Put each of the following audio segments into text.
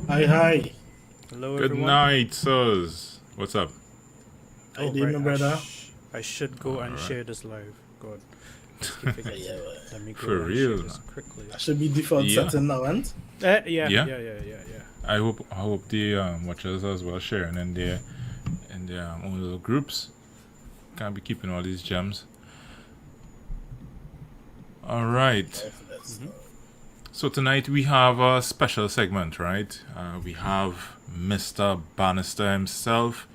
Hi. Hello, Good everyone. night, sirs. What's up? How you doing, brother? I should go and Alright. share this live. God. Let's keep forgetting. Yeah, well, Let me go For and share real. this quickly. I should be default Yeah. setting now, and Yeah. I hope the watchers as well sharing in their own little groups. Can't be keeping all these gems. All right. So tonight we have a special segment, right? We have Mr. Bannister himself.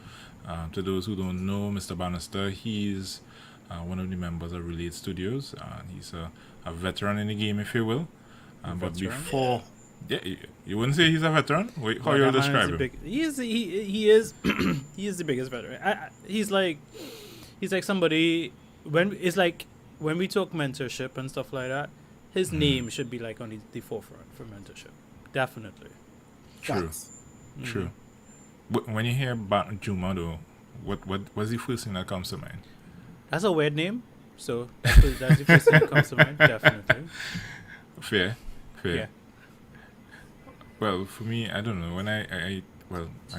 To those who don't know, Mr. Bannister, he's one of the members of Relate Studios. He's a veteran in the game, if you will. But Veteran? before, you wouldn't say he's a veteran. Wait, how But you that man is describe the him? he is he is the biggest veteran. He's like somebody when we talk mentorship and stuff like that, his name should be like on the forefront for mentorship. Definitely. True, facts. true. When you hear about Juma, though, what's the first thing that comes to mind? That's a weird name. So that's the first thing that comes to mind. Definitely. Fair. Yeah. Well, for me, I don't know. When I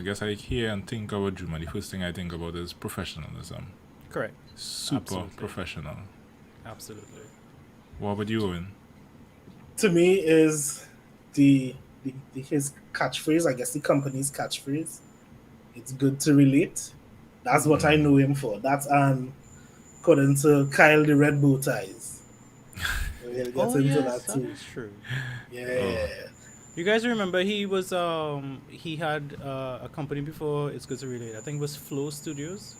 guess I hear and think about Juma, the first thing I think about is professionalism. Correct. Super Absolutely. professional. Absolutely. What about you, Owen? To me, is the his catchphrase. I guess the company's catchphrase. It's good to relate. That's what I know him for. That's according to Kyle the Red Bow Ties. We'll get into that that too. is true. Yeah. You guys remember he was he had a company before It's Good to Relate. I think it was Flow Studios.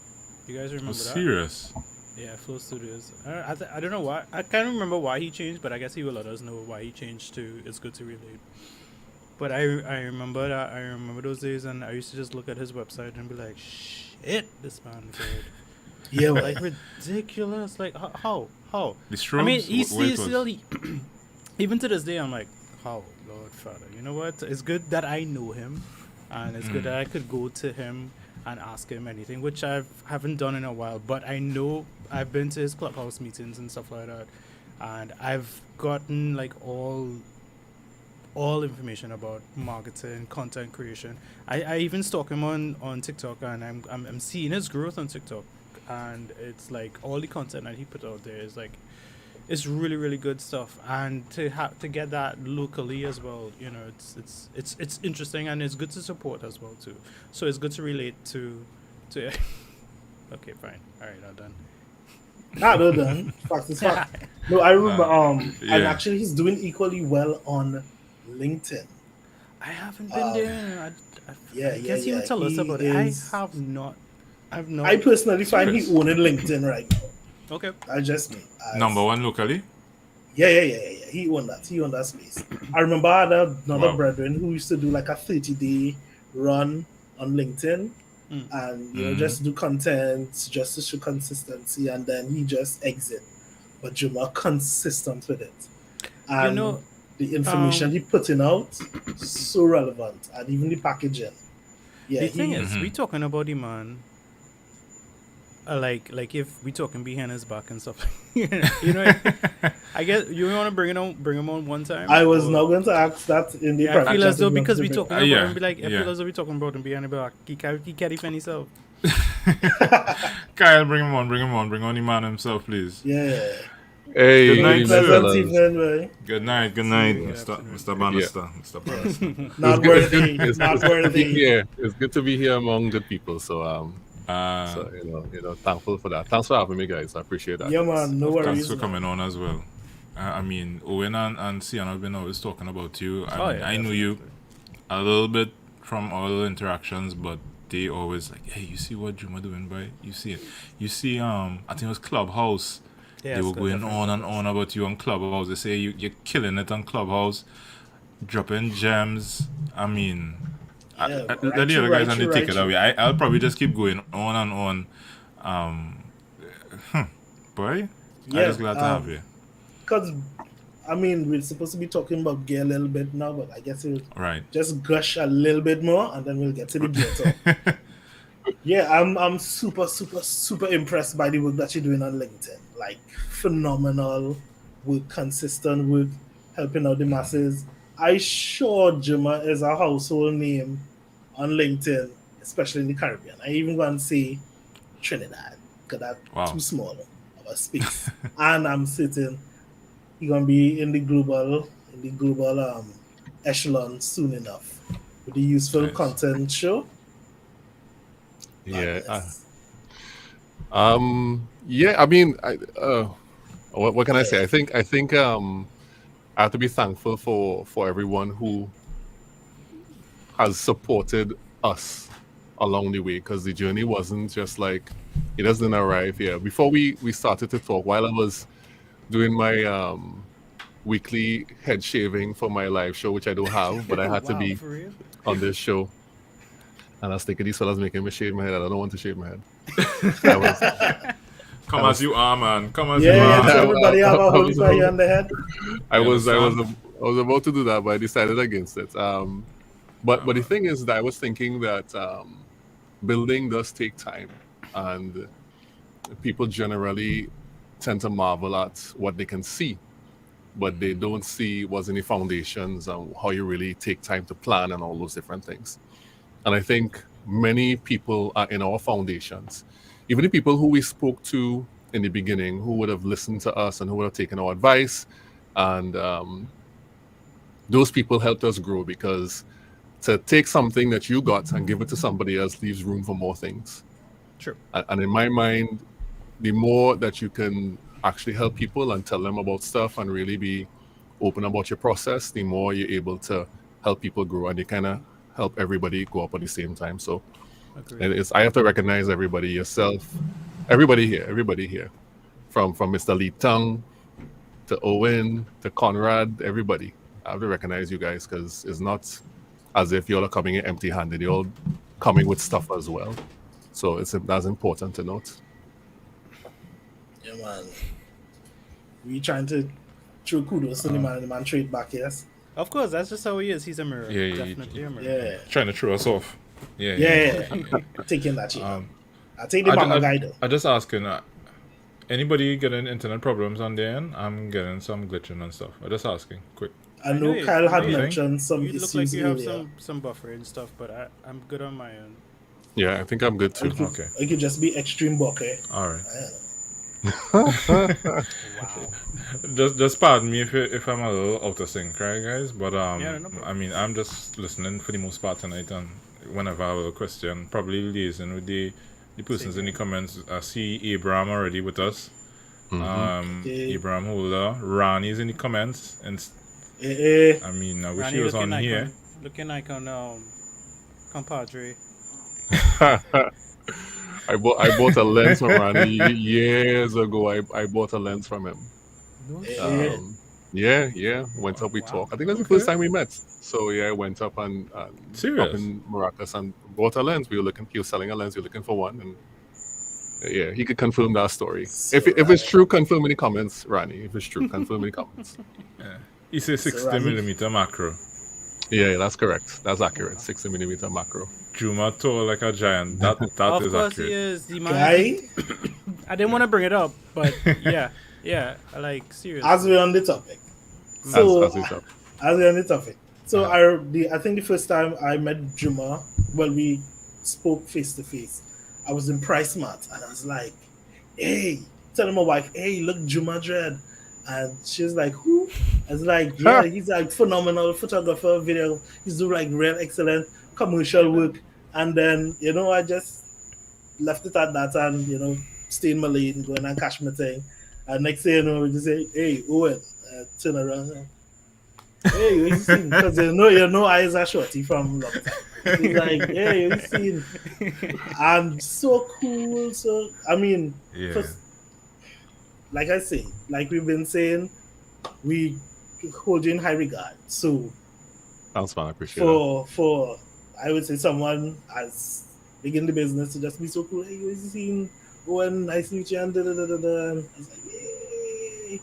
You guys remember that? Serious? Yeah, Flow Studios. I don't know why. I can't remember why he changed, but I guess he will let us know why he changed to It's Good to Relate. But I remember that. I remember those days, and I used to just look at his website and be like, "Shit, this man is good." Yeah, well, Like ridiculous. Like how? The strokes? I mean, he's Where it was? still even to this day. I'm like, how, Lord Father? You know what? It's good that I know him, and it's good that I could go to him and ask him anything, which I haven't done in a while. But I know I've been to his clubhouse meetings and stuff like that, and I've gotten like all information about marketing, content creation. I even stalk him on TikTok, and I'm seeing his growth on TikTok, and it's like all the content that he put out there is like, it's really really good stuff, and to get that locally as well, you know, it's interesting, and it's good to support as well too. So it's good to relate to. Okay, fine, all right, I'm done. no done. Fact is fact. No, I remember. And yeah. actually, he's doing equally well on LinkedIn. I haven't been there. I guess you yeah. would tell us He about it. I is- have not. I've not. I personally find he Serious? owning LinkedIn right now. Okay. I just me. Number one locally? Yeah. He owned that. He owned that space. I remember I had another Wow. brethren who used to do like a 30-day run on LinkedIn, and just do content, just to show consistency, and then he just exit. But Juma consistent with it, and You know, the information he putting out so relevant, and even the packaging. Yeah, the thing he, is, we talking about the man. Like if we talking behind his back and stuff, you know. I guess you want to bring him on one time. I was or- now going to ask that in the Yeah, I private feel chat as though if you want because to we bring- talking about yeah, him, be like, I yeah. feel as though we talking about him behind the back. He can't defend himself. Kyle, bring him on the man himself, please. Yeah. Hey, Good night, evening, sir. Pleasant fellas. evening, right? Good night, Good afternoon. Mr. Bannister. Mr. Bannister. Not worthy. It's Not good to be worthy. here. It's good to be here among good people. So Uh, so thankful for that. Thanks for having me, guys. I appreciate that. Yeah, man. No Thanks worries. for man. coming on as well. I mean, Owen and Sian have been always talking about you. I know you a little bit from our little interactions, but they always like, hey, you see what Juma doing, boy? You see it. You see, I think it was Clubhouse. Yeah, They it's were good, going definitely. on and on about you on Clubhouse. They say you're killing it on Clubhouse, dropping gems. I mean, Yeah, let right the you, other guys right on you, the right take it you. away. I'll probably just keep going on and on. Boy, Yeah, I'm just glad to have you. Because, I mean, we're supposed to be talking about gear a little bit now, but I guess we'll Right. just gush a little bit more, and then we'll get to the gear talk. Yeah, I'm super, super, super impressed by the work that you're doing on LinkedIn. Like, phenomenal work, consistent work, helping out the masses. I sure Juma is a household name on LinkedIn, especially in the Caribbean. I even going to say Trinidad because that's Wow. too small of a space. And I'm sitting, you're gonna be in the global echelon soon enough with the useful Nice. content show. Yeah. Madness. Yeah. I mean, what can I say? I think I have to be thankful for everyone who has supported us along the way, because the journey wasn't just like it doesn't arrive here. Before we started to talk, while I was doing my weekly head shaving for my live show, which I don't have, but I had to Wow, be for real? on this show. And I was thinking, these fellas making me shave my head. I don't want to shave my head. I was, Come I as was- you are, man. Come as Yeah, you yeah, are. so everybody have a whole fire on the head. I You was understand? about to do that, but I decided against it. But the thing is that I was thinking that building does take time, and people generally tend to marvel at what they can see, but they don't see what's in the foundations and how you really take time to plan and all those different things. And I think many people are in our foundations, even the people who we spoke to in the beginning, who would have listened to us and who would have taken our advice, and those people helped us grow, because to take something that you got and give it to somebody else leaves room for more things. True. And in my mind, the more that you can actually help people and tell them about stuff and really be open about your process, the more you're able to help people grow, and you kind of help everybody go up at the same time. So Agreed. I have to recognize everybody, yourself, everybody here, from Mr. Lee Tang to Owen to Conrad, everybody. I have to recognize you guys, because it's not as if you're all coming in empty-handed. You're all coming with stuff as well. So that's important to note. Yeah, man. We trying to throw kudos to the man, and the man trade back, yes? Of course, that's just how he is. He's a mirror. Yeah, Definitely a mirror. Yeah. Trying to throw us off. Yeah. Yeah. Taking that shit. I take the I, mama I, guy though. I just asking, anybody getting internet problems on their end? I'm getting some glitching and stuff. I just asking, quick. I know you- Kyle I had know you- mentioned some You look issues like you have earlier. some buffer and stuff, but I'm good on my own. Yeah, I think I'm good too. Okay. It could just be extreme bokeh. All right. Wow. Just pardon me if I'm a little out of sync, right, guys? But Yeah, no problem. I mean, I'm just listening for the most part tonight, and whenever I have a question, probably liaising with the persons in the comments. I see Abraham already with us. Okay. Abraham Holder, Rani's in the comments, and I mean, I wish Ronnie he was looking on like here. looking like on compadre. I bought a lens from Randy years ago. I bought a lens from him. Yeah. Went up, we talked. I think that's the first time we met. So yeah, I went up and up Serious? in Maracas and bought a lens. He was selling a lens. We were looking for one, and yeah, he could confirm that story. If it's true, confirm in the comments, Rani. If it's true, confirm in the comments. He says 60 Rani- millimeter macro. Yeah, that's correct. That's accurate. 60mm macro. Juma tall like a giant. That Of is course accurate. he is. The man. Guy, I didn't want to bring it up, but yeah. Like seriously. as we're on the topic. So As it's up. as we're on the topic. So I think the first time I met Juma, well, we spoke face to face. I was in Price Mart and I was like, "Hey," telling my wife, "Hey, look, Juma Dread," and she's like, "Who?" I was like, "Yeah, he's like phenomenal photographer, video. He's doing like real excellent commercial work." And then I just left it at that and stay in my lane, going and cash my thing. And next thing you know, we just say, "Hey, Owen," turn around. Hey, you seen? Because eyes are shorty from long time. He's like, "Hey, you seen?" And so cool. So I mean, Yeah. first, like I say, like we've been saying, we hold you in high regard. So Thanks, man. I appreciate it. for I would say someone as big in the business to just be so cool. Hey, you seen Owen? Nice to meet you. And da da da da da. And I was like, yay.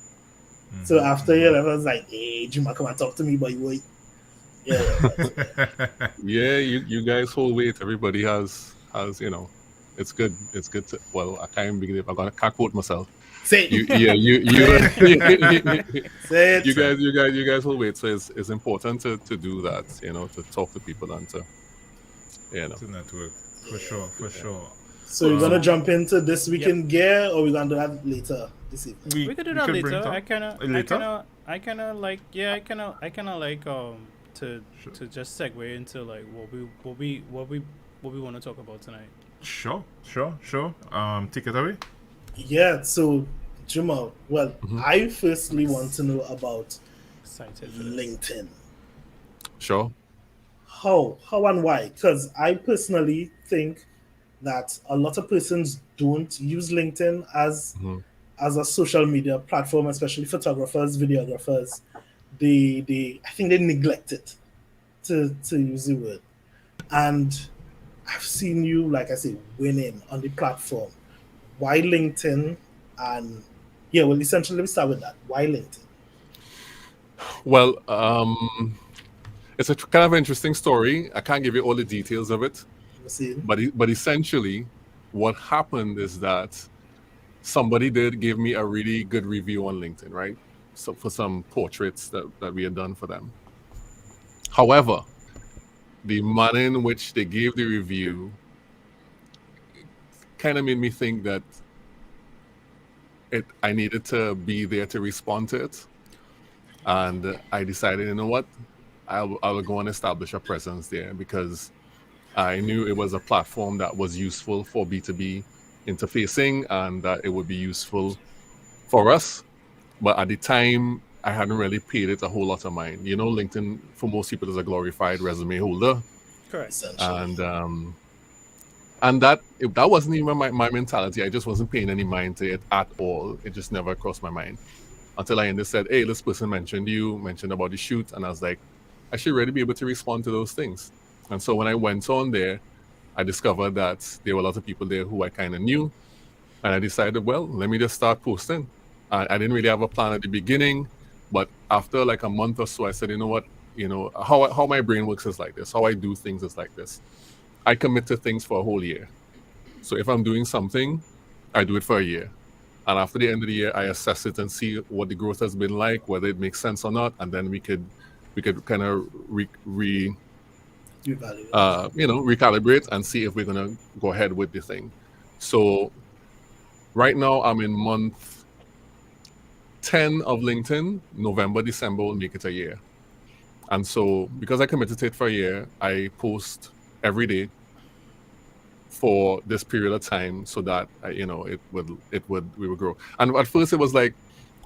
So after you left, I was like, "Hey, Juma, come and talk to me, boy." Yeah. Yeah, you guys hold weight. Everybody has it's good. It's good to, well, I can't begin it. Can't quote myself. Say You, it. yeah, Say it. you guys will wait. So it's important to do that, to talk to people and to, you know. To network. For sure, for sure. So you're gonna jump into this Yep. weekend gear, or we're gonna do that later this evening? We could do we that could bring later. it up. Later? I kinda like, yeah, I kinda like to Sure. to just segue into like what we want to talk about tonight. Sure. Take it away. Yeah. So, Juma. Well, Mhm. I firstly want to know about Excited for this. LinkedIn. Sure. How and why? Because I personally think that a lot of persons don't use LinkedIn Mhm. as a social media platform, especially photographers, videographers. They I think they neglect it, to use the word. And I've seen you, like I say, winning on the platform. Why LinkedIn? And yeah, well, essentially, let me start with that. Why LinkedIn? Well, it's a kind of interesting story. I can't give you all the details of it, You see? but essentially, what happened is that somebody did give me a really good review on LinkedIn, right? So for some portraits that we had done for them. However, the manner in which they gave the review kind of made me think that I needed to be there to respond to it. And I decided, you know what? I will go and establish a presence there because I knew it was a platform that was useful for B2B interfacing and that it would be useful for us. But at the time, I hadn't really paid it a whole lot of mind. LinkedIn for most people is a glorified resume holder, Correct. Essentially. and that wasn't even my mentality. I just wasn't paying any mind to it at all. It just never crossed my mind until I ended said, "Hey, this person mentioned about the shoot," and I was like, I should really be able to respond to those things. And so when I went on there, I discovered that there were a lot of people there who I kind of knew, and I decided, well, let me just start posting. I didn't really have a plan at the beginning, but after like a month or so, I said, you know what, how my brain works is like this. How I do things is like this. I commit to things for a whole year. So if I'm doing something, I do it for a year. And after the end of the year, I assess it and see what the growth has been like, whether it makes sense or not, and then we could kind of Evaluate. recalibrate and see if we're gonna go ahead with the thing. So right now I'm in month 10 of LinkedIn. November, December will make it a year. And so because I committed to it for a year, I post every day for this period of time so that we would grow. And at first it was like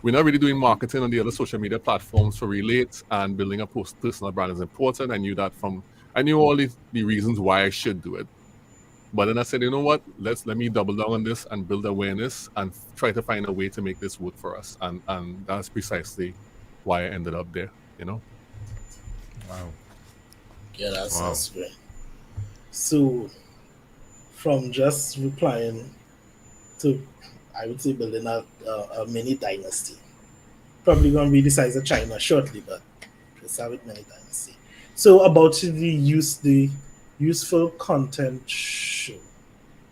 we're not really doing marketing on the other social media platforms for Relate, and building a personal brand is important. I knew all the reasons why I should do it. But then I said, you know what? Let me double down on this and build awareness and try to find a way to make this work for us. And that's precisely why I ended up there. Wow. Yeah, that's Wow. that's great. So, from just replying to, I would say, building a mini dynasty. Probably going to be the size of China shortly, but let's have it mini dynasty. So, about the useful content show.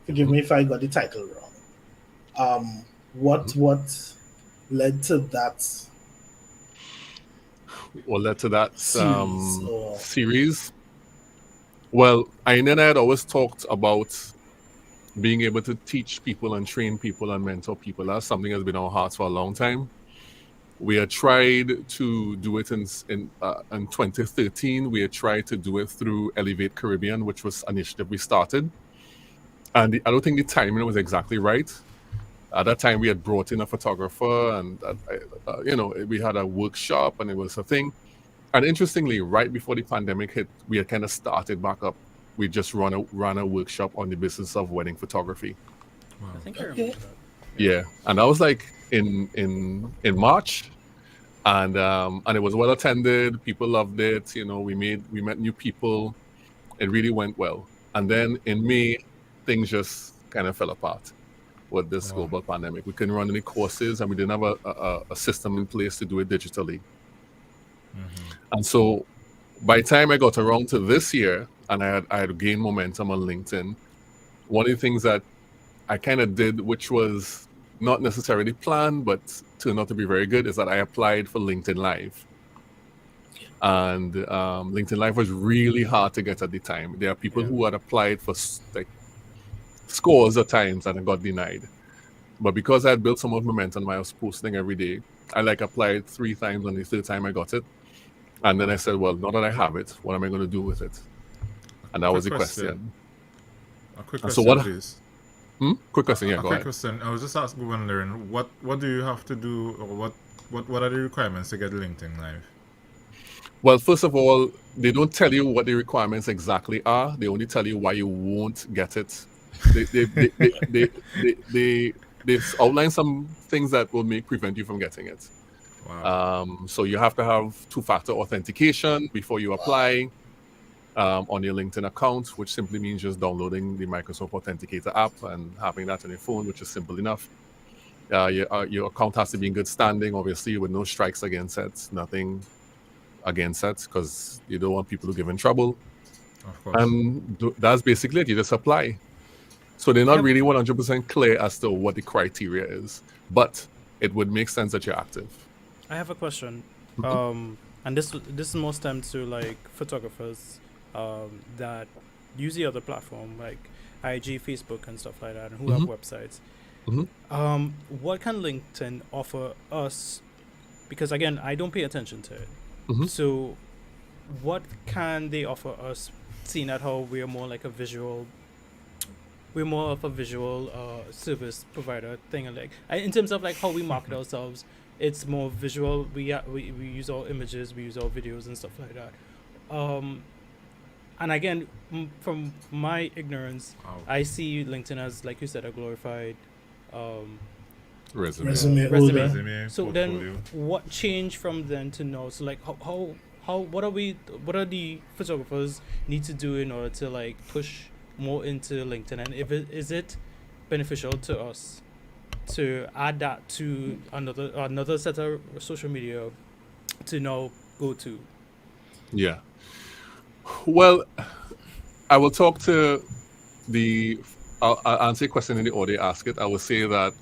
Forgive me if I got the title wrong. What led to that What led to that series? Or series? Well, Aina and I had always talked about being able to teach people and train people and mentor people. That's something that's been on our hearts for a long time. We had tried to do it in 2013. We had tried to do it through Elevate Caribbean, which was an initiative we started. And I don't think the timing was exactly right. At that time, we had brought in a photographer, and we had a workshop, and it was a thing. And interestingly, right before the pandemic hit, we had kind of started back up. We just ran a workshop on the business of wedding photography. I think I Okay. remember that. Yeah, and that was like in March, and it was well attended. People loved it. We met new people. It really went well. And then in May, things just kind of fell apart with this Wow. global pandemic. We couldn't run any courses, and we didn't have a system in place to do it digitally. And so by the time I got around to this year, and I had gained momentum on LinkedIn, one of the things that I kind of did, which was not necessarily planned, but turned out to be very good, is that I applied for LinkedIn Live. And LinkedIn Live was really hard to get at the time. There are people who had applied for like scores of times and got denied. But because I had built some of momentum, I was posting every day. I applied 3 times, and the 3rd time I got it. And then I said, well, now that I have it, what am I going to do with it? And that was the question. A quick question, so please. Quick question, yeah, go ahead. Question. I was just wondering, what do you have to do, or what are the requirements to get LinkedIn Live? Well, first of all, they don't tell you what the requirements exactly are. They only tell you why you won't get it. They've outlined some things that will prevent you from getting it. Wow. So you have to have 2-factor authentication before you apply on your LinkedIn account, which simply means just downloading the Microsoft Authenticator app and having that on your phone, which is simple enough. Your account has to be in good standing, obviously, with no strikes against it, nothing against it, because you don't want people to give in trouble. Of course. And that's basically it. You just apply. So they're not really 100% clear as to what the criteria is, but it would make sense that you're active. I have a question, and this is most time to like photographers that use the other platform like IG, Facebook, and stuff like that, and who have websites. What can LinkedIn offer us? Because again, I don't pay attention to it. So, what can they offer us? Seeing at how we're more like a visual. We're more of a visual service provider thing, like in terms of like how we market ourselves. It's more visual. We use our images, we use our videos and stuff like that. And again, from my ignorance, I see LinkedIn as, like you said, a glorified resume. So portfolio. Then, what changed from then to now? So like, what are the photographers need to do in order to like push more into LinkedIn, and is it beneficial to us to add that to another set of social media to now go to? Yeah. Well, I will talk to I'll answer your question in the order you ask it. I will say that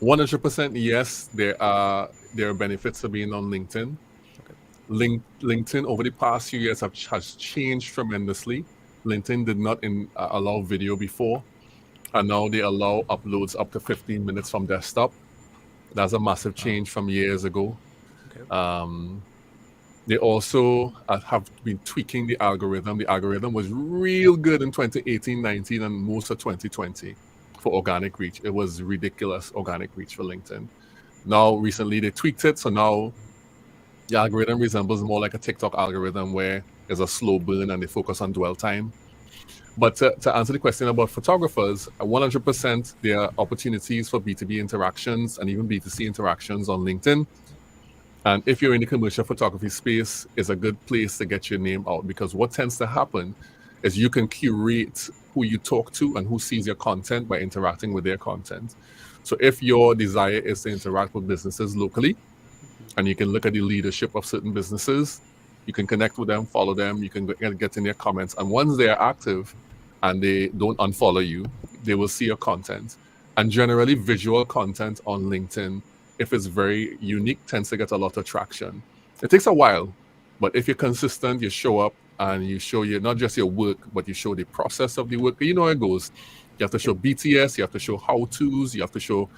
100% yes, there are benefits to being on LinkedIn. Okay. LinkedIn over the past few years has changed tremendously. LinkedIn did not allow video before, and now they allow uploads up to 15 minutes from desktop. That's a massive change from years ago. Okay. They also have been tweaking the algorithm. The algorithm was real good in 2018, 19, and most of 2020 for organic reach. It was ridiculous organic reach for LinkedIn. Now, recently, they tweaked it, so now the algorithm resembles more like a TikTok algorithm where there's a slow burn and they focus on dwell time. But to answer the question about photographers, 100% there are opportunities for B2B interactions and even B2C interactions on LinkedIn. And if you're in the commercial photography space, it's a good place to get your name out, because what tends to happen is you can curate who you talk to and who sees your content by interacting with their content. So if your desire is to interact with businesses locally, and you can look at the leadership of certain businesses, you can connect with them, follow them, you can get in their comments. And once they are active and they don't unfollow you, they will see your content. And generally, visual content on LinkedIn, if it's very unique, tends to get a lot of traction. It takes a while, but if you're consistent, you show up and you show not just your work, but you show the process of the work. You know how it goes. You have to show BTS, you have to show how-tos, you have to show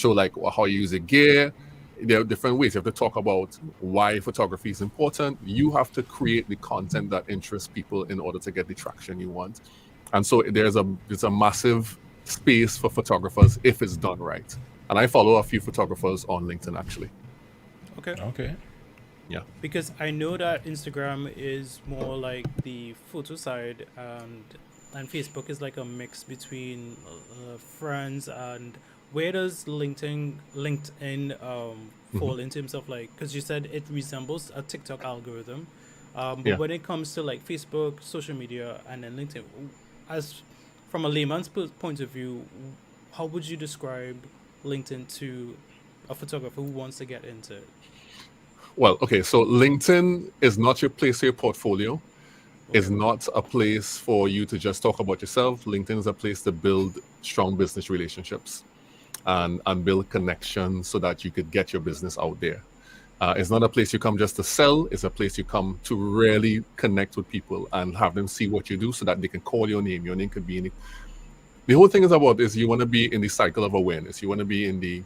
like how you use the gear. There are different ways. You have to talk about why photography is important. You have to create the content that interests people in order to get the traction you want. And so there's a massive space for photographers if it's done right. And I follow a few photographers on LinkedIn, actually. Okay. Yeah. Because I know that Instagram is more like the photo side, and Facebook is like a mix between friends. And where does LinkedIn fall in terms of like, because you said it resembles a TikTok algorithm, but when it comes to like Facebook, social media, and then LinkedIn, as from a layman's point of view, how would you describe LinkedIn to a photographer who wants to get into it? Well, okay, so LinkedIn is not your place for your portfolio. is Okay. not a place for you to just talk about yourself. LinkedIn is a place to build strong business relationships and build connections so that you could get your business out there. It's not a place you come just to sell. It's a place you come to really connect with people and have them see what you do so that they can call your name. Your name could be in it. The whole thing is about is you want to be in the cycle of awareness. You want to be in the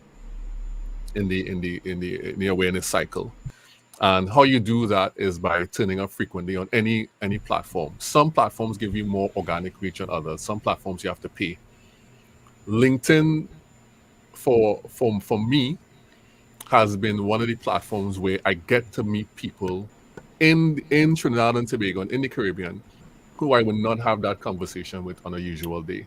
awareness cycle. And how you do that is by turning up frequently on any platform. Some platforms give you more organic reach than others. Some platforms you have to pay. LinkedIn for me has been one of the platforms where I get to meet people in Trinidad and Tobago and in the Caribbean who I would not have that conversation with on a usual day.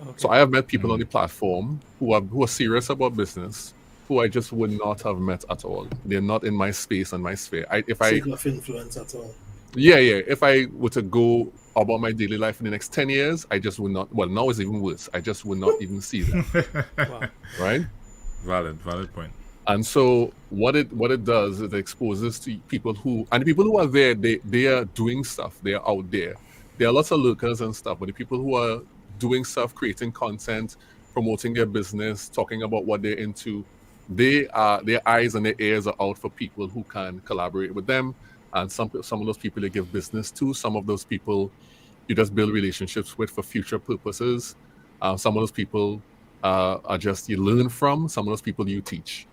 Okay. So I have met people on the platform who are serious about business, who I just would not have met at all. They're not in my space and my sphere. Circle of influence at all. Yeah. If I were to go about my daily life in the next 10 years, I just would not. Well, now it's even worse. I just would not even see them. Wow. Right? Valid point. And so what it does is it exposes to people who are there, they are doing stuff. They are out there. There are lots of lurkers and stuff, but the people who are doing stuff, creating content, promoting their business, talking about what they're into, their eyes and their ears are out for people who can collaborate with them. And some of those people they give business to. Some of those people you just build relationships with for future purposes. Some of those people are just you learn from. Some of those people you teach.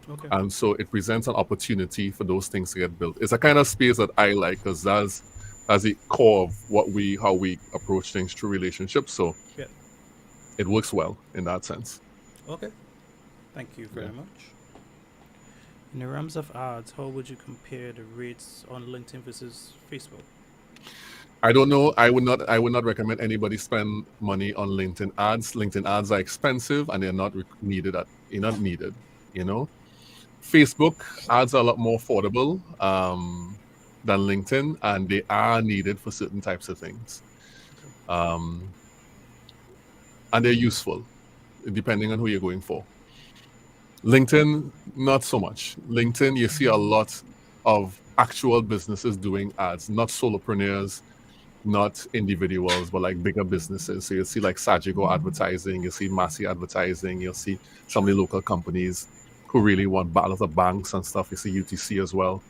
Okay. And so it presents an opportunity for those things to get built. It's a kind of space that I like because that's the core of how we approach things through relationships. So Yeah. it works well in that sense. Okay. Thank you very much. In the realms of ads, how would you compare the rates on LinkedIn versus Facebook? I don't know. I would not recommend anybody spend money on LinkedIn ads. LinkedIn ads are expensive and they're not needed. You know. Facebook ads are a lot more affordable than LinkedIn, and they are needed for certain types of things. And they're useful depending on who you're going for. LinkedIn, not so much. LinkedIn, you see a lot of actual businesses doing ads, not solopreneurs, not individuals, but like bigger businesses. So you'll see like Sagigo advertising, you'll see Massey advertising, you'll see some of the local companies who really want battles of banks and stuff. You see UTC as well.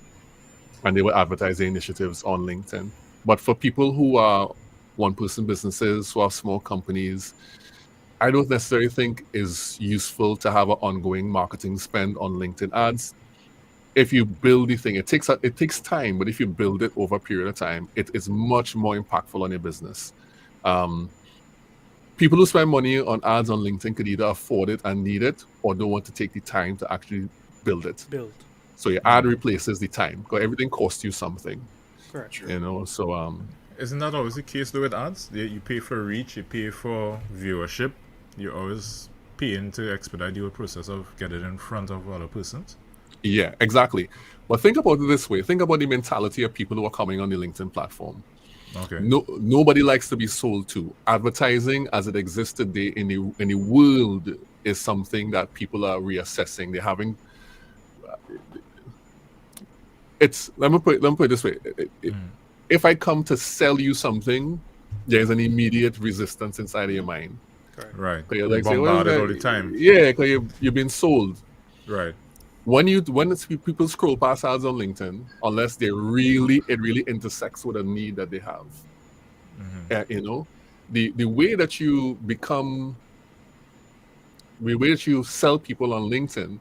And they were advertising initiatives on LinkedIn. But for people who are one-person businesses, who have small companies, I don't necessarily think is useful to have an ongoing marketing spend on LinkedIn ads. If you build the thing, it takes time, but if you build it over a period of time, it is much more impactful on your business. People who spend money on ads on LinkedIn could either afford it and need it, or don't want to take the time to actually build it. So your ad replaces the time, because everything costs you something. Correct. You know, so Isn't that always the case though with ads? You pay for reach, you pay for viewership. You're always paying to expedite the process of getting in front of other persons. Yeah, exactly. But think about it this way. Think about the mentality of people who are coming on the LinkedIn platform. Okay. Nobody likes to be sold to. Advertising as it exists today in the world is something that people are reassessing. They're having let me put it this way. If I come to sell you something, there's an immediate resistance inside of your mind. Right. You're like, bombarded all the time. Yeah, because you've been sold. Right. When people scroll past ads on LinkedIn, unless it really intersects with a need that they have, you know, the way that you sell people on LinkedIn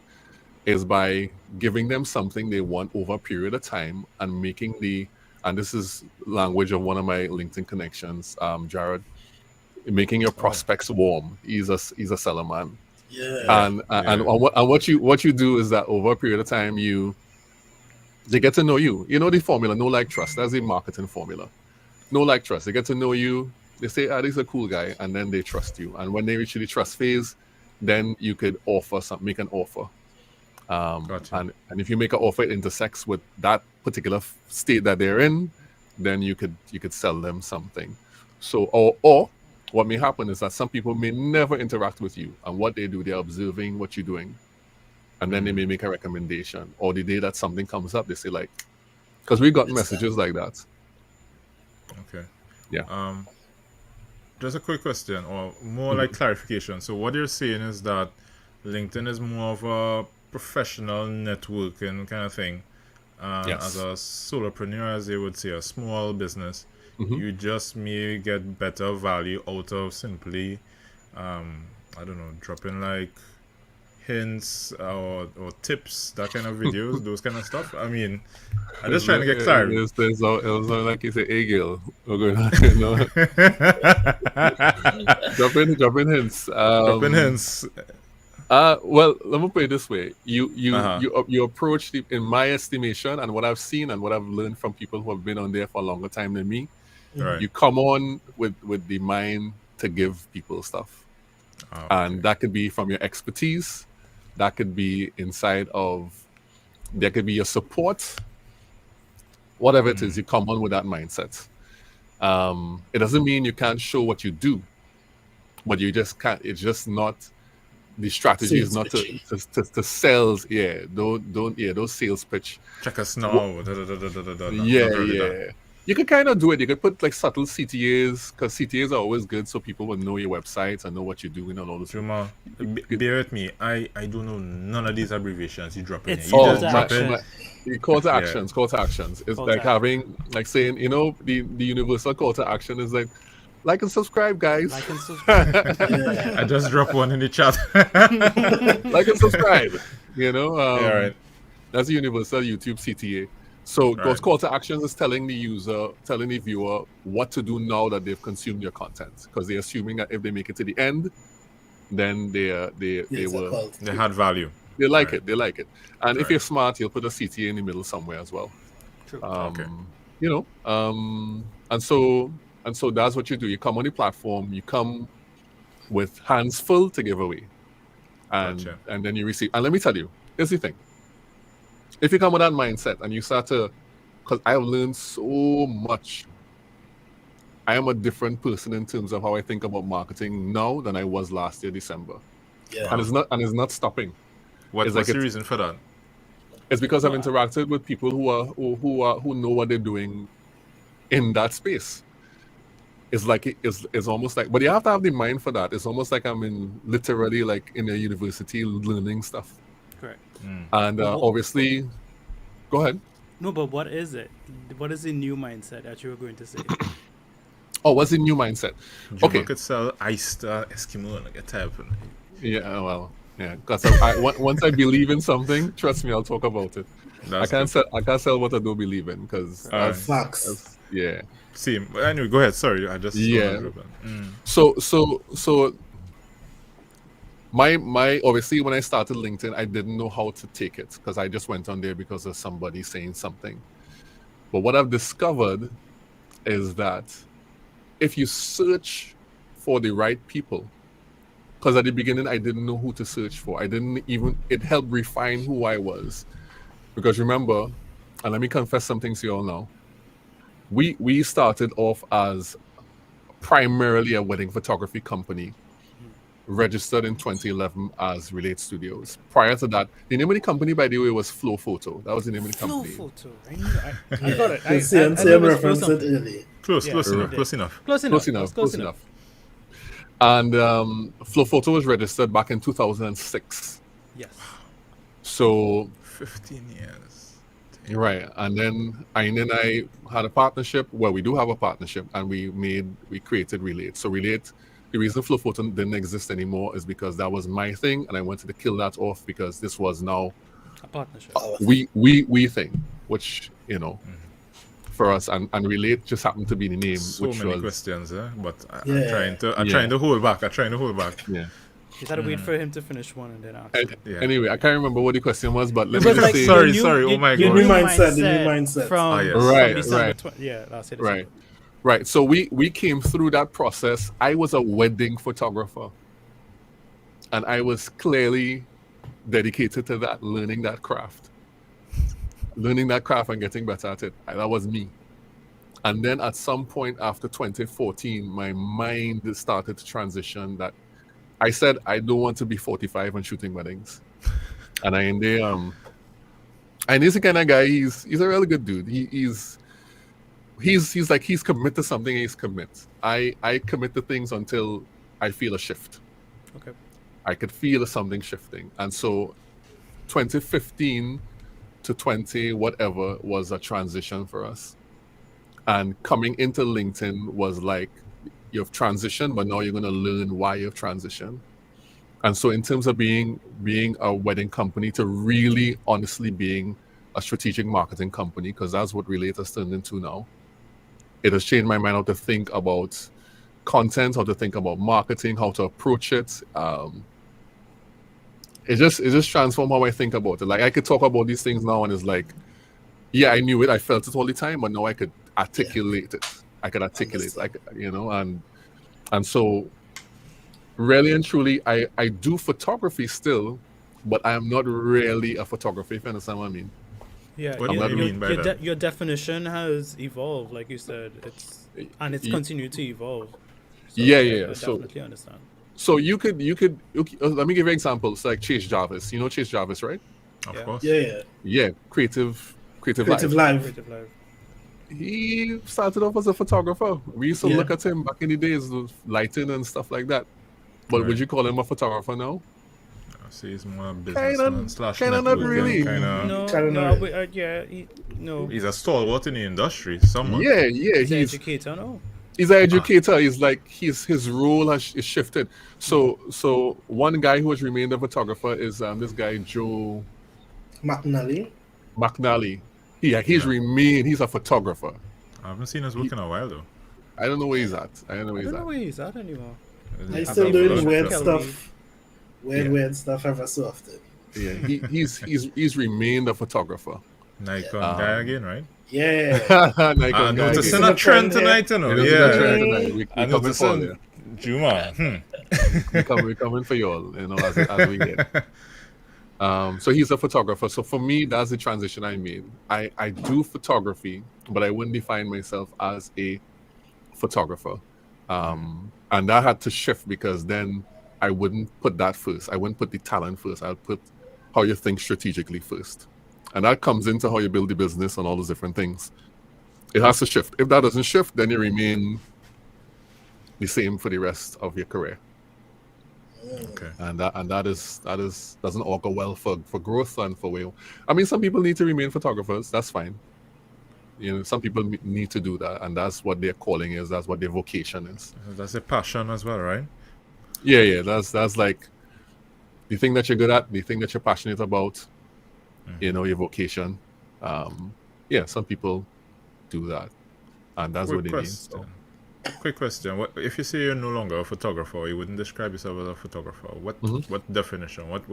is by giving them something they want over a period of time and and this is language of one of my LinkedIn connections, Jared, making your prospects warm. He's a seller man. Yeah. And what you do is that over a period of time they get to know you. You know the formula, know like trust. That's the marketing formula. Know like trust. They get to know you. They say, this is a cool guy, and then they trust you. And when they reach the trust phase, then you could make an offer. Gotcha. And if you make an offer, it intersects with that particular state that they're in, then you could sell them something. So or what may happen is that some people may never interact with you, and what they do, they're observing what you're doing, and then they may make a recommendation. Or the day that something comes up, they say like, because we got messages like that. Yeah. Just a quick question, or more like clarification. So what you're saying is that LinkedIn is more of a professional networking kind of thing. As Yes. a solopreneur, as they would say, a small business, Mhm. you just may get better value out of simply, I don't know, dropping like hints or tips, that kind of videos, those kind of stuff. I mean, I'm just trying to get clarity. It was like you say, hey girl, we're going you know, drop in hints. Dropping hints. Well, let me put it this way: Uh-huh. you approach the, in my estimation, and what I've seen and what I've learned from people who have been on there for a longer time than me. Right. You come on with the mind to give people stuff, Oh, and okay. that could be from your expertise, that could be inside of, there could be your support, whatever it is. You come on with that mindset. It doesn't mean you can't show what you do, but you just can't. It's just not, the strategy is Sales not to pitching. to sales. Yeah, don't those sales pitch. Check us now. Yeah, Not really that. yeah. You could kind of do it. You could put like subtle CTAs, because CTAs are always good, so people will know your websites and know what you're doing and all this. Juma, bear with me. I don't know none of these abbreviations you drop in It's here. You call just to drop action. in. The call to Yeah. actions. Call to actions. It's Call to like action. having, like saying, you know, the universal call to action is like and subscribe, guys. Like and subscribe. Yeah. I just drop one in the chat. Like and subscribe. You know, Yeah, right. that's a universal YouTube CTA. So those Right. call to actions is telling the user, telling the viewer what to do now that they've consumed your content, because they're assuming that if they make it to the end, then they It's a will, call. They had value. they like Right. it, they like it. And if Right. you're smart, you'll put a CTA in the middle somewhere as well. True. Okay. You know, and so that's what you do. You come on the platform, you come with hands full to give away, and Gotcha. and then you receive. And let me tell you, here's the thing: if you come with that mindset and you start to, because I've learned so much. I am a different person in terms of how I think about marketing now than I was last year December, Yeah. and it's not stopping. What's It's like the reason for that? It's because I've interacted with people who know what they're doing in that space. It's like it's almost like, but you have to have the mind for that. It's almost like I'm literally like in a university learning stuff. Correct. And obviously, go ahead. No, but what is it? What is the new mindset that you were going to say? Oh, what's the new mindset? Juma Okay. could sell iced Eskimo like a type. Yeah, well, yeah. Because once I believe in something, trust me, I'll talk about it. I can't sell what I don't believe in, because Facts. yeah. Same. But anyway, go ahead. Sorry, I just Yeah. So my obviously when I started LinkedIn, I didn't know how to take it, because I just went on there because of somebody saying something. But what I've discovered is that if you search for the right people, because at the beginning I didn't know who to search for. It helped refine who I was. Because remember, and let me confess something to you all now, we started off as primarily a wedding photography company, registered in 2011 as Relate Studios. Prior to that, the name of the company, by the way, was Flow Photo. That was the name of the Flow company. Photo. I got it. You see, and same reference it early. Close enough. Close enough. And Flow Photo was registered back in 2006. Yes. So 15 years. right, and then I had a partnership. Well, we do have a partnership, and we created Relate. So Relate, the reason Flow Photo didn't exist anymore is because that was my thing, and I wanted to kill that off, because this was now A partnership. we thing, which for us, and Relate just happened to be the name. So which many was, questions, but Yeah. I'm trying to hold back. Yeah. You had to wait for him to finish one and then ask. Yeah. Anyway, I can't remember what the question was, but let It me was just like say, Sorry, oh my Your God. new mindset, the new mindset. From, yes. from Right, December right. 20, yeah, last year. right, right. So we came through that process. I was a wedding photographer, and I was clearly dedicated to that, learning that craft and getting better at it. That was me. And then at some point after 2014, my mind started to transition. That I said, I don't want to be 45 and shooting weddings. And I ended and he's the kind of guy, he's a really good dude. he's commit to something. He's commit. I commit to things until I feel a shift. Okay. I could feel something shifting, and so 2015 to 20 whatever was a transition for us. And coming into LinkedIn was like you've transitioned, but now you're going to learn why you've transitioned. And so in terms of being a wedding company to really honestly being a strategic marketing company, because that's what Relate has turned into now, it has changed my mind how to think about content, how to think about marketing, how to approach it. It just transformed how I think about it. Like I could talk about these things now and it's like, yeah, I knew it, I felt it all the time, but now I could articulate it. I could articulate, like, you know, and so really and truly, I do photography still, but I am not really a photographer, if you understand what I mean. Yeah, What do you mean by that? Your definition has evolved, like you said. It's continued to evolve. So, Yeah. I So definitely understand. so you could let me give you examples like Chase Jarvis. You know Chase Jarvis, right? Of course. Yeah, creative Creative life. Live. He started off as a photographer. We used to look at him back in the days with lighting and stuff like that. But would you call him a photographer now? I see he's more a businessman slash Kinda not really. No. He's a stalwart in the industry, somewhat. Yeah. He's an educator, no? He's an educator. He's like his role is shifted. So one guy who has remained a photographer is this guy Joe McNally. He's remained. He's a photographer. I haven't seen his work in a while though. I don't know where he's at. I don't know where he's at anymore. He's still doing weird stuff. Weird stuff ever so often. Yeah, he's remained a photographer. Nikon guy again, right? Yeah. Nikon guy. Noticing a trend tonight, you know. We I'm coming for noticing Juma. We're coming for you all, you know, as we get. So he's a photographer. So for me, that's the transition I made. I do photography, but I wouldn't define myself as a photographer. And that had to shift because then I wouldn't put that first. I wouldn't put the talent first. I'd put how you think strategically first. And that comes into how you build the business and all those different things. It has to shift. If that doesn't shift, then you remain the same for the rest of your career. Okay. And that doesn't augur well for growth and for will. I mean, some people need to remain photographers. That's fine. You know, some people need to do that, and that's what their calling is. That's what their vocation is. That's a passion as well, right? Yeah. That's like the thing that you're good at, the thing that you're passionate about. You know, your vocation. Some people do that, and that's what it means. So. Quick question: what if you say you're no longer a photographer? You wouldn't describe yourself as a photographer. What definition? What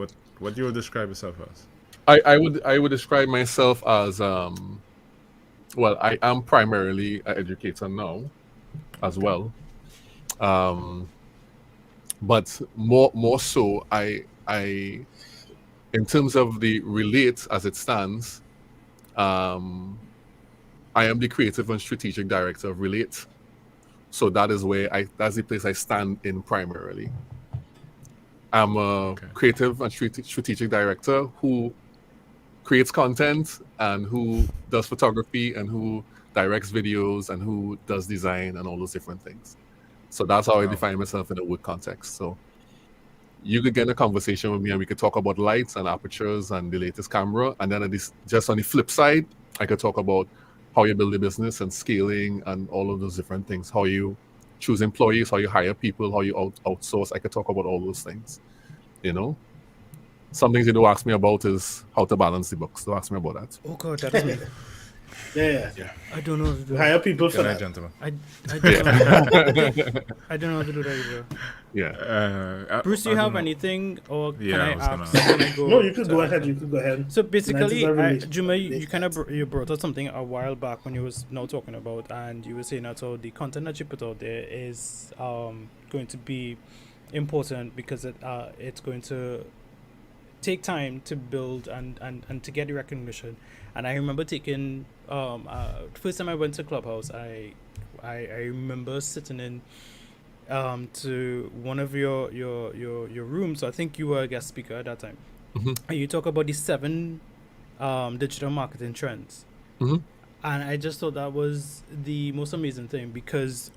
you would describe yourself as? I would describe myself as well, I am primarily an educator now, as well. But more so, I in terms of the Relate as it stands, I am the creative and strategic director of Relate. So that is that's the place I stand in primarily. I'm a creative and strategic director who creates content and who does photography and who directs videos and who does design and all those different things. So that's how I define myself in a work context. So you could get in a conversation with me and we could talk about lights and apertures and the latest camera. And then just on the flip side, I could talk about how you build a business and scaling and all of those different things, how you choose employees, how you hire people, how you outsource. I could talk about all those things, you know. Some things you do ask me about is how to balance the books. Don't ask me about that. Oh God, that is me. Yeah. I don't know how to do Hire people for that. Gentlemen. I don't know how to do that either. Yeah. Bruce, do you have anything, or can I ask? No, you could go ahead. You could go ahead. So basically, Juma, you kind of you brought out something a while back when you was now talking about, and you were saying that the content that you put out there is going to be important because it's going to take time to build and to get the recognition. And I remember taking first time I went to Clubhouse, I remember sitting in to one of your rooms. I think you were a guest speaker at that time. And you talk about the 7 digital marketing trends. And I just thought that was the most amazing thing because,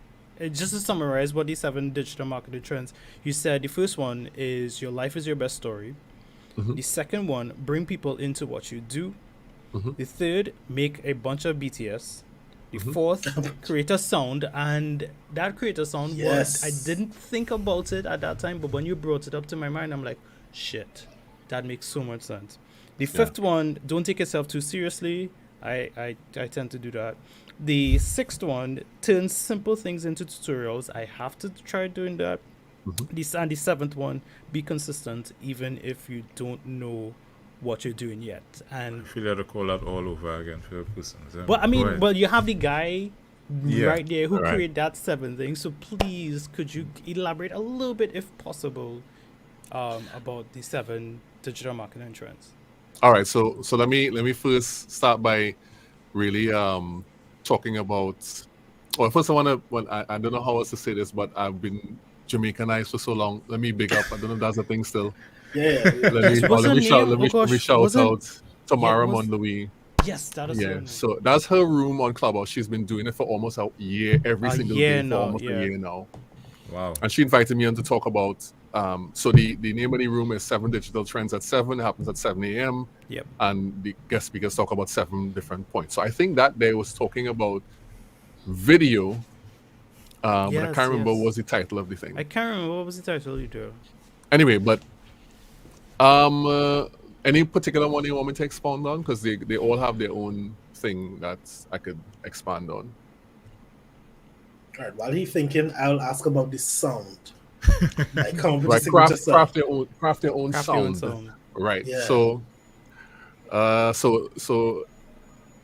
just to summarize what these 7 digital marketing trends, you said the first one is your life is your best story. Mhm. The second one, bring people into what you do. Mhm. The third, make a bunch of BTS. The Mhm. fourth, create a sound. And that create a sound Yes. was, I didn't think about it at that time, but when you brought it up to my mind, I'm like, shit, that makes so much sense. The fifth one, don't take yourself too seriously. I tend to do that. The sixth one, turn simple things into tutorials. I have to try doing that. And the seventh one, be consistent even if you don't know what you're doing yet. And I feel like to call that all over again for the person. but I mean, well, you have the guy Yeah. right there who Right. created that 7 things. So please, could you elaborate a little bit, if possible, about the 7 digital marketing trends? All right, so let me first start by really talking about. Well, first I want to. Well, I don't know how else to say this, but I've been Jamaicanized for so long. Let me big up. I don't know if that's a thing still. Yeah. What's her name? Let Oh me gosh, shout wasn't- out Tamara was- Monlouis. Yes, that is her Yeah, name. so that's her room on Clubhouse. She's been doing it for almost a year, every A single year day for now, almost yeah. a year now. Wow. And she invited me on to talk about. So the name of the room is 7 Digital Trends at 7. It happens at 7 a.m. Yep. And the guest speakers talk about 7 different points. So I think that day was talking about video. But I Yes, can't remember yes. what was the title of the thing. I can't remember what was the title you do. Anyway, but any particular one you want me to expound on? Because they all have their own thing that I could expand on. All right, while he's thinking, I'll ask about the sound. Like, come up with a Right, signature sound. craft their own Craft your own sound. sound. Right. Yeah. So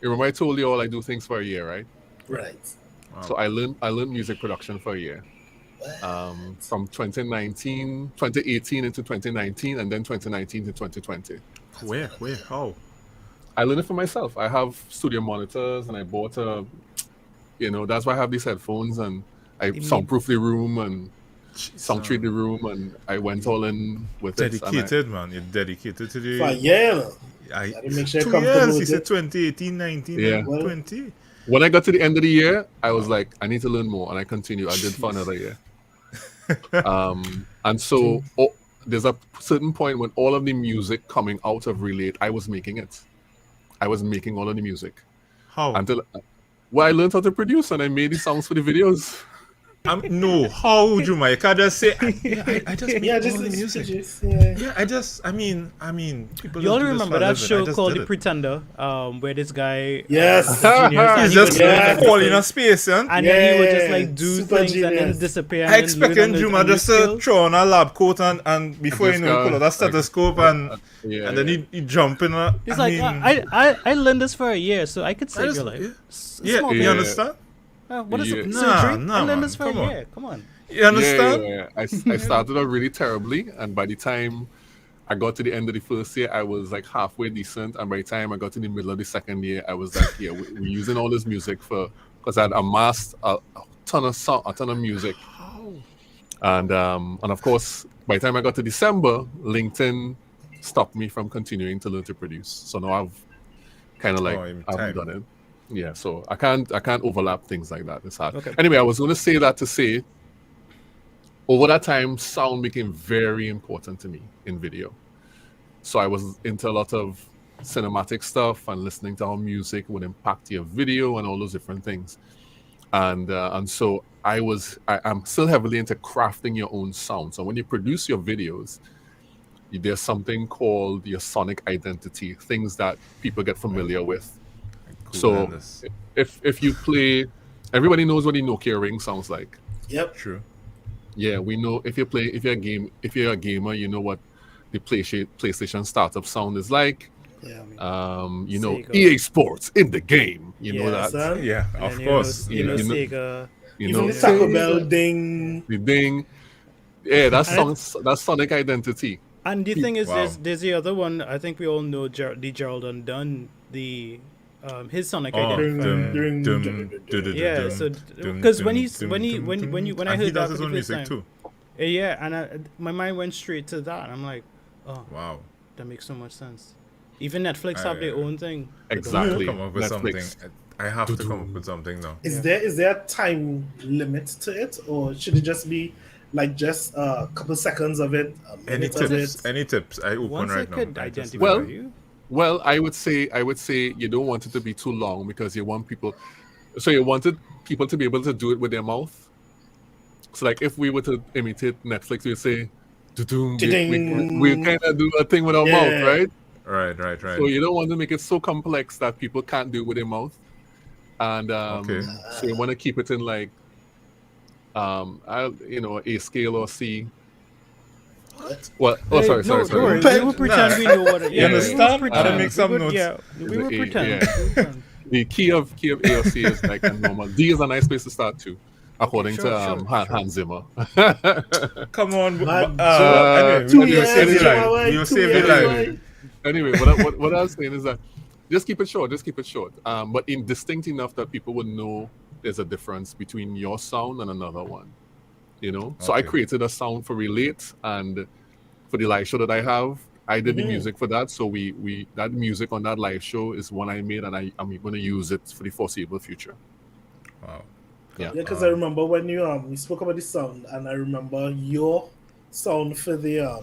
you remember I told you all I do things for a year, right? Right. Wow. So I learned music production for a year. From 2018 into 2019, and then 2019 to 2020. Where? How? I learned it for myself. I have studio monitors, and I bought that's why I have these headphones, and I soundproof the room and sound treat the room, and I went all in with Dedicated, man. You're dedicated to the. For a year. I, Gotta make sure 2 you're comfortable years. He with said it. 2018, 19, Yeah. and 20. When I got to the end of the year, I was like, I need to learn more, and I continued. I did for another year. And so there's a certain point when all of the music coming out of Relate, I was making it. I was making all of the music. How? Until I learned how to produce, and I made the songs for the videos. No, how, Juma? You can't just say, I just make Yeah, all just the music. yeah. I mean, people You all don't do this remember for a that living. I show just called did The it. Pretender, where this guy Yes. was a genius, and He's he just would Yeah. like, falling in a space, and and then he would just Yeah, like do super things and then genius. disappear. I And then learn expecting on Juma on new just to skills. throw on a lab coat and before you Just know, go, pull out a stethoscope and then he jump in. He's like, I learned this for a year, so I could save just- your life. Yeah, Small you thing. understand? What is it? Yeah. Surgery? Nah, I learned man, this for come a on. year. Come on. You understand? Yeah. I started out really terribly, and by the time I got to the end of the first year, I was like halfway decent, and by the time I got to the middle of the second year, I was like, yeah, we're using all this music because I'd amassed a ton of music. And of course, by the time I got to December, LinkedIn stopped me from continuing to learn to produce. So now I've kind of I've done it. Yeah, so I can't overlap things like that. It's hard. Okay. Anyway, I was going to say that to say, over that time, sound became very important to me in video. So I was into a lot of cinematic stuff and listening to how music would impact your video and all those different things. And so I'm still heavily into crafting your own sound. So when you produce your videos, there's something called your sonic identity, things that people get familiar with. So if you play, everybody knows what the Nokia ring sounds like. Yep. True. Yeah, we know if you're a gamer, you know what the PlayStation startup sound is like. Yeah. You know, Sega. EA Sports in the game. You know that. Son. Yeah, And of then course. You know, You know- Sega. You Even know, the Taco Bell ding. the ding. Yeah, that's sonic identity. And the thing is, Wow. there's the other one. I think we all know the Gerald Dunn, the his Sonic Oh, identity. Yeah, so because when I he heard does that his for own the first music time, too. yeah, and my mind went straight to that. I'm like, oh, Wow. that makes so much sense. Even Netflix have their own thing. Exactly. Come up with Netflix. something. I have to come up with something now. Is there a time limit to it, or should it just be like just a couple seconds of it, a Any minute of it? tips? Any tips? I open Once right it now. could I just- identify you. Well, I would say you don't want it to be too long because you want people. So you wanted people to be able to do it with their mouth. So like if we were to imitate Netflix, we'd say, "Doo-doo," we kind of do a thing with our mouth, Yeah. right? Right. So you don't want to make it so complex that people can't do it with their mouth. And Okay. so you want to keep it in like A scale or C. Well, Hey, sorry. Don't worry. We will pretend we know what it is. You understand? We will I pretend. make some We would- notes. Yeah, we will A, pretend. yeah. We will pretend. The key of A or C is like a normal. D is a nice place to start too, according sure, to sure. Hans Zimmer. Come on. Man, Anyway, 2 we'll years, save the Juma, line. why? We'll 2 save the years, line. why? Anyway, what I was saying is that just keep it short. But distinct enough that people would know there's a difference between your sound and another one. So I Okay. created a sound for Relate, and for the live show that I have, I did the music for that. So we that music on that live show is one I made, and I'm going to use it for the foreseeable future. Wow. Yeah. Yeah, because I remember when we spoke about the sound, and I remember your sound for the Oh,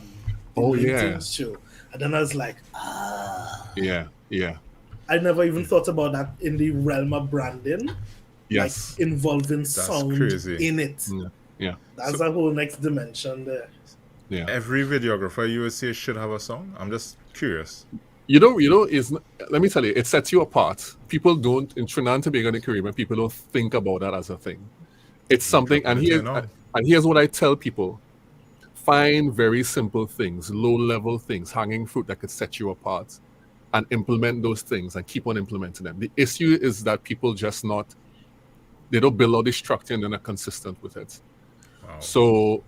LinkedIn yeah. show, and then I was like, Yeah. I never even thought about that in the realm of branding, Yes. like involving sound crazy. in it. Yeah. That's a whole next dimension there. Yeah. Every videographer you would say should have a song. I'm just curious. Let me tell you, it sets you apart. People don't, in Trinidad and Tobago and the Caribbean, people don't think about that as a thing. It's something, and here's what I tell people. Find very simple things, low-level things, hanging fruit that could set you apart, and implement those things and keep on implementing them. The issue is that people they don't build all the structure and they're not consistent with it. Wow. So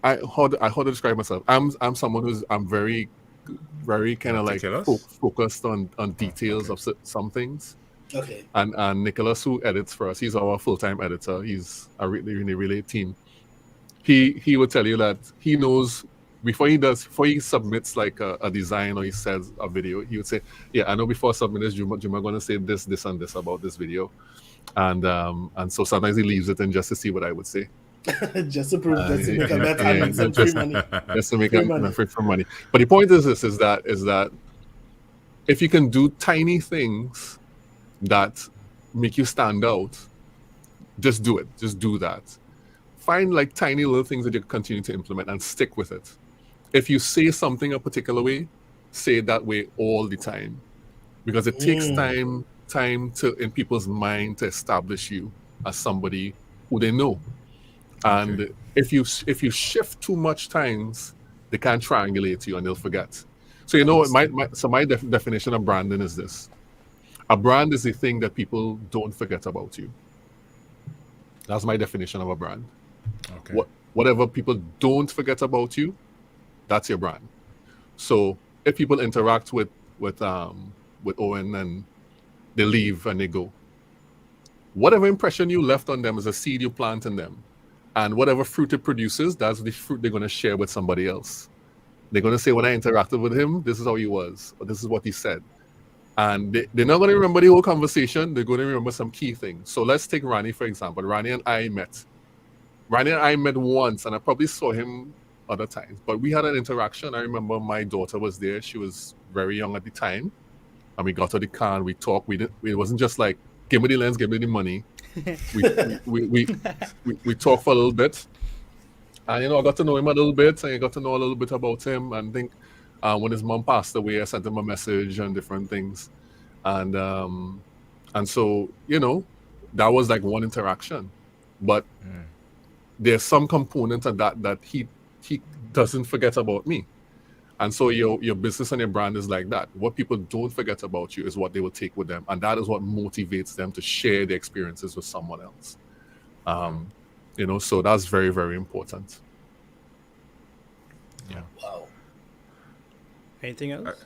I how to describe myself. I'm someone I'm very kind of like Meticulous? focused on details of some things. Okay. And Nicholas, who edits for us, he's our full-time editor. He's a really team. He would tell you that he knows before he submits like a design or he says a video, he would say, "Yeah, I know before I submit this, Juma going to say this, and this about this video," and so sometimes he leaves it in just to see what I would say. just to prove, just to make a bet and make some free money. Just to make Free a money. free for money. But the point is that if you can do tiny things that make you stand out, just do it. Just do that. Find like tiny little things that you can continue to implement and stick with it. If you say something a particular way, say it that way all the time, because it takes time to in people's mind to establish you as somebody who they know. And Okay. if you shift too much times, they can't triangulate you and they'll forget. So my definition of branding is this: a brand is the thing that people don't forget about you. That's my definition of a brand. Okay. Whatever people don't forget about you, that's your brand. So if people interact with Owen and they leave and they go, whatever impression you left on them is a seed you plant in them. And whatever fruit it produces, that's the fruit they're going to share with somebody else. They're going to say, when I interacted with him, this is how he was, or this is what he said. And they're not going to remember the whole conversation. They're going to remember some key things. So let's take Rani, for example. Rani and I met once, and I probably saw him other times. But we had an interaction. I remember my daughter was there. She was very young at the time. And we got to the car and we talked. It wasn't just like, give me the lens, give me the money. We talked for a little bit. And, I got to know him a little bit. And I got to know a little bit about him. And I think when his mom passed away, I sent him a message and different things. And so, that was like one interaction. But there's some component of that he doesn't forget about me. And so your business and your brand is like that. What people don't forget about you is what they will take with them. And that is what motivates them to share their experiences with someone else. So that's very, very important. Yeah. Wow. Anything else?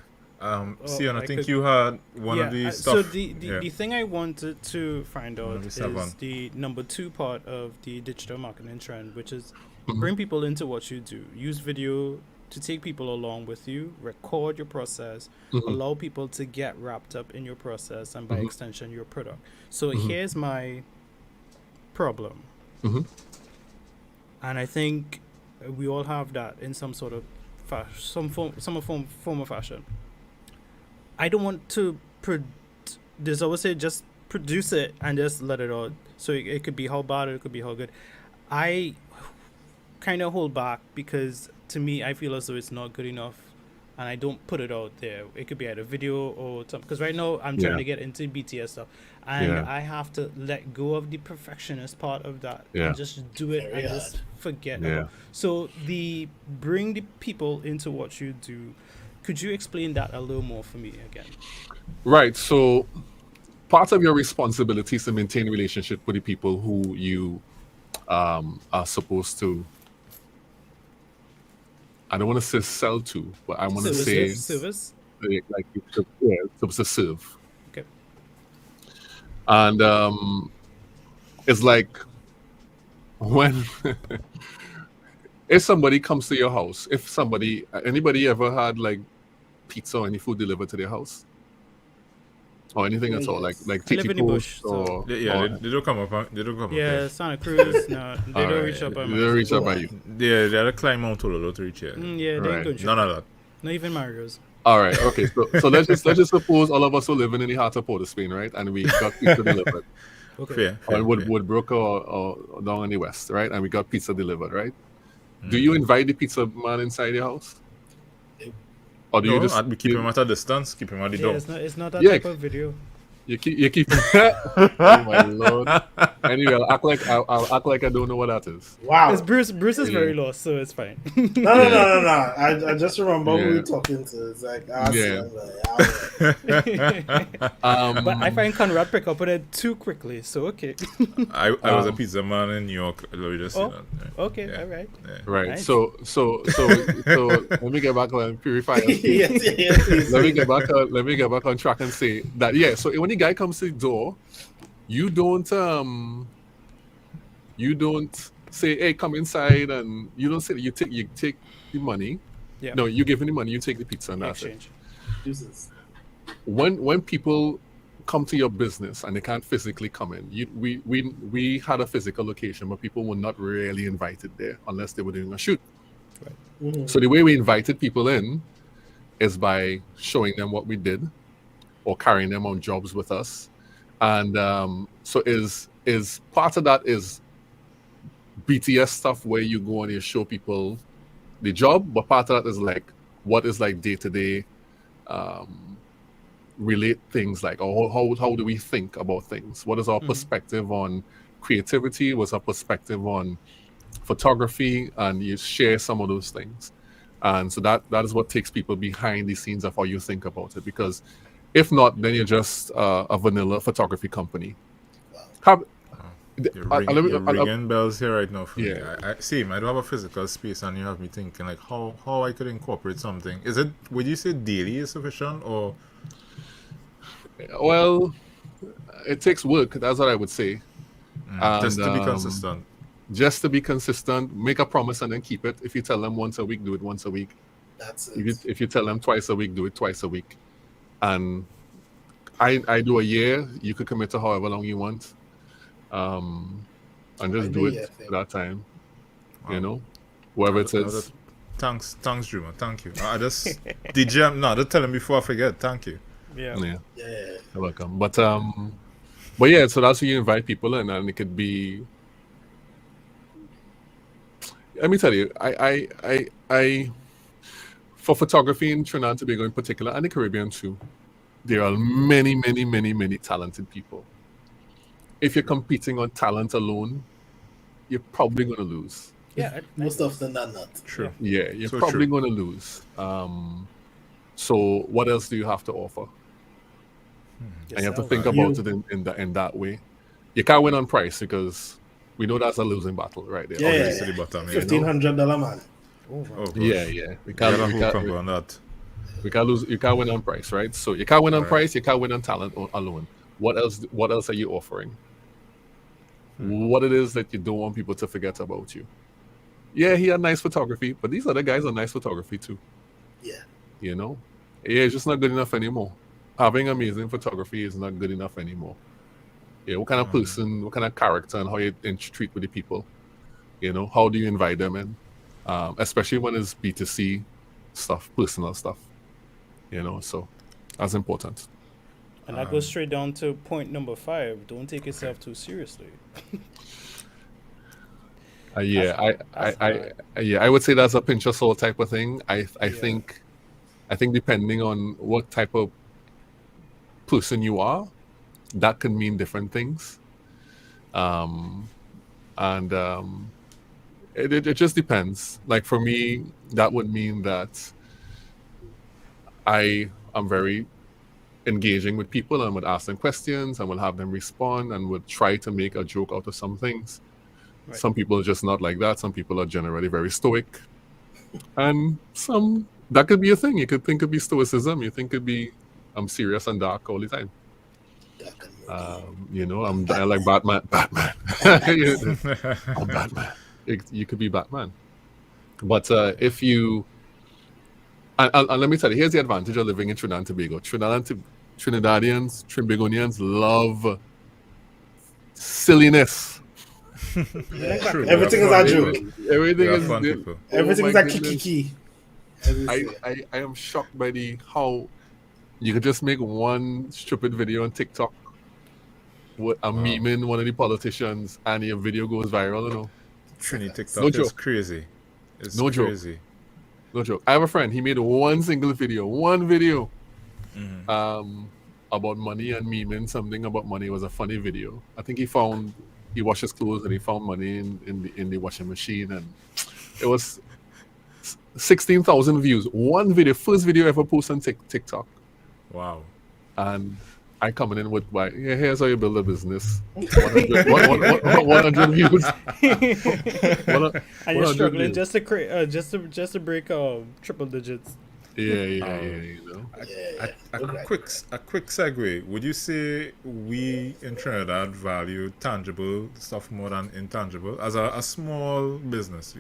Sion, I I think could- you had one of the stuff. So the thing I wanted to find One out of the is seven. the number 2 part of the digital marketing trend, which is Mhm. bring people into what you do. Use video to take people along with you, record your process, allow people to get wrapped up in your process, and by extension, your product. So here's my problem. And I think we all have that in some sort of form of fashion. I don't want to there's always say just produce it and just let it out. So it could be how bad or it could be how good. I kind of hold back because to me I feel as though it's not good enough and I don't put it out there. It could be either video or something, because right now I'm trying to get into BTS stuff and I have to let go of the perfectionist part of that and just do it and just forget about. So bring the people into what you do. Could you explain that a little more for me again? Right. So part of your responsibility is to maintain a relationship with the people who you are supposed to, I don't want to say sell to, but I want to say service. Like supposed to serve. Okay. And it's like when if somebody comes to your house, anybody ever had like pizza or any food delivered to their house? Or anything at all, like I live in the bush, or they don't come up. They don't come up. Yeah, Santa Cruz. No, they don't reach up by me. They don't reach up by you. Yeah, they had to climb Mount Tololo to reach here. Yeah, they ain't good. None of that. Not even Mario's. All right, okay. So let's just suppose all of us were living in the heart of Port of Spain, right? And we got pizza delivered. Okay. Fair, or Woodbrook or down in the west, right? And we got pizza delivered, right? Do you invite the pizza man inside your house? Or do you just we keep him at a distance, keep him at the door? It's not that type of video. You keep Oh my lord. Anyway, I'll act like I don't know what that is. Wow. Bruce is very lost, so it's fine. No. I just remember we were talking to. It's like, but I find Conrad pick up on it too quickly, so okay. I was a pizza man in New York. Let me just say that. Yeah. Okay, all right. Yeah. Right. Nice. So let me get back on purify. yes. Let me get back on track and say that so when the guy comes to the door, you don't say, hey, come inside, and you don't say you take the money. Yeah. No, you give him the money, you take the pizza, and that's Exchange. Jesus. When people come to your business and they can't physically come in, we had a physical location, but people were not really invited there unless they were doing a shoot. Right. Mm-hmm. So the way we invited people in is by showing them what we did or carrying them on jobs with us. And so is part of that is BTS stuff where you go and you show people the job, but part of that is like what is like day-to-day relate things like, or how do we think about things? What is our perspective on creativity? What's our perspective on photography? And you share some of those things. And so that is what takes people behind the scenes of how you think about it. Because if not, then you're just a vanilla photography company. You're ringing bells here right now for me. I don't have a physical space, and you have me thinking like how I could incorporate something. Would you say daily is sufficient, or? Well, it takes work. That's what I would say. Just to be consistent. Just to be consistent, make a promise and then keep it. If you tell them once a week, do it once a week. That's it. If you tell them twice a week, do it twice a week. And I do a year. You could commit to however long you want, and just do it for that time. Wow. You know, whoever it is. Thanks, Juma. Thank you. I just DJ. No, just tell them before I forget. Thank you. Yeah. You're welcome. But yeah. So that's how you invite people in, and it could be. Let me tell you, I for photography in Trinidad and Tobago in particular, and the Caribbean too, there are many, many, many, many talented people. If you're competing on talent alone, you're probably going to lose. Yeah, most often than not. True. Yeah, you're probably going to lose. So what else do you have to offer? And you have to think about it in that way. You can't win on price because we know that's a losing battle right there. Yeah, the bottom, $1,500 man. Yeah. We can't on that. We can't lose. You can't win on price, right? So you can't win on price. You can't win on talent alone. What else are you offering? What it is that you don't want people to forget about you? Yeah, he had nice photography, but these other guys are nice photography too. Yeah. You know, yeah, it's just not good enough anymore. Having amazing photography is not good enough anymore. Yeah, what kind of person, what kind of character, and how you treat with the people. You know, how do you invite them in? Especially when it's B2C stuff, personal stuff. You know, so that's important. And that goes straight down to point number 5. Don't take yourself too seriously. Yeah, That's hard. I would say that's a pinch of salt type of thing. I Yeah. think depending on what type of person you are, that can mean different things. It just depends. Like for me, that would mean that I am very engaging with people and would ask them questions and would have them respond and would try to make a joke out of some things. Right. Some people are just not like that. Some people are generally very stoic. And some, that could be a thing. You could think it'd be stoicism. You think it'd be, I'm serious and dark all the time. You know, I like Batman. I'm Batman. You could be Batman. But if you, and let me tell you, here's the advantage of living in Trinidad and Tobago. Trinidadians, Trinbagonians love silliness. True. Everything is a joke. Everything We are is fun people. Everything my is a goodness. kiki. I am shocked by how you could just make one stupid video on TikTok with a meme in one of the politicians and your video goes viral, you know. Trini TikTok No is joke. crazy. It's No joke. crazy. No joke. I have a friend, he made one video, about money and memeing something about money. It was a funny video. I think he washed his clothes and he found money in the washing machine, and it was 16,000 views. One video, first video ever posted on TikTok. Wow. And I coming in with here's how you build a business. 100 views. And you're struggling just to break triple digits. Yeah, you know. A quick segue. Would you say we in Trinidad value tangible stuff more than intangible as a small business?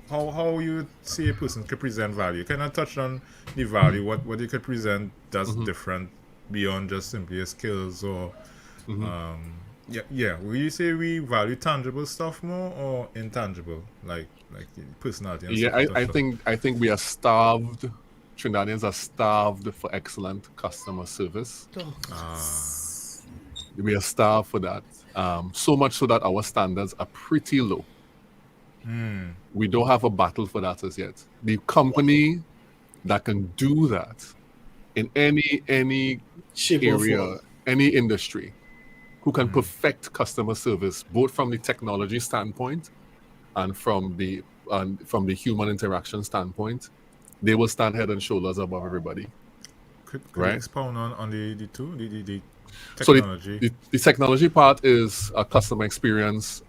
How you see a person could present value? Can I touch on the value? What you could present that's different beyond just simply your skills or Will you say we value tangible stuff more or intangible, like personality? And stuff I think we are starved. Trinidadians are starved for excellent customer service. We are starved for that. So much so that our standards are pretty low. We don't have a battle for that as yet. The company that can do that in any Shape or area, form. any industry, who can perfect customer service both from the technology standpoint and from the human interaction standpoint, they will stand head and shoulders above everybody. Could Right. you expound on the two the So technology? the technology part is a customer experience.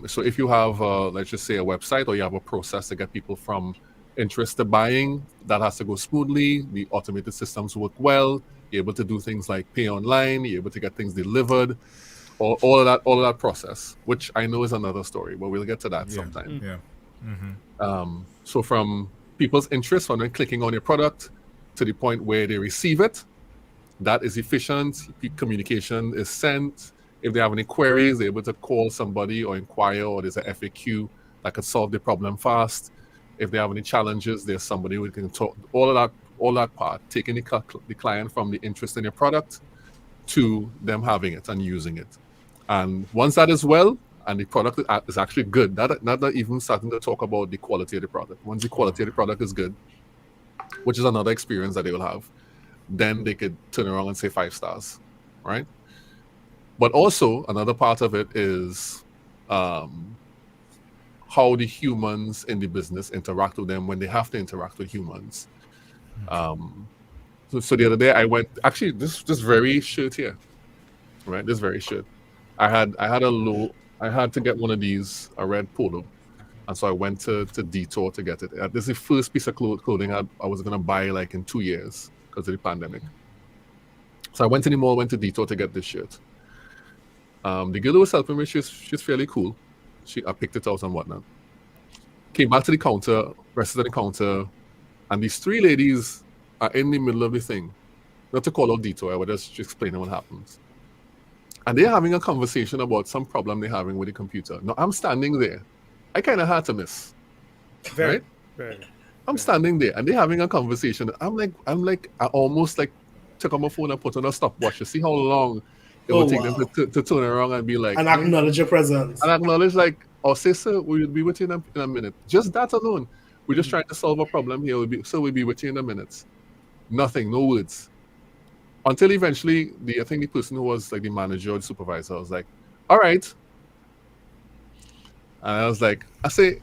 So if you have, let's just say, a website, or you have a process to get people from interest to buying, that has to go smoothly. The automated systems work well. You're able to do things like pay online. You're able to get things delivered. All of that process, which I know is another story, but we'll get to that sometime. Yeah. So from people's interest, when they're clicking on your product, to the point where they receive it, that is efficient. Communication is sent. If they have any queries, they're able to call somebody or inquire, or there's an FAQ that could solve the problem fast. If they have any challenges, there's somebody who can talk. All that part, taking the client from the interest in your product to them having it and using it. And once that is well, and the product is actually good, not even starting to talk about the quality of the product. Once the quality of the product is good, which is another experience that they will have, then they could turn around and say 5 stars, right? But also another part of it is how the humans in the business interact with them when they have to interact with humans. So the other day I went, actually this very shirt here, right? This very shirt. I had to get one of these, a red polo. And so I went to Detour to get it. This is the first piece of clothing I was going to buy like in 2 years because of the pandemic. So I went to the mall, went to Detour to get this shirt. The girl who was helping me, she's fairly cool. I picked it out and whatnot. came back to the counter, rested on the counter, and these three ladies are in the middle of the thing. Not to call out detour, I would just explain what happens. And they're having a conversation about some problem they're having with the computer. Now, I'm standing there. I kind of had to miss. Very, right? I'm standing there, and they're having a conversation. I'm like, I almost like took on my phone and put on a stopwatch to see how long it would take them to turn around and be like, and acknowledge your presence. And acknowledge like, oh, sister, we'll be with you in a minute. Just that alone. We're just trying to solve a problem here. We'll be with you in a minute. Nothing, no words. Until eventually, I think the person who was like the manager or the supervisor was like, all right. And I was like, I say,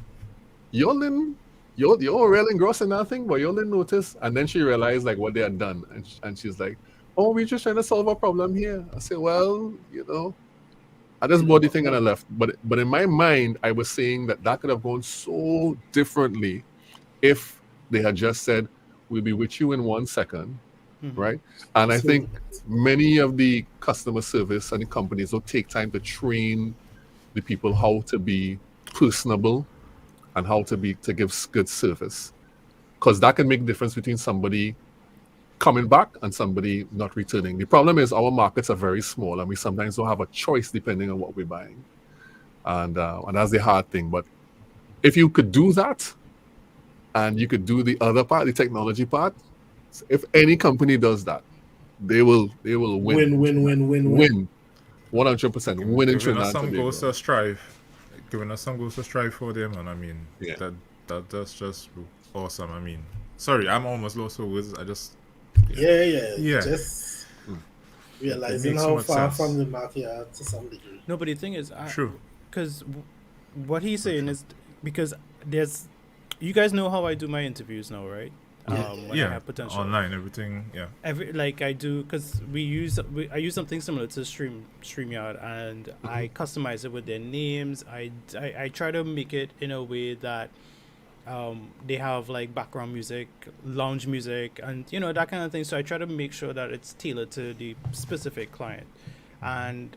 you're real engrossed in that thing, but you didn't notice. And then she realized like what they had done. And she's like, oh, we're just trying to solve a problem here. I say, well, I just bought the thing and I left. But in my mind, I was saying that could have gone so differently if they had just said, we'll be with you in 1 second, right? And I think many of the customer service and the companies will take time to train the people how to be personable and how to give good service. Because that can make a difference between somebody coming back and somebody not returning. The problem is our markets are very small and we sometimes don't have a choice depending on what we're buying. And that's the hard thing. But if you could do that and you could do the other part, the technology part, if any company does that, they will win. Win. 100% win in Trinidad. Some goes to strive. Giving us some goes to strive for them, and I mean that's just awesome. I mean, sorry, I'm almost lost for words. I just just realizing how far from the mark you are to some degree. No, but the thing is, true, because what he's saying is because you guys know how I do my interviews now, right? When I have potential online, everything, I do because I use something similar to StreamYard, and I customize it with their names. I try to make it in a way that they have like background music, lounge music, and that kind of thing. So I try to make sure that it's tailored to the specific client. And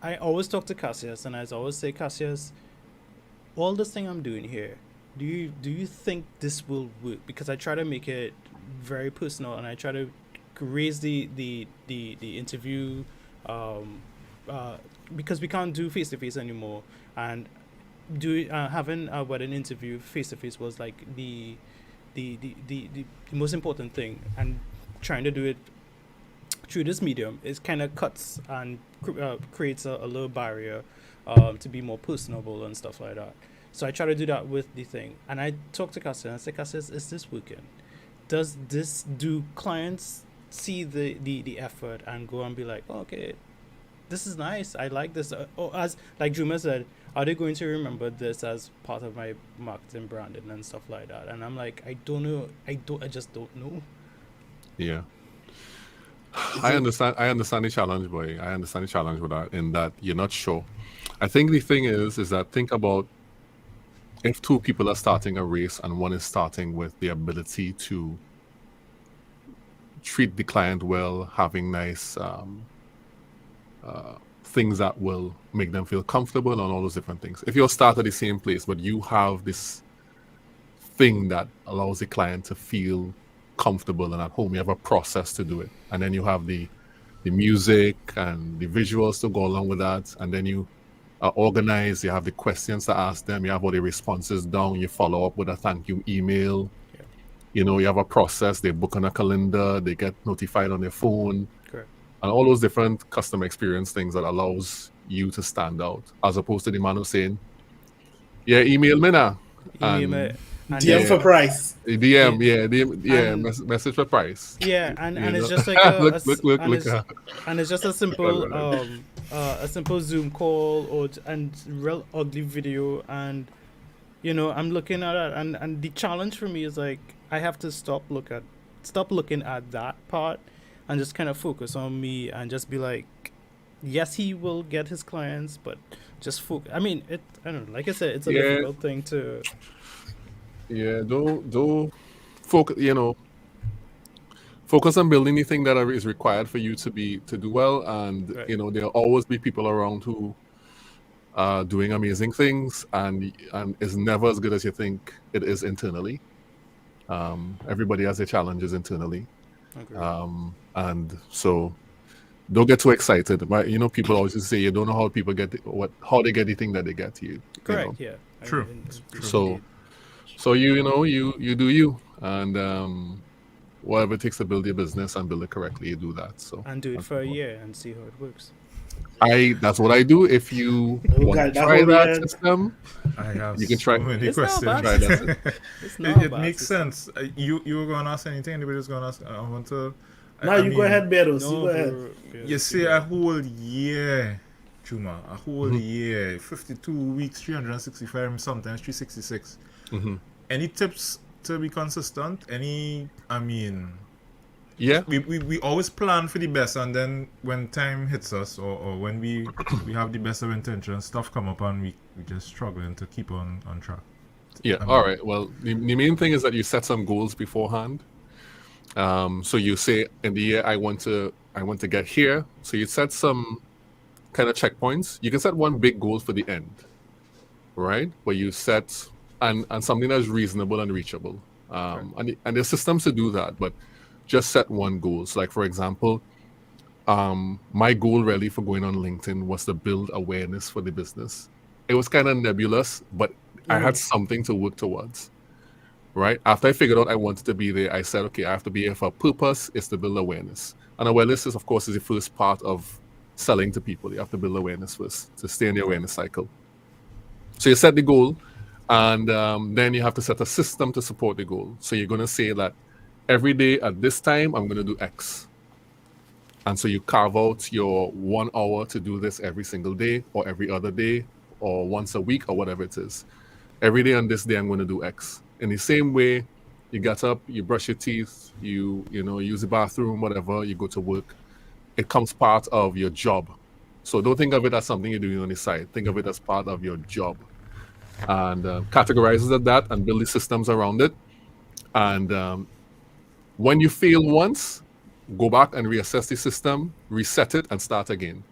I always talk to Cassius, and I always say, Cassius, all this thing I'm doing here, do you think this will work? Because I try to make it very personal, and I try to raise the interview because we can't do face to face anymore, and having a wedding interview face to face was like the most important thing, and trying to do it through this medium is kind of cuts and creates a little barrier to be more personable and stuff like that. So I try to do that with the thing. And I talk to Cassius and I say, Cassius, is this working? Do clients see the effort and go and be like, oh, okay, this is nice, I like this? Or as like Juma said, are they going to remember this as part of my marketing branding and stuff like that? And I'm like, I don't know. I just don't know. Yeah. I understand the challenge, boy. I understand the challenge with that, in that you're not sure. I think the thing is that think about if two people are starting a race and one is starting with the ability to treat the client well, having nice things that will make them feel comfortable and all those different things. If you start at the same place, but you have this thing that allows the client to feel comfortable and at home, you have a process to do it. And then you have the music and the visuals to go along with that. And then you are organized, you have the questions to ask them, you have all the responses down, you follow up with a thank you email. You have a process, they book on a calendar, they get notified on their phone. Correct. And all those different customer experience things that allows you to stand out, as opposed to the man who's saying, email me now. DM for price. DM, message for price. Yeah, and it's just like and it's just a simple Zoom call and real ugly video, and I'm looking at it, and the challenge for me is like I have to stop looking at that part and just kind of focus on me and just be like, yes, he will get his clients, but just focus. I mean, I don't know. Like I said, it's a difficult thing to. Yeah, don't focus. Focus on building the thing that is required for you to do well, and right. There'll always be people around who doing amazing things, and is never as good as you think it is internally. Everybody has their challenges internally, Agreed. and so don't get too excited. But people always say you don't know how people get how they get the thing that they get. Correct. Yeah. True. So Indeed. so you do you, and whatever it takes to build your business and build it correctly, you do that. So And do it for a year and see how it works. that's what I do. If you want Okay, to that try whole that year- system, I have you can try. so many It's not questions. bad. Try that. It's not It bad. makes sense. You were going to ask anything? Anybody was going to ask? I want to. No, you go ahead, Beros. No, You go ahead. bro. Yeah, You see a whole year, Juma, a whole Mm-hmm. year, 52 weeks, 365, sometimes 366. Mhm. Any tips to be consistent? Yeah. We always plan for the best, and then when time hits us, or when we have the best of intentions, stuff come up and we just struggling to keep on track. Yeah. All right. Well, the main thing is that you set some goals beforehand. So you say in the year I want to get here. So you set some kind of checkpoints. You can set one big goal for the end, right? Where you set and something that's reasonable and reachable. And there's systems to do that, but just set one goal. So like for example, my goal really for going on LinkedIn was to build awareness for the business. It was kind of nebulous, but I had something to work towards. Right after I figured out I wanted to be there, I said, okay, I have to be here for a purpose. Is to build awareness, and awareness is, of course, the first part of selling to people. You have to build awareness first to stay in the awareness cycle. So you set the goal, and then you have to set a system to support the goal. So you're going to say that every day at this time I'm going to do X, and so you carve out your 1 hour to do this every single day, or every other day, or once a week, or whatever it is. Every day on this day I'm going to do X. In the same way, you get up, you brush your teeth, you use the bathroom, whatever, you go to work. It comes part of your job. So don't think of it as something you're doing on the side. Think of it as part of your job. And categorize it as that and build the systems around it. And when you fail once, go back and reassess the system, reset it, and start again.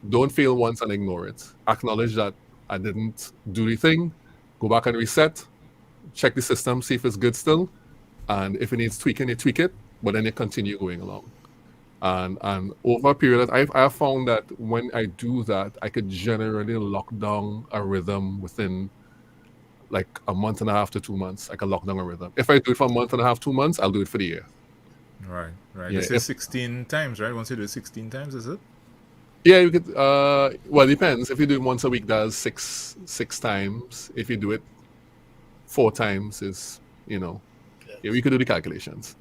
Don't fail once and ignore it. Acknowledge that I didn't do the thing. Go back and reset. Check the system, see if it's good still, and if it needs tweaking, you tweak it, but then you continue going along. And over a period, I have found that when I do that, I could generally lock down a rhythm within like a month and a half to 2 months. I can lock down a rhythm. If I do it for a month and a half, 2 months, I'll do it for the year. Right. Yeah, This is 16 times, right? Once you do it 16 times, is it? Yeah, you could. Well, it depends. If you do it once a week, that's six times. If you do it 4 times, is yeah, we could do the calculations.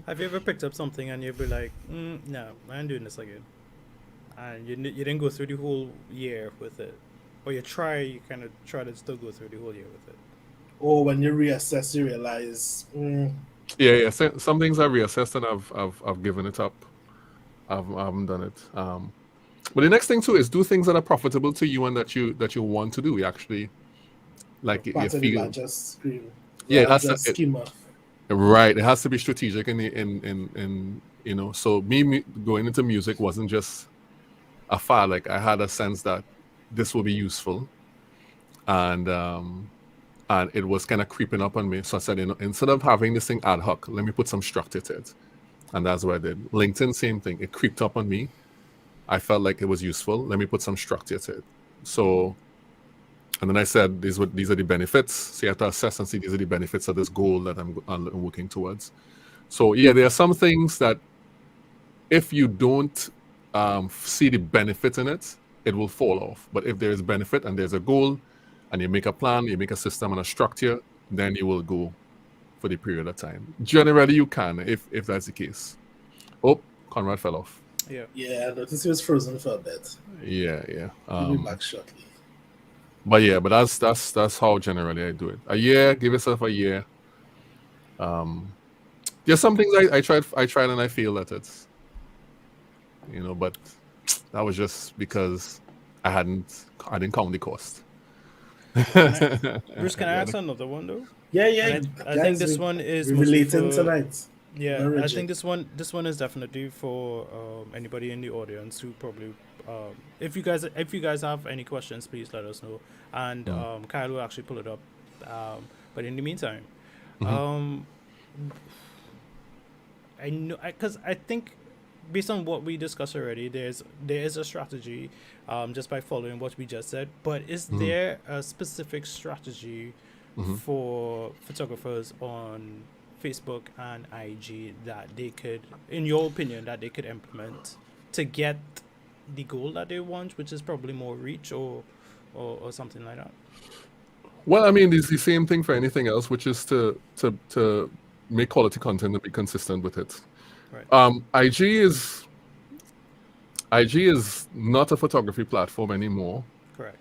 Have you ever picked up something and you'd be like, no, I ain't doing this again, and you didn't go through the whole year with it, or you kind of try to still go through the whole year with it? Or when you reassess, you realize, Yeah. Some things I've reassessed and I've given it up. I haven't done it. But the next thing too is do things that are profitable to you and that you want to do. You actually like you feel. just scream. Yeah, That's that's just schema. right. It has to be strategic in So me going into music wasn't just a fad. Like I had a sense that this will be useful, and it was kind of creeping up on me. So I said, instead of having this thing ad hoc, let me put some structure to it, and that's what I did. LinkedIn, same thing. It creeped up on me. I felt like it was useful. Let me put some structure to it. So, and then I said, these are the benefits. So you have to assess and see these are the benefits of this goal that I'm working towards. So yeah, there are some things that if you don't see the benefit in it, it will fall off. But if there is benefit and there's a goal, and you make a plan, you make a system and a structure, then you will go for the period of time. Generally, you can if that's the case. Oh, Conrad fell off. Yeah. Yeah, I noticed he was frozen for a bit. Yeah. He'll be back shortly. But that's how generally I do it. A year, give yourself a year. There's some things I tried and I feel that it's but that was just because I didn't count the cost. Bruce, can I ask another one though? Yeah. I think this one is we're mostly relating for- tonight. Yeah, I Rigid. think this one is definitely for anybody in the audience who probably if you guys have any questions, please let us know, and Kyle will actually pull it up. But in the meantime, Mhm. um, I know because I think based on what we discussed already, there is a strategy, just by following what we just said. But is Mhm. there a specific strategy Mhm. for photographers on Facebook and IG that they could, in your opinion, that they could implement to get the goal that they want, which is probably more reach or something like that? Well, I mean, it's the same thing for anything else, which is to make quality content and be consistent with it. Right. IG is IG is not a photography platform anymore. Correct.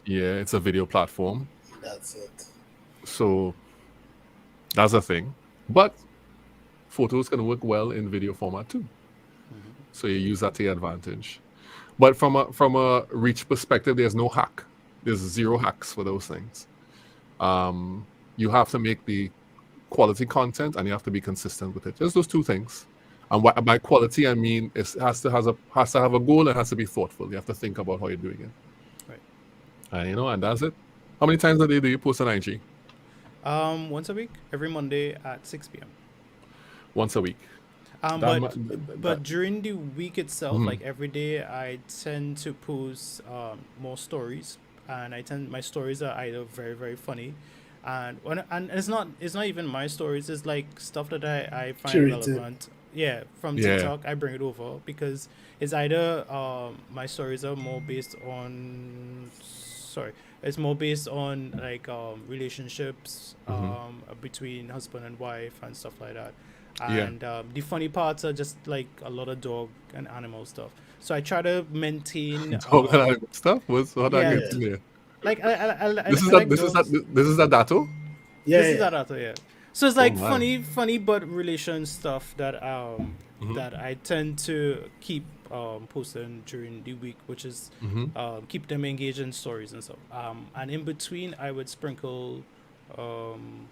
Yeah, it's a video platform. That's it. So that's a thing. But photos can work well in video format too. So you use that to your advantage. But from a reach perspective, there's no hack. There's zero hacks for those things. You have to make the quality content and you have to be consistent with it. Just those two things. And by quality, I mean it has to have a goal and has to be thoughtful. You have to think about how you're doing it. Right. And that's it. How many times a day do you post on IG? Once a week, every Monday at 6 p.m. Once a week. Um, That, but mu- but during the week itself, Mhm. like every day, I tend to post more stories, and my stories are either very very funny, and it's not even my stories. It's like stuff that I find Curated. relevant. Yeah, from Yeah. TikTok, I bring it over because it's either my stories are more based on sorry, it's more based on like relationships Mhm. between husband and wife and stuff like that, Yeah. and the funny parts are just like a lot of dog and animal stuff. So I try to maintain Dog and animal stuff. How do I yeah, get in there? like This is I that. like This is that. dogs. This is that dato. Yeah, This is yeah. that author, yeah. So it's Oh like my. funny but relation stuff Mhm. that I tend to keep posting during the week, which is Mhm. keep them engaged in stories and stuff. And in between, I would sprinkle um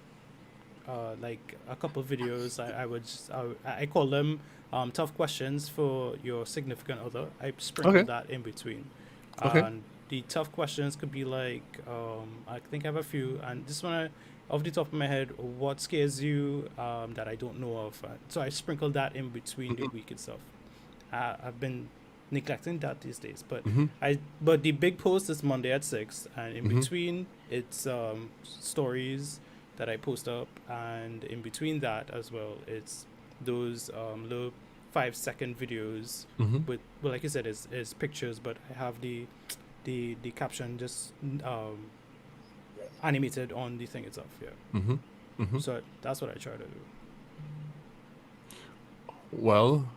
like a couple of videos. I call them tough questions for your significant other. I sprinkle Okay. that in between, Okay. and the tough questions could be like I think I have a few, and this one off the top of my head, what scares you that I don't know of. So I sprinkle that in between the Mhm. week itself. I've been neglecting that these days, Mhm. but the big post is Monday at 6, and in Mhm. between it's stories that I post up, and in between that as well, it's those little 5-second videos Mhm. with, well, like you said, is pictures, but I have the caption just animated on the thing itself. Yeah, Mhm. Mhm. so that's what I try to do. Well,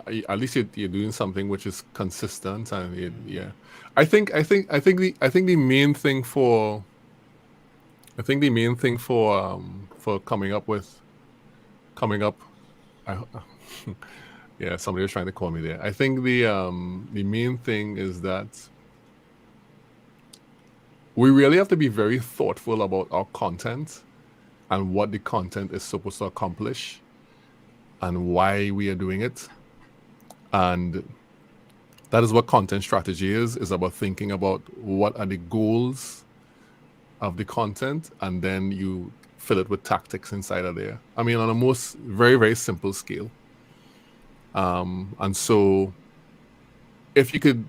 at least you're doing something which is consistent, and yeah. I think the main thing for for coming up. I, yeah, somebody was trying to call me there. I think the main thing is that we really have to be very thoughtful about our content and what the content is supposed to accomplish and why we are doing it. And that is what content strategy is about thinking about what are the goals of the content, and then you fill it with tactics inside of there. I mean, on a most very, very simple scale. And so if you could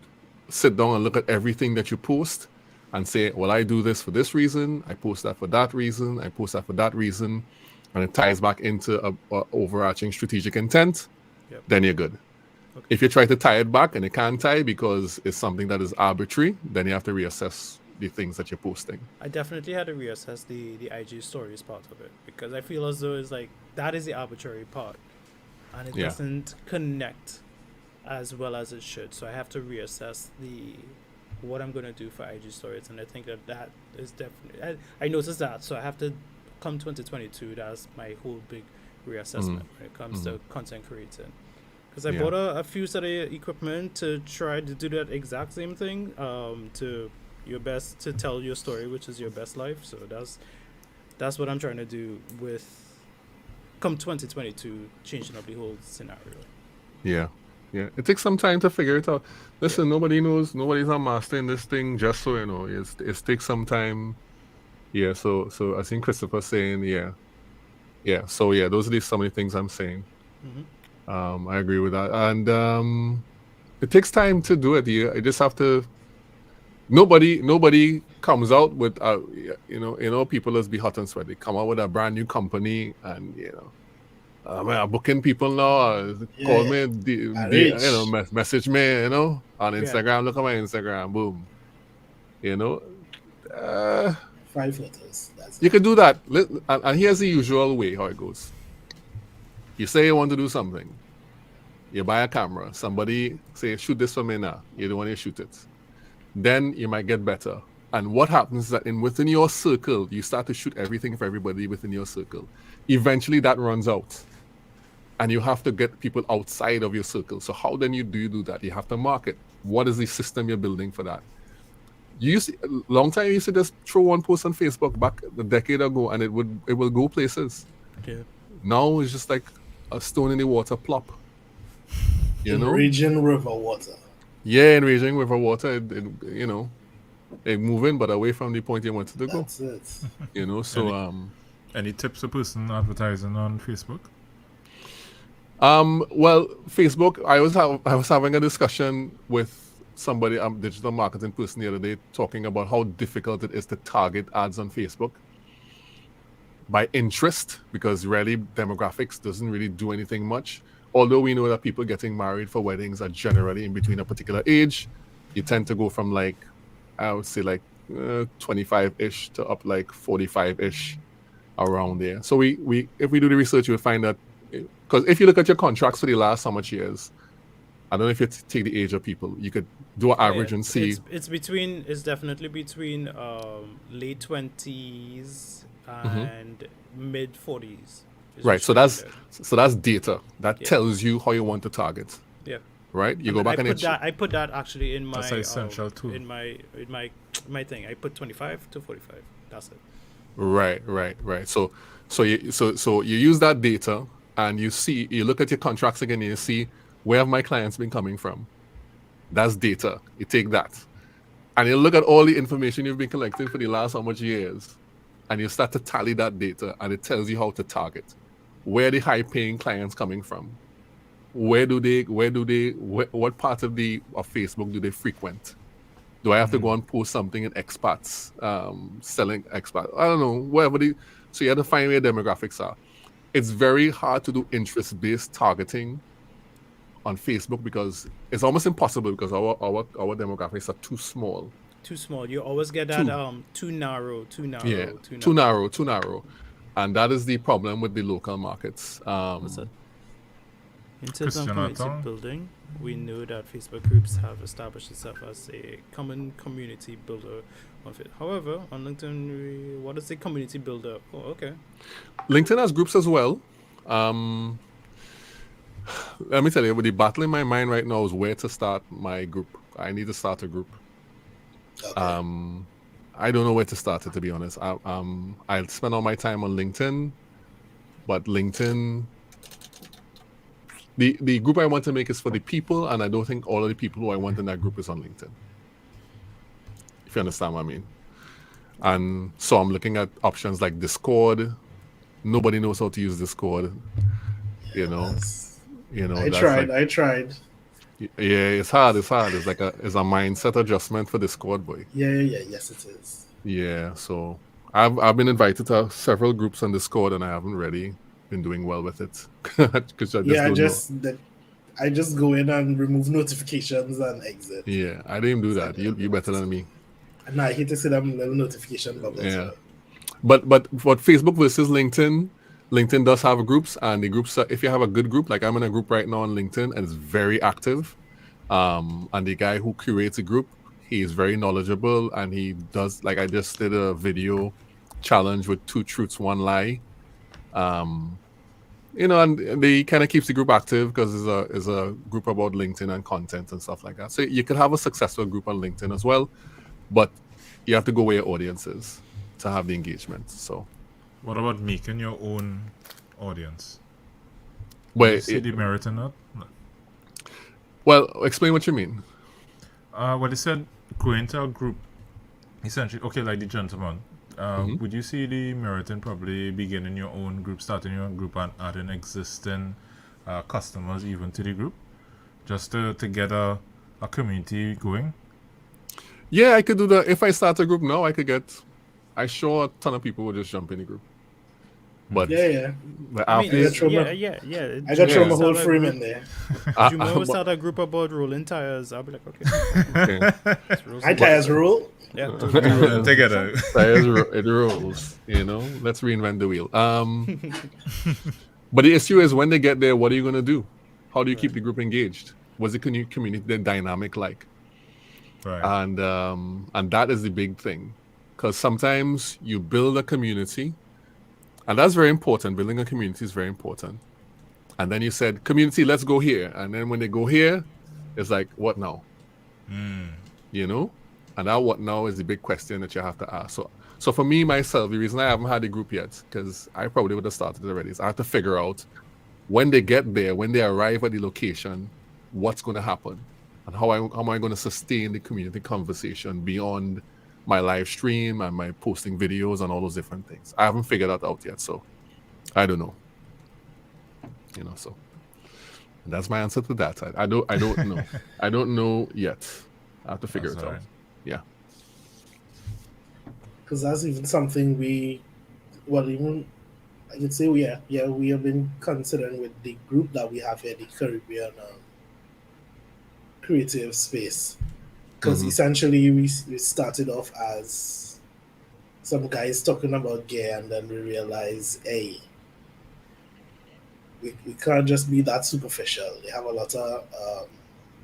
sit down and look at everything that you post and say, well, I do this for this reason, I post that for that reason, I post that for that reason, and it ties back into a overarching strategic intent, Yep. then you're good. Okay. If you try to tie it back and it can't tie because it's something that is arbitrary, then you have to reassess the things that you're posting. I definitely had to reassess the IG stories part of it because I feel as though it's like that is the arbitrary part, and it Yeah. doesn't connect as well as it should. So I have to reassess what I'm gonna do for IG stories, and I think that is definitely I noticed that. So I have to come 2022. That's my whole big reassessment when it comes to content creating. Because I Yeah. bought a few set of equipment to try to do that exact same thing. To your best to tell your story, which is your best life. So that's what I'm trying to do with come 2022, changing up the whole scenario. Yeah. It takes some time to figure it out. Listen, nobody knows. Nobody's a master in this thing. Just so you know, it takes some time. Yeah. So I think Christopher's saying, yeah. So yeah, those are some of the things I'm saying. I agree with that, and it takes time to do it. You just have to. Nobody comes out with people let's be hot and sweaty. Come out with a brand new company, and I'm booking people now. Call me, message me, on Instagram. Look at my Instagram, boom. 5 photos. That's You could do that, and here's the usual way how it goes. You say you want to do something. You buy a camera. Somebody say, shoot this for me now. You don't want to shoot it. Then you might get better. And what happens is that within your circle, you start to shoot everything for everybody within your circle. Eventually that runs out. And you have to get people outside of your circle. So how then do you do that? You have to market. What is the system you're building for that? Long time you used to just throw one post on Facebook back a decade ago, and it will go places. Yeah. Now it's just like a stone in the water plop. Raging river water. Yeah, in raging river water, it moving, but away from the point you wanted to go. That's it. Any tips for person advertising on Facebook? Well, Facebook. I was having a discussion with somebody, digital marketing person the other day, talking about how difficult it is to target ads on Facebook by interest, because really demographics doesn't really do anything much. Although we know that people getting married for weddings are generally in between a particular age, you tend to go from I would say 25-ish to up 45-ish around there. So we if we do the research, you'll find that, because if you look at your contracts for the last how much years, I don't know if you take the age of people, you could do an average and see. It's definitely between late 20s and mid 40s. Right, so that's data that tells you how you want to target. Yeah. Right, you go back and I put that actually in my that's essential too. in my thing. I put 25 to 45. That's it. Right. So you use that data, and you look at your contracts again, and you see, where have my clients been coming from? That's data. You take that, and you look at all the information you've been collecting for the last how much years, and you start to tally that data, and it tells you how to target. Where are the high-paying clients coming from? What part of Facebook do they frequent? Do I have to go and post something in expats, selling expats? I don't know, whatever. So you have to find where demographics are. It's very hard to do interest-based targeting on Facebook because it's almost impossible, because our demographics are too small. Too small. You always get that too narrow. Yeah, too narrow. And that is the problem with the local markets. In terms of community building, we know that Facebook groups have established itself as a common community builder of it. However, on LinkedIn, what is a community builder? Oh, okay. LinkedIn has groups as well. Let me tell you, the battle in my mind right now is where to start my group. I need to start a group. Okay. I don't know where to start it, to be honest. I'll spend all my time on LinkedIn, but LinkedIn, the group I want to make is for the people, and I don't think all of the people who I want in that group is on LinkedIn. If you understand what I mean. And so I'm looking at options like Discord. Nobody knows how to use Discord. I tried. Yeah, it's hard. It's a mindset adjustment for Discord, boy. Yeah. Yes, it is. Yeah, so I've been invited to several groups on Discord, and I haven't really been doing well with it. I just go in and remove notifications and exit. Yeah, I didn't do that. You better than me. No, I hate to see them little notification bubbles. Yeah, but Facebook versus LinkedIn. LinkedIn does have groups, and the groups, if you have a good group, like I'm in a group right now on LinkedIn, and it's very active. And the guy who curates a group, he is very knowledgeable, and he does, I just did a video challenge with 2 truths, 1 lie. And they kind of keeps the group active because it's a group about LinkedIn and content and stuff like that. So you could have a successful group on LinkedIn as well, but you have to go where your audience is to have the engagement. So. What about making your own audience. Do you Wait, see the merit in that? well, explain what you mean. Well, they said going to a group, essentially, okay, like the gentleman. Would you see the merit in probably beginning your own group, starting your own group, and adding existing customers even to the group, just to get a community going? Yeah, I could do that. If I start a group now, I sure a ton of people would just jump in the group. But Yeah. but I mean, after it's- yeah. I got throw Juma my whole start a frame group- in there. Juma will start a group about rolling tires. I'll be like, okay. okay. let's roll My some tires tires. roll. Yeah. Together. It rolls, let's reinvent the wheel. But the issue is when they get there, what are you going to do? How do you keep the group engaged? What's the community dynamic like? Right. And that is the big thing, because sometimes you build a community, and that's very important. Building a community is very important. And then you said, community, let's go here. And then when they go here, it's like, what now? And that what now is the big question that you have to ask. So for me, myself, the reason I haven't had a group yet, because I probably would have started already, is I have to figure out when they get there, when they arrive at the location, what's going to happen, and how am I going to sustain the community conversation beyond my live stream and my posting videos and all those different things. I haven't figured that out yet, so I don't know. So that's my answer to that. I don't know. I don't know yet. I have to figure That's it out. alright. Yeah. Because that's even something I could say we have been considering with the group that we have here, the Caribbean creative space. Because essentially we started off as some guys talking about gear, and then we realized, hey, we can't just be that superficial. They have a lot of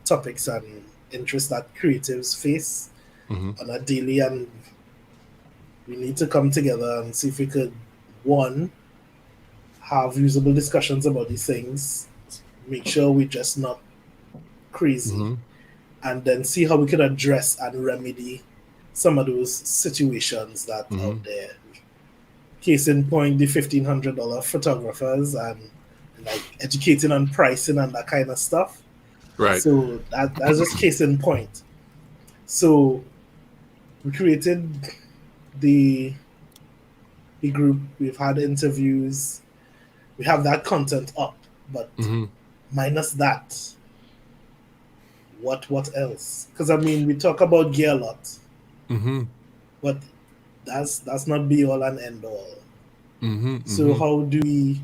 topics and interests that creatives face on a daily, and we need to come together and see if we could, one, have usable discussions about these things, make sure we're just not crazy, and then see how we could address and remedy some of those situations that out there. Case in point, the $1,500 photographers, and like educating on pricing and that kind of stuff. Right. So that's just case in point. So we created the group. We've had interviews. We have that content up, but minus that, what else? Because I mean, we talk about gear a lot, but that's not be all and end all. So how do we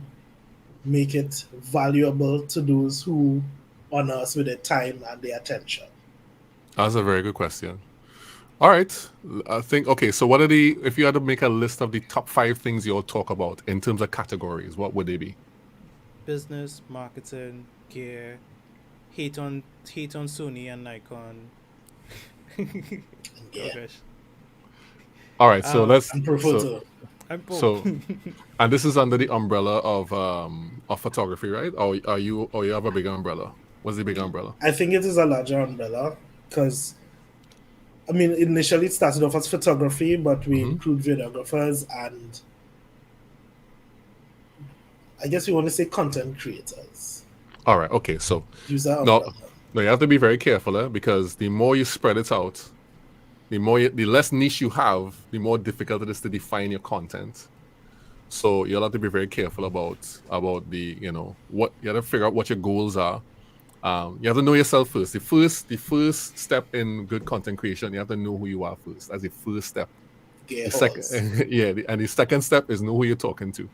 make it valuable to those who honor us with their time and their attention? That's a very good question. All right. I think, okay, so if you had to make a list of the top 5 things you'll talk about in terms of categories, what would they be? Business, marketing, gear, hate on Sony and Nikon. Yeah. Oh gosh. All right, so let's... And pro photo. I'm both. So, and this is under the umbrella of photography, right? Or you have a bigger umbrella? What's the big umbrella? I think it is a larger umbrella because, I mean, initially it started off as photography, but we include videographers and I guess we want to say content creators. All right, okay, so Use that no, umbrella. you have to be very careful because the more you spread it out, the less niche you have, the more difficult it is to define your content. So you'll have to be very careful about the what you have to figure out what your goals are. You have to know yourself first. The first step in good content creation, you have to know who you are first. That's the first step. Gear The horse. second, and the second step is know who you're talking to.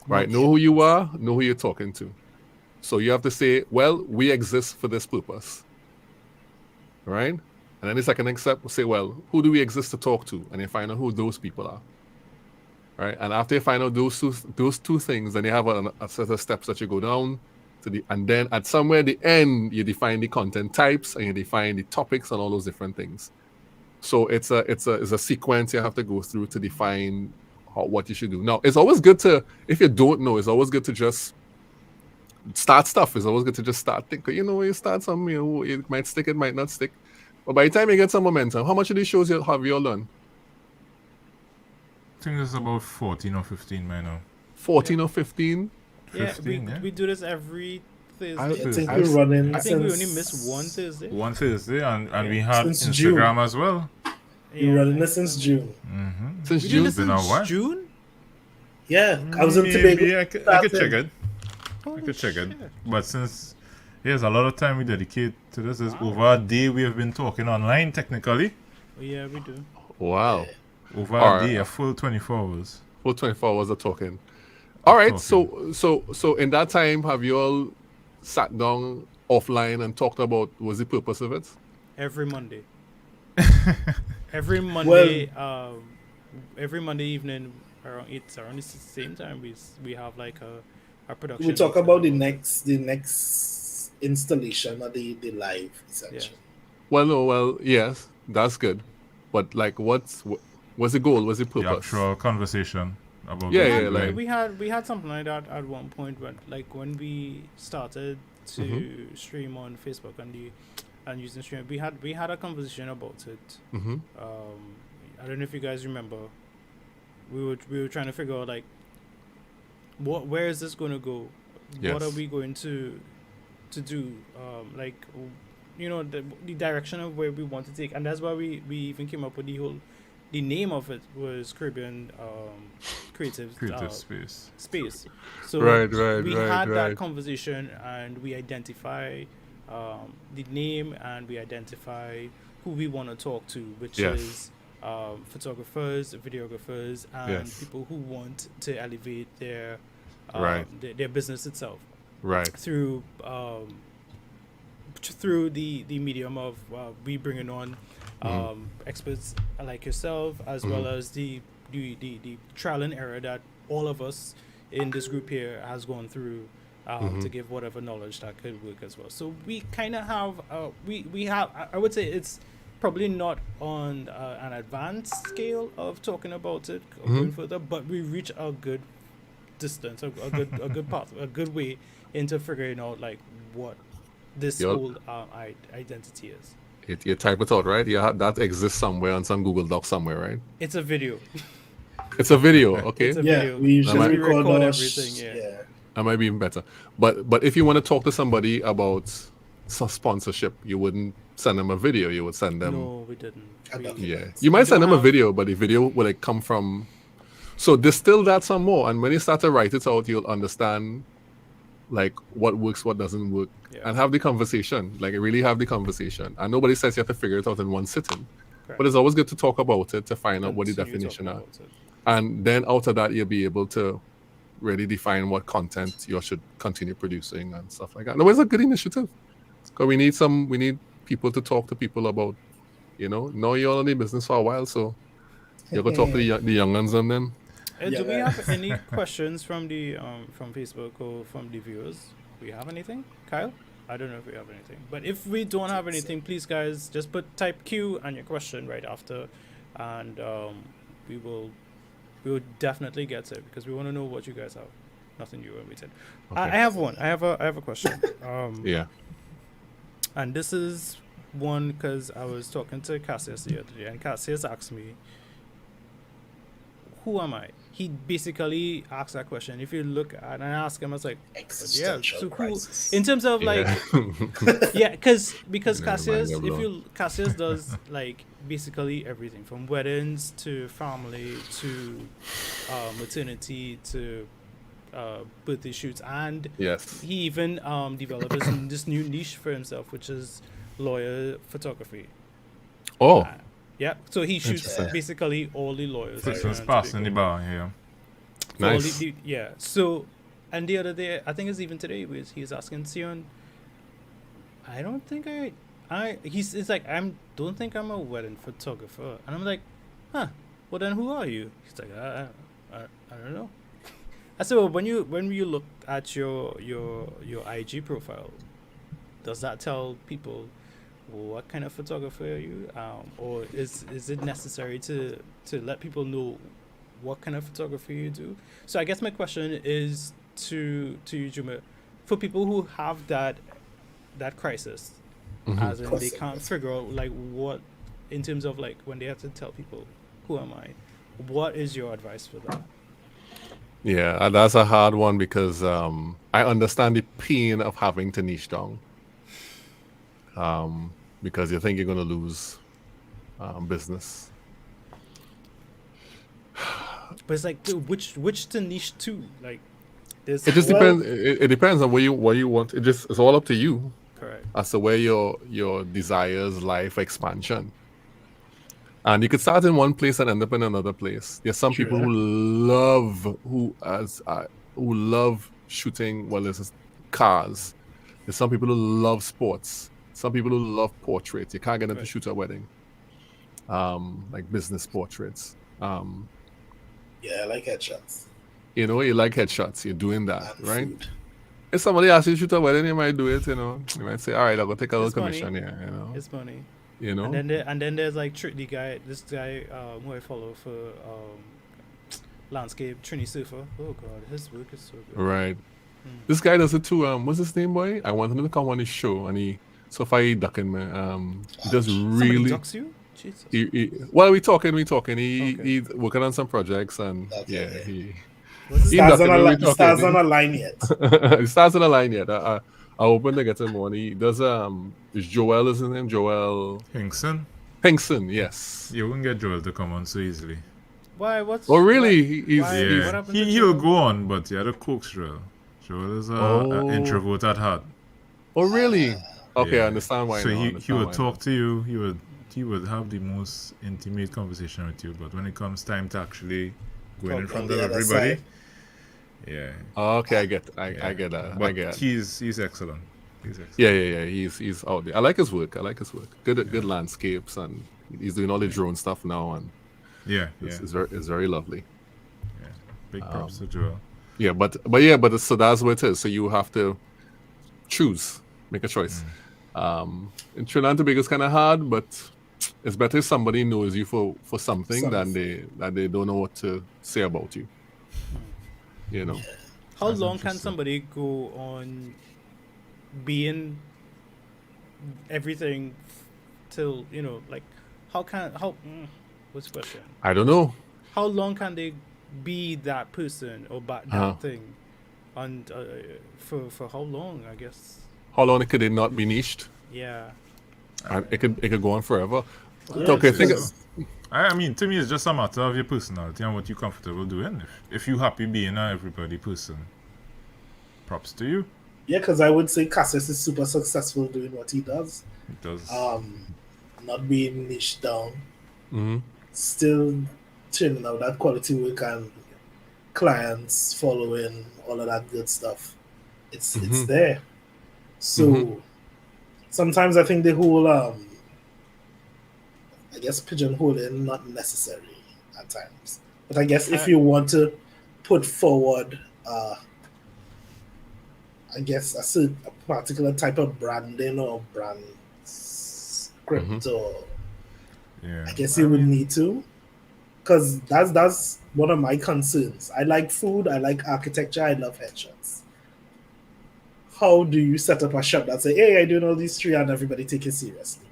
Right, know who you are, know who you're talking to. So you have to say, well, we exist for this purpose. Right? And then the second step will say, well, who do we exist to talk to? And you find out who those people are. Right? And after you find out those two things, then you have a set of steps that you go down to and then at somewhere at the end, you define the content types and you define the topics and all those different things. So it's a sequence you have to go through to define what you should do. Now, it's always good to, if you don't know, it's always good to just start stuff. It's always good to just start thinking. You start something, it might stick, it might not stick. But by the time you get some momentum, how much of these shows have you all done? I think it's about 14 or 15 by now. 14 or 15. Yeah, 15, yeah. we do this every Thursday. I think I've- we're running I think we only since missed one Thursday. One Thursday, and Yeah. we had Since June. Instagram as well. We're running this since June. Since We did June. this Been a since while. June? Yeah, I was in Maybe Tobago. I could check it. I Holy could check it. shit. But since there's a lot of time we dedicate to this, is over a day we have been talking online technically. Oh, yeah, we do. Wow. Over Alright. a day, a full 24 hours. Full 24 hours of talking. All right. So in that time, have you all sat down offline and talked about what's the purpose of it? Every Monday. Every Monday, every Monday evening around the same time we have like a production. We talk about the next installation of the live essentially. Well, yes, that's good. But like, what's the goal? What's the The purpose? actual conversation about Yeah, it. yeah, like- we had something like that at one point, but like when we started to stream on Facebook and using stream, we had a conversation about it. Mm-hmm. I don't know if you guys remember. We were trying to figure out like where is this going to go? Yes. What are we going to do? Like you know the direction of where we want to take, and that's why we even came up with the name of it was Caribbean Creative Space. So we had that conversation and we identify the name and we identify who we want to talk to, which is photographers, videographers, and people who want to elevate their business itself through the medium of we bringing on experts like yourself, as well as the trial and error that all of us in this group here has gone through to give whatever knowledge that could work as well. So we kind of have we have, I would say it's probably not on an advanced scale of talking about it or going further, but we reach a good distance, a good path, a good way into figuring out like what this whole identity is. You type it out, right? That exists somewhere on some Google Doc somewhere, right? It's a video. It's a video, okay? It's a video. We usually record our everything. Yeah. That might be even better. But if you want to talk to somebody about some sponsorship, you wouldn't send them a video. You would send them. No, we didn't. You might send them a video, but the video will like come from. So distill that some more, and when you start to write it out, you'll understand like what works, what doesn't work, and have the conversation. Like really have the conversation. And nobody says you have to figure it out in one sitting. Correct. But it's always good to talk about it to find out what the definition are. And then out of that, you'll be able to really define what content you should continue producing and stuff like that. And it was a good initiative. Because we need people to talk to people about, now you're all in the business for a while, so you're going to talk to the young ones and then. Do we have any questions from from Facebook or from the viewers? We have anything, Kyle? I don't know if we have anything, but if we don't have anything, please guys just type Q and your question right after, and we will definitely get to it because we want to know what you guys have. Nothing new and we said. Okay. I have one. I have a question. And this is one because I was talking to Cassius the other day, and Cassius asked me, "Who am I?" He basically asked that question. If you look at and I ask him, I was like, existential crisis. In terms of like, because Cassius does like basically everything from weddings to family to maternity to birthday shoots, and he even developed this new niche for himself, which is lawyer photography. So he shoots basically all the lawyers. Just passing the bar here. Nice. So, and the other day, I think it's even today, he's asking Sion, I don't think it's like, don't think I'm a wedding photographer. And I'm like, well then who are you? He's like, I don't know. I said, well, when you look at your IG profile, does that tell people what kind of photographer are you, or is it necessary to let people know what kind of photography you do? So I guess my question is to you, Juma, for people who have that crisis, as in they can't figure out like what, in terms of like when they have to tell people who am I, what is your advice for that? Yeah, and that's a hard one because I understand the pain of having to niche down. Because you think you're going to lose business. But it's like, dude, which to niche to? Like, there's It just Well, depends. It depends on what you want. It's all up to you correct. as to where your desires lie for expansion. And you could start in one place and end up in another place. There's some people True. who love shooting. Well, there's cars. There's some people who love sports. Some people who love portraits. You can't get them to Right. shoot a wedding. Like business portraits. yeah, I like headshots You like headshots. You're doing that, and right? food. If somebody asks you to shoot a wedding, you might do it. You might say, "All right, I'll go take a little It's funny. commission here." It's funny. You know. And then there's like this guy who I follow for landscape Trini Surfer. Oh god, his work is so good. Right. This guy does it too. What's his name, boy? I want him to come on his show, and so far he ducking me. He does Somebody really. ducks you? Jesus. Well, we talking. Okay. He's working on some projects, and That's yeah, okay. he What's his He Stars ducking on when we the stars on talking. a line yet. He starts on the line yet. I open to get him on. He does. Is Joel is his name? Joel Hinkson? Hinkson. Yes. You wouldn't get Joel to come on so easily. Why? What's? Oh, really? He's why- Yeah, what happened to he'll Joel? go on, but you had to coax Joel. Joel is an introvert at heart. Oh, really? Okay, Yeah. I understand why. So now, I he understand would why talk to you. He would have the most intimate conversation with you. But when it comes time to actually going in Talk on front of the other everybody, side. yeah. now. Okay, I get. I yeah. get that. But I get. he's excellent. He's excellent. Yeah. He's out there. I like his work. Good landscapes, and he's doing all the drone stuff now, and Yeah, it's very lovely. Big props to Joel. Yeah, but so that's what it is. So you have to choose, make a choice. In Trinidad and Tobago, it's kind of hard, but it's better if somebody knows you for something than they don't know what to say about you. You know. How That's long can interesting. somebody go on being everything till like what's the question? I don't know. How long can they be that person or that Uh-huh. thing, and for how long? I guess. How long could it not be niched? Yeah. And it could go on forever. Yeah, Okay, think. because- I mean, to me, it's just a matter of your personality and what you're comfortable doing. If you're happy being a everybody person, props to you. Yeah, because I would say Cassius is super successful doing what he does. It does. Not being niched down, Mhm. still churning out that quality work and clients following all of that good stuff. It's there. So sometimes I think the whole I guess pigeonholing not necessary at times. But I guess if you want to put forward I guess a particular type of branding or brand script or Yeah. I guess you would need to, because that's one of my concerns. I like food, I like architecture, I love headshots. How do you set up a shop that say, "Hey, I'm doing all these three," and everybody take it seriously?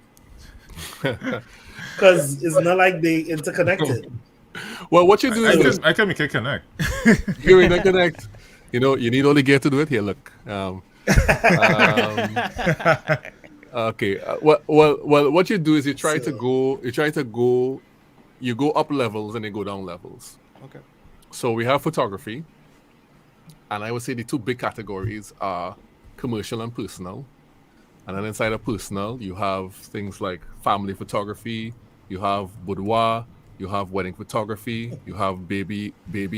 Because it's not like they interconnected. Well, what you do is I can make a connect. you're in a connect. You need all the gear to do it. Here, look. Okay. Well, what you do is you go up levels and you go down levels. Okay. So we have photography, and I would say the two big categories are commercial and personal. And then inside of personal, you have things like family photography, you have boudoir, you have wedding photography, you have baby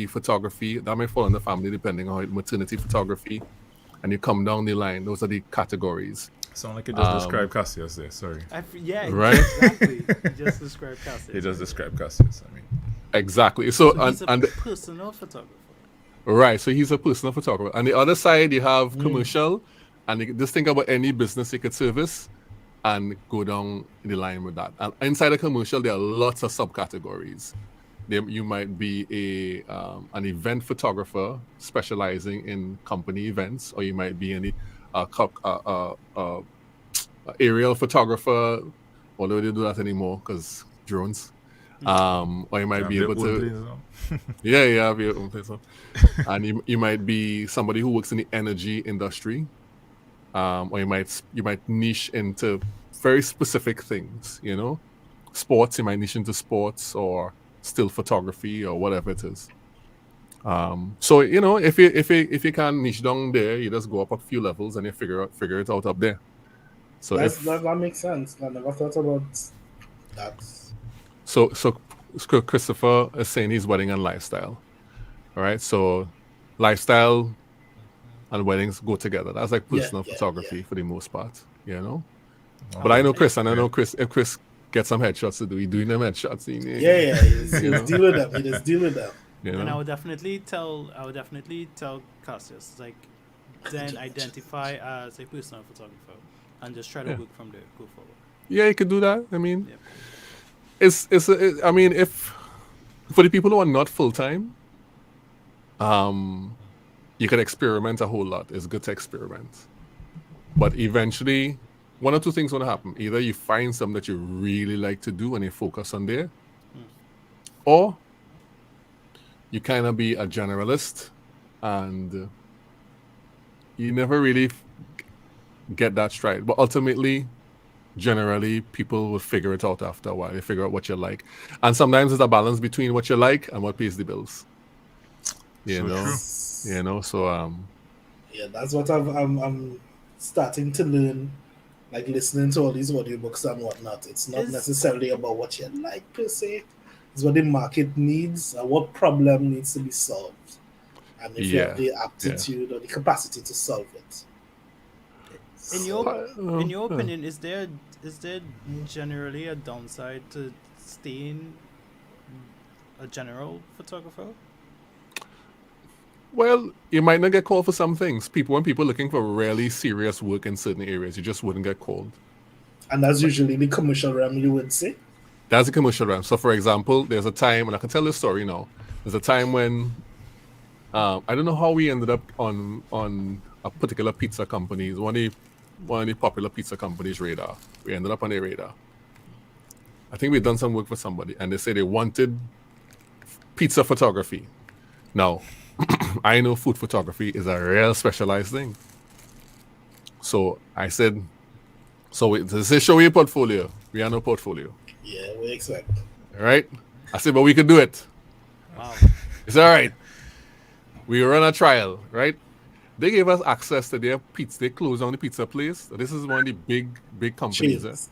photography. That may fall under family depending on maternity photography. And you come down the line. Those are the categories. Sound like you just described Cassius there. Sorry. Right? Exactly. You just described Cassius. He just described Cassius. I mean, Exactly. So, He's a and personal photographer. right. So he's a personal photographer. On the other side, you have commercial, and just think about any business you could service, and go down the line with that. And inside a commercial, there are lots of subcategories. You might be an event photographer specializing in company events, or you might be an aerial photographer, although they do that anymore because drones. Or you might Have be their able own to. place, no? Yeah, have your own place. And you might be somebody who works in the energy industry, or you might niche into very specific things. Sports. You might niche into sports or still photography or whatever it is. So if you can niche down there, you just go up a few levels and you figure it out up there. So that makes sense. I never thought about that. so Christopher is saying he's wedding and lifestyle. All right, so lifestyle and weddings go together. That's like personal photography for the most part, But I know Chris, and I know Chris. If Chris gets some headshots to do, he's doing them headshots. He's deal with them. He just deal with them. And I would definitely tell Cassius, like, then identify as a personal photographer and just try to work from there, go forward. Yeah, you could do that. I mean, I mean, if for the people who are not full time, you can experiment a whole lot. It's good to experiment, but eventually, one or two things want to happen. Either you find something that you really like to do and you focus on there, or you kind of be a generalist and you never really get that stride. But ultimately, generally, people will figure it out after a while. They figure out what you like. And sometimes it's a balance between what you like and what pays the bills. So that's what I'm starting to learn, like listening to all these audiobooks and whatnot. It's not necessarily about what you like per se. It's what the market needs and what problem needs to be solved. And if you have the aptitude or the capacity to solve it. In your opinion, is there generally a downside to staying a general photographer? Well, you might not get called for some things. When people looking for really serious work in certain areas, you just wouldn't get called. And that's usually the commercial realm, you would say? That's the commercial realm. So, for example, there's a time, and I can tell this story now. There's a time when I don't know how we ended up on a particular pizza company, one of the popular pizza companies' radar. We ended up on their radar. I think we'd done some work for somebody, and they said they wanted pizza photography. Now, I know food photography is a real specialized thing. So I said, they say, show your portfolio. We have no portfolio. Yeah, we expect. All right. I said, but we could do it. Wow. It's all right. We run a trial, right? They gave us access to their pizza. They closed down the pizza place. This is one of the big companies.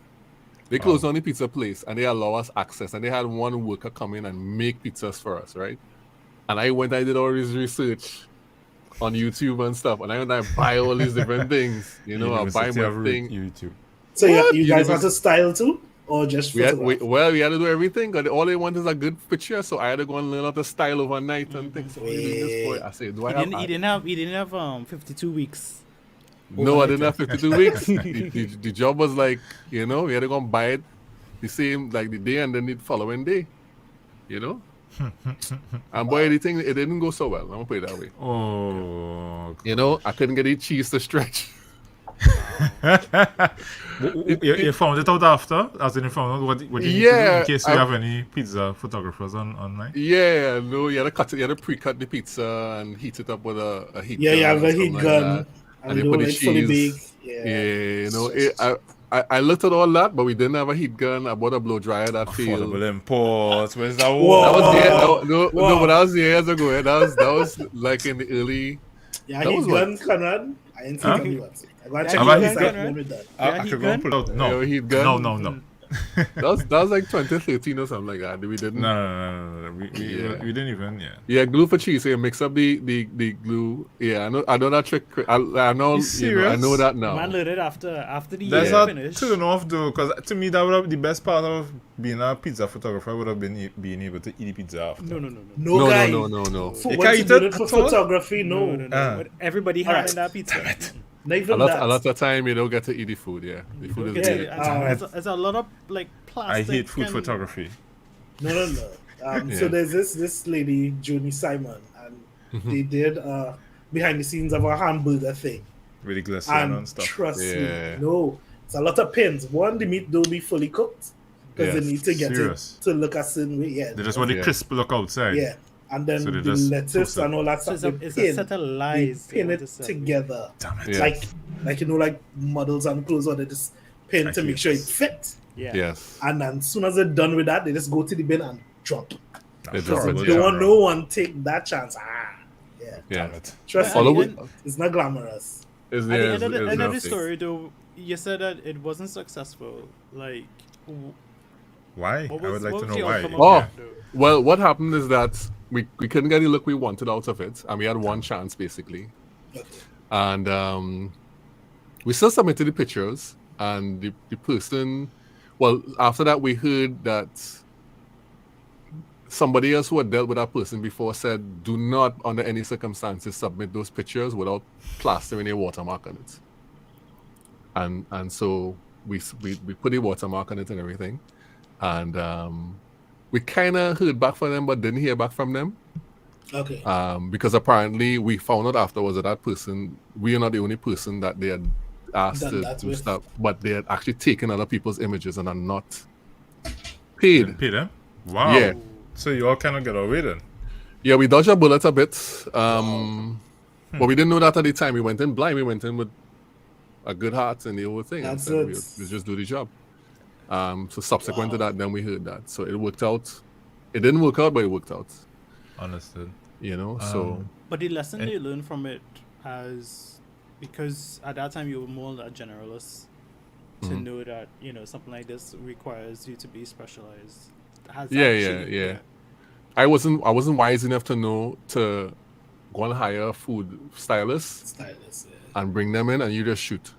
They closed down the pizza place and they allow us access. And they had one worker come in and make pizzas for us, right? And I did all this research on YouTube and stuff. And I went and buy all these different things. I buy my thing. YouTube. So you guys had to style too? Or just we had to do everything. Because all they want is a good picture. So I had to go and learn how to style overnight and things. So I said, He didn't have 52 weeks. No, I didn't have 52 weeks. The job was like, we had to go and buy it the same, like the day and then the following day. And boy, it didn't go so well. I'm gonna put it that way. Oh, I couldn't get the cheese to stretch. You found it out after? As in you found out what you need to do in case you have any pizza photographers online? Yeah, no, you had to pre-cut the pizza and heat it up with a heat gun. Yeah, you have a heat gun. And they put the cheese. I looked at all that, but we didn't have a heat gun. I bought a blow dryer that failed. Affordable imports. Where's that? That was but that was years ago. That was like in the early. Yeah, heat gun, Conrad. I ain't think of you. I could go and pull out. No, heat gun. No. that was like 2013 or something like that. We didn't. No. We didn't even. Yeah, glue for cheese. So you mix up the glue. Yeah, I know that trick. I know. I know that now. Man learned it after the That's year not finished. turn off though, because to me that would have the best part of being a pizza photographer would have been being able to eat the pizza after. No, guy. No. You can't eat it for photography. No. But everybody had that pizza. Damn it. A lot of time you don't get to eat the food. Yeah, the food is good. It's a lot of like plastic. I hate food photography. No. So there's this lady, Joni Simon, and they did behind the scenes of a hamburger thing. Really glycerin and stuff. Trust me, no, it's a lot of pins. One, the meat don't be fully cooked. because they Yes. need to get Serious? it to look a certain way. Yeah, They just want the Yeah. crisp look outside. yeah. And then So they the just lettuce toast it. and all that So stuff. it's they a set of they lies. pin they it want to sell. together. Damn it. Yes. Like like models and clothes, or they just pin I to hate make sure it this. fits. Yeah. Yes. And then as soon as they're done with that, they just go to the bin and drop. They That's drop Because it, horrible, they don't yeah. want no one take that chance. Yeah. Yeah. Damn it. Trust But me, Although at the end- it's not glamorous. Is At there the end of the, is end of the nothing. story, though, you said that it wasn't successful. Like, Why? what I was, would like what to was know the why. outcome of Oh. that, though? Well, what happened is that we couldn't get the look we wanted out of it, and we had one chance basically. Okay. And we still submitted the pictures, and the person, well, after that we heard that somebody else who had dealt with that person before said, do not under any circumstances submit those pictures without plastering a watermark on it. And so we put a watermark on it and everything, and we kind of heard back from them but didn't hear back from them. Okay. Because apparently we found out afterwards that person, we are not the only person that they had asked Done to that do with. stuff, but they had actually taken other people's images and are not Didn't paid. pay them? Wow. Yeah. So you all cannot get away then? Yeah, we dodged a bullet a bit. But we didn't know that at the time. We went in blind. We went in with a good heart and the whole thing. And That's said it. we'll just do the job. So subsequent to Wow. that, then we heard that. So it worked out. It didn't work out, but it worked out. Understood. You know, so But the lesson And- they learned from it has, because at that time you were more a generalist, to Mhm. know that, you know, something like this requires you to be specialized. Has Yeah, that yeah, changed? yeah. I wasn't wise enough to know to go and hire a food stylist Stylist. Yeah. and bring them in and you just shoot.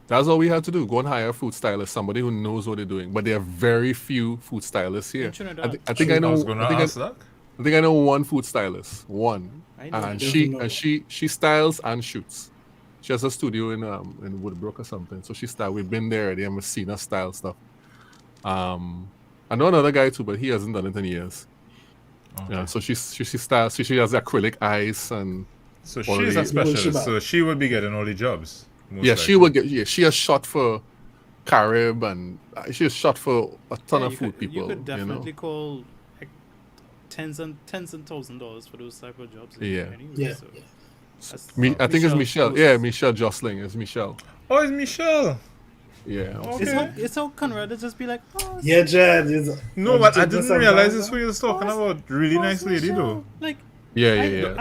That's all we had to do. Go and hire a food stylist, somebody who knows what they're doing. But there are very few food stylists here. In Trinidad. I think I I know. was going to I think ask that. I think I know one food stylist. One. I know. And I she styles and shoots. She has a studio in Woodbrook or something. So she style. We've been there already and we've seen her style stuff. I know another guy too, but he hasn't done it in years. Okay. Yeah, so she styles. She has acrylic eyes and So Already- she's a specialist, Shima. so she would be getting all the jobs. most yeah, she likely. will get. Yeah, she has shot for Carib and she has shot for a ton Yeah, of you food could, people. You could definitely know? call like, tens and $1,000s for those type of jobs. Yeah. Anyway, Yeah. so Yeah. that's- I think it's Michelle. Moses. Yeah, Michelle Jostling. It's Michelle. Oh, it's Michelle. Yeah. Okay. It's how Conrad would just be like, oh, Yeah, Jed. Is, No, but I Jed didn't sometimes, realize this huh? what you was talking Oh, about. Really oh, nice lady, Michelle. though. Like, Yeah, I, yeah, yeah.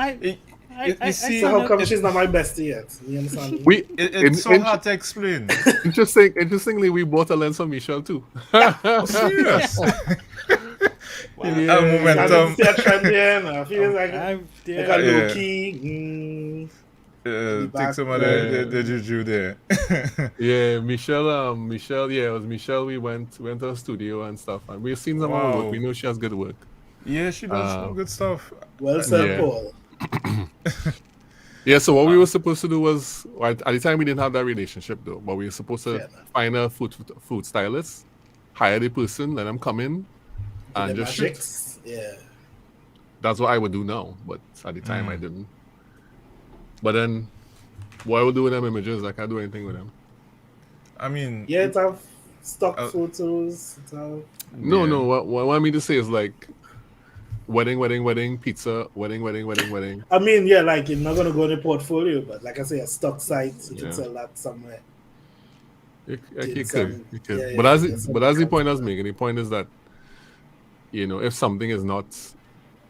I You see- So how found come out- she's not my bestie yet? You understand? me? We It's so hard to explain. interestingly, we bought a lens for Michelle too. Serious. Wow. A I don't momentum. see a trend here. No. I feel like I'm like there. a Yeah. low key. Take back some of there. the juju there. Yeah, Michelle. Yeah, it was Michelle. We went to her studio and stuff, and we've seen some of her Wow. work. We know she has good work. Yeah, she does some good stuff. Well said, Yeah. Paul. Yeah. So what we were supposed to do was, at the time we didn't have that relationship though, but we were supposed to Fair enough. find a food stylist, hire the person, let them come in, and The just shoot. magics. Yeah. That's what I would do now, but at the time Mm. I didn't. But then, what I would do with them images, I can't do anything with them. I mean, Yeah, it have stock Uh, photos. It have... No, yeah. no. What I mean to say is like wedding, pizza, wedding. I mean, yeah, like you're not gonna go in the portfolio, but like I say, a stock site, you Yeah. can sell that somewhere. You It's, could. yeah, But yeah, as yeah, the point I was making, the point is that if something is not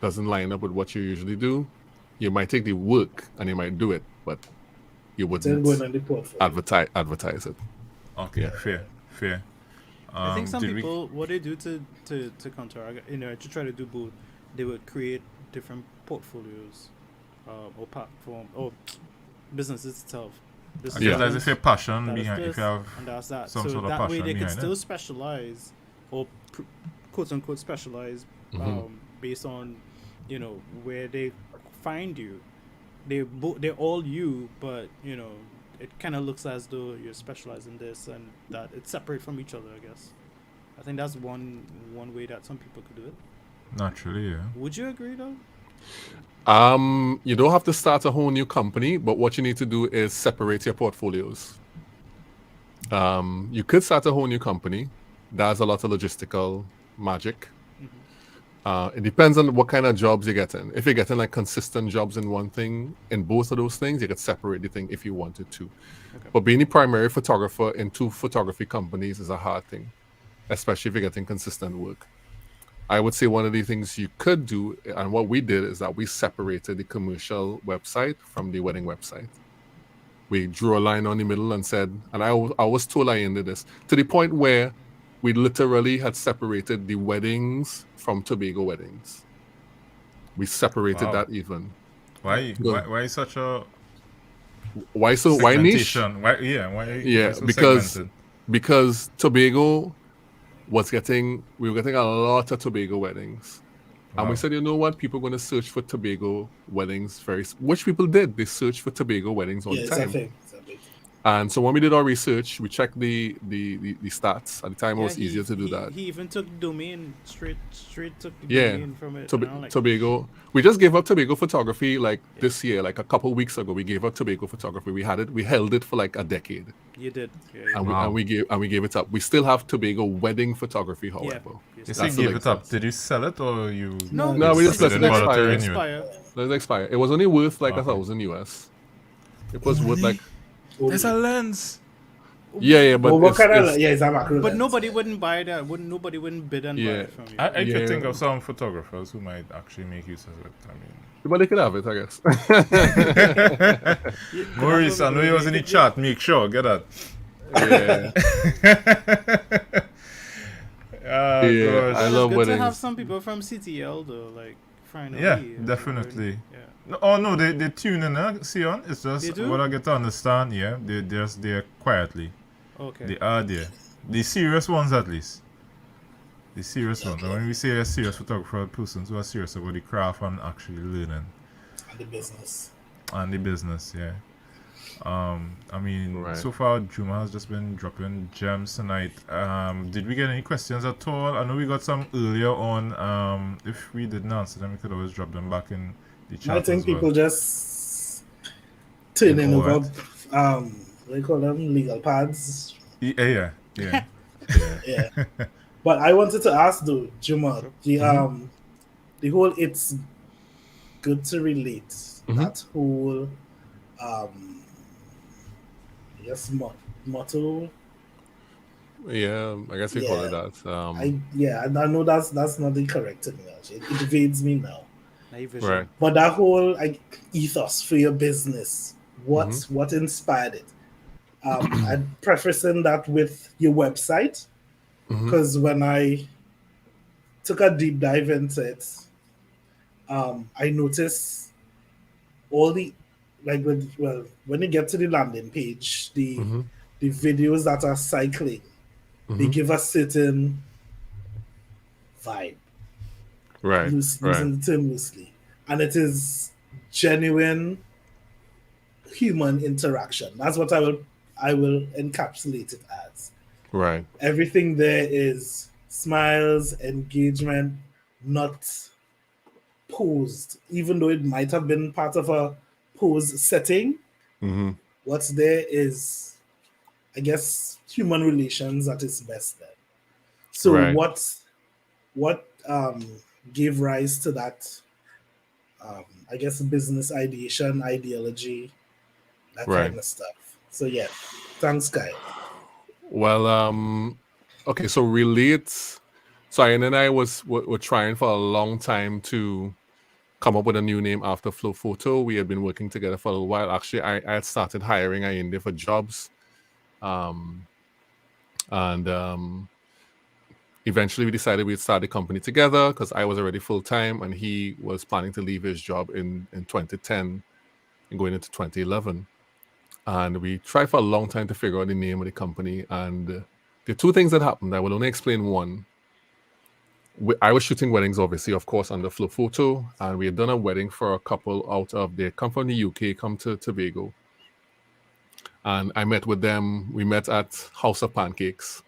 doesn't line up with what you usually do, you might take the work and you might do it, but you Then wouldn't going on the portfolio. advertise it. Okay, Yeah. fair. I think some did we- people, what they do to counteract, to try to do both, they would create different portfolios, or platform, or businesses itself. This I is guess Yeah. that's if you have passion that is behind, if this, you have and that's that. some So sort of that way passion they can behind still it. specialize, or quote unquote specialize, Mhm. based on where they find you. They're all you, but it kind of looks as though you're specialized in this and that. It's separate from each other, I guess. I think that's one way that some people could do it. naturally, yeah. Would you agree though? You don't have to start a whole new company, but what you need to do is separate your portfolios. You could start a whole new company, That's a lot of logistical magic. It depends on what kind of jobs you're getting. If you're getting like consistent jobs in one thing, in both of those things, you could separate the thing if you wanted to. Okay. But being a primary photographer in two photography companies is a hard thing, especially if you're getting consistent work. I would say one of the things you could do, and what we did, is that we separated the commercial website from the wedding website. We drew a line on the middle and said, and I was told I ended this, to the point where we literally had separated the weddings from Tobago weddings. We separated that even. Why such a why niche? segmentation? Why so because segmented? because Tobago we were getting a lot of Tobago weddings. And we said, you know what? People are going to search for Tobago weddings which people did. They searched for Tobago weddings all the time. Exactly. And so when we did our research, we checked the stats. At the time, it was easier to do that. He even took domain straight took the Yeah, domain from it. Tobago. We just gave up Tobago photography this year, like a couple weeks ago. We gave up Tobago photography. We held it for like a decade. You did. And we gave it up. We still have Tobago wedding photography, however. You say gave it up. Did you sell it or you? No, we just let it expire. expire. Let it expire. It was only worth like $1,000 US. It was worth like. There's a lens. Yeah, but what kind of it's a macro But lens. nobody wouldn't buy that. Nobody wouldn't bid and buy it from you. I could think of some photographers who might actually make use of it. I mean, but they could have it, I guess. Maurice, I know you was in the chat. Make sure, get that. Yeah, I love It's good to have weddings. some people from CTL though, like finally. Yeah, definitely. Yeah. No, they tune in, Sion. It's They just do? what I get to understand, yeah. They're just there quietly. Okay. They are there. The serious ones, at least. The serious ones. And when we say a serious photographer, persons who are serious about the craft and actually learning. And the business. And the business, yeah. I mean, Right. so far Juma has just been dropping gems tonight. Did we get any questions at all? I know we got some earlier on. If we didn't answer them, we could always drop them back in the chat. I think as well. people just turning Yeah, over alright. what do you call them? Legal pads. Yeah. Yeah. But I wanted to ask though, Juma, the whole it's good to relate. That whole I guess motto. Yeah, I guess you call it that. I know that's not the correct terminology. It evades me now. Naive vision. Right. But that whole ethos for your business, what inspired it? I'm prefacing that with your website, because when I took a deep dive into it, I noticed all the when you get to the landing page, the videos that are cycling, they give a certain vibe. Right. Using the term loosely. And it is genuine human interaction. That's what I will encapsulate it as. Right. Everything there is smiles, engagement, not posed, even though it might have been part of a pose setting. What's there is, I guess, human relations at its best then. So Right. what gave rise to that I guess business ideation, ideology, that Right. kind of stuff. So yeah, thanks, Kyle. Well, okay, so relate. So Ian and I were trying for a long time to come up with a new name after Flow Photo. We had been working together for a little while. Actually, I had started hiring Ian for jobs. Eventually we decided we'd start the company together because I was already full-time and he was planning to leave his job in 2010 and going into 2011. And we tried for a long time to figure out the name of the company. And there are two things that happened. I will only explain one. I was shooting weddings, obviously, of course, under Flow Photo. And we had done a wedding for a couple they come from the UK, come to Tobago. And I met with them. We met at House of Pancakes,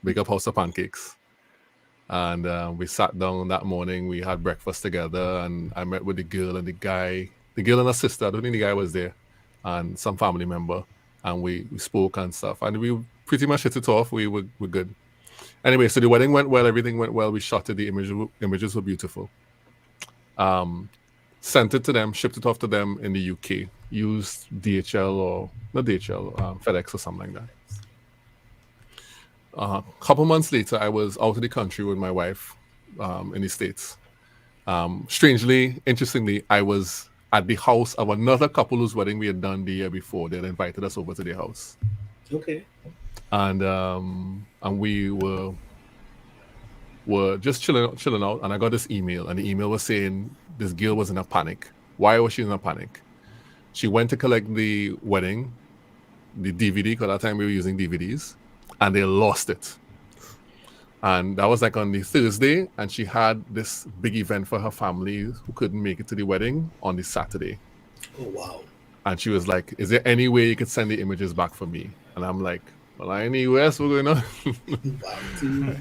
Big Up House of Pancakes. And we sat down that morning. We had breakfast together, and I met with the girl and the guy. The girl and her sister. I don't think the guy was there, and some family member. And we spoke and stuff, and we pretty much hit it off. We were good. Anyway, so the wedding went well. Everything went well. We shot it. The images were beautiful. Sent it to them, shipped it off to them in the UK. Used DHL or not DHL, FedEx or something like that. A couple months later, I was out of the country with my wife in the States. Strangely, interestingly, I was at the house of another couple whose wedding we had done the year before. They had invited us over to their house. Okay. And we were just chilling out, and I got this email, and the email was saying this girl was in a panic. Why was she in a panic? She went to collect the wedding, the DVD, because at that time we were using DVDs, and they lost it. And that was like on the Thursday, and she had this big event for her family who couldn't make it to the wedding on the Saturday. Oh, wow. And she was like, is there any way you could send the images back for me? And I'm like, well, I in the US, we're going on.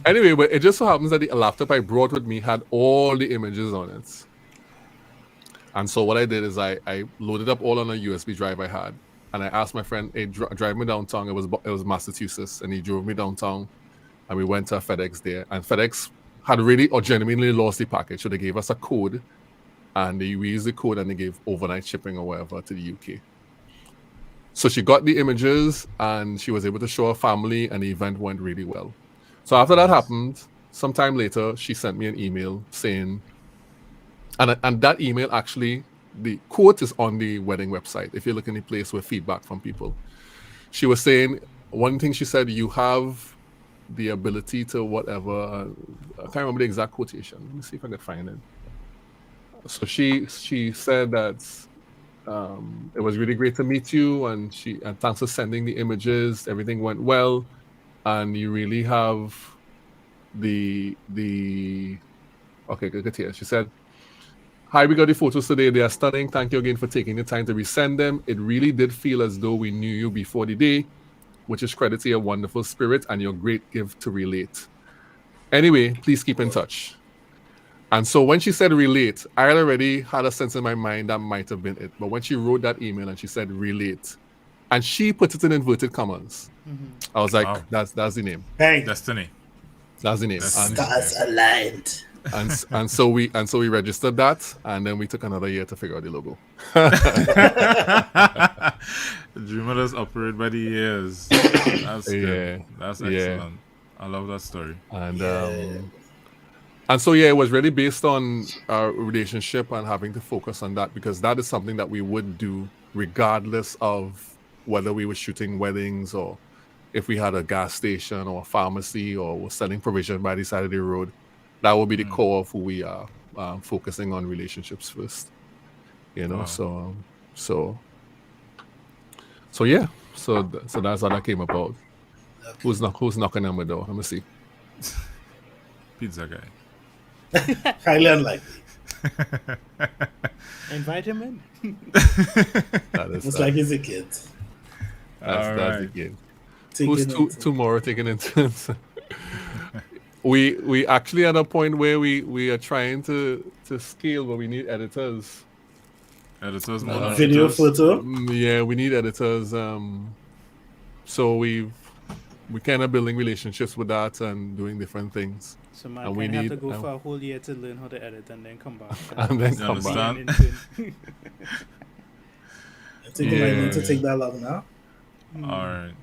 Anyway, but it just so happens that the laptop I brought with me had all the images on it. And so what I did is I loaded up all on a USB drive I had. And I asked my friend, hey, drive me downtown. It was Massachusetts. And he drove me downtown. And we went to a FedEx there. And FedEx had really or genuinely lost the package. So they gave us a code. And we used the code and they gave overnight shipping or whatever to the UK. So she got the images and she was able to show her family, and the event went really well. So after that happened, sometime later, she sent me an email saying, and that email actually, the quote is on the wedding website. If you look in the place with feedback from people, she was saying, one thing she said, you have the ability to whatever, I can't remember the exact quotation. Let me see if I can find it. So she said that it was really great to meet you, and thanks for sending the images. Everything went well, and you really have the okay, good here. She said, hi, we got the photos today. They are stunning. Thank you again for taking the time to resend them. It really did feel as though we knew you before the day, which is credit to your wonderful spirit and your great gift to relate. Anyway, please keep in touch. And so when she said relate, I already had a sense in my mind that might have been it. But when she wrote that email and she said relate, and she put it in inverted commas, I was like, wow. That's the name. Hey. Destiny. That's the name. Stars aligned. And so we registered that, and then we took another year to figure out the logo. Juma does operate by the years. That's good. That's excellent. Yeah. I love that story. And so, it was really based on our relationship and having to focus on that, because that is something that we would do regardless of whether we were shooting weddings or if we had a gas station or a pharmacy or were selling provision by the side of the road. That would be the core of who we are, focusing on relationships first. Wow. So that's how that came about. Okay. Who's knocking on my door? Let me see. Pizza guy. Highly unlikely. Invite him in. It's like he's a kid. That's the kid. Who's tomorrow taking into we actually at a point where we are trying to scale, but we need editors. Video, photo. Yeah, we need editors. So we're kind of building relationships with that and doing different things. So man, we have to go for a whole year to learn how to edit and then come back. And then come back. I think you might need to take that long now. All right.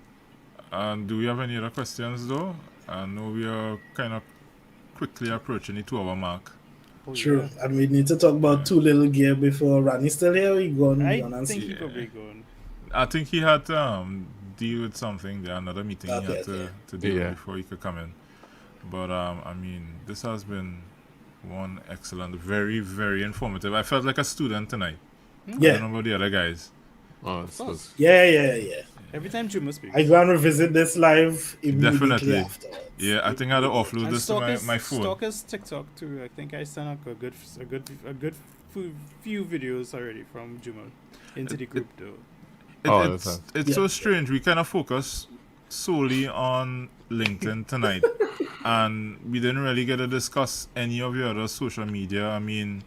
And do we have any other questions though? I know we are kind of quickly approaching the 2-hour mark. True. Yeah. And we need to talk about Too Little Gear before Ronnie's still here. He gone. I think he probably gone. I think he had to deal with something there, another meeting he had to deal with before he could come in. But I mean, this has been one excellent, very, very informative. I felt like a student tonight. Yeah. I don't know about the other guys. Oh, yeah. Every time Juma speaks, I go and revisit this live immediately afterwards. Yeah, I think I had to offload this to my phone. Stalker's TikTok too. I think I sent up a good few videos already from Juma into the group though. It's so strange. We kind of focus solely on LinkedIn tonight, and we didn't really get to discuss any of your other social media. I mean,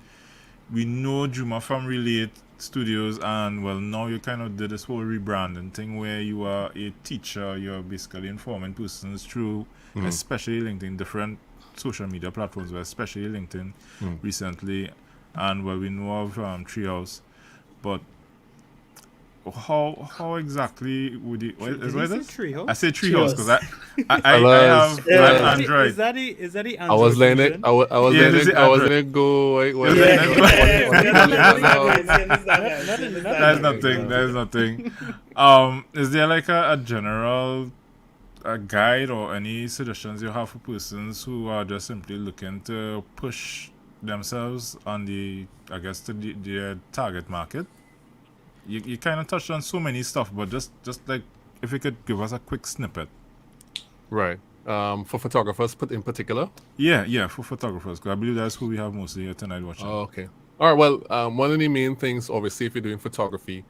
we know Juma from Relate studios, and well, now you kind of did this whole rebranding thing where you are a teacher. You're basically informing persons through, especially LinkedIn, different social media platforms, but especially LinkedIn recently. And well, we know of Treehouse, but how exactly would you? Did Is he what say it is? Treehouse? I say Treehouse because I Fellas, have yeah. an Android. Is that the I was Android letting it. version? I was Yeah, letting this is it. I was Android. letting it go. What Yeah, it There's nothing. There's nothing. Is there like a general guide or any suggestions you have for persons who are just simply looking to push themselves on I guess, their target market? You kind of touched on so many stuff, but just like if you could give us a quick snippet. Right. For photographers, put in particular. Yeah, for photographers, because I believe that's who we have mostly here tonight watching. Oh, okay. All right. Well, one of the main things, obviously, if you're doing photography,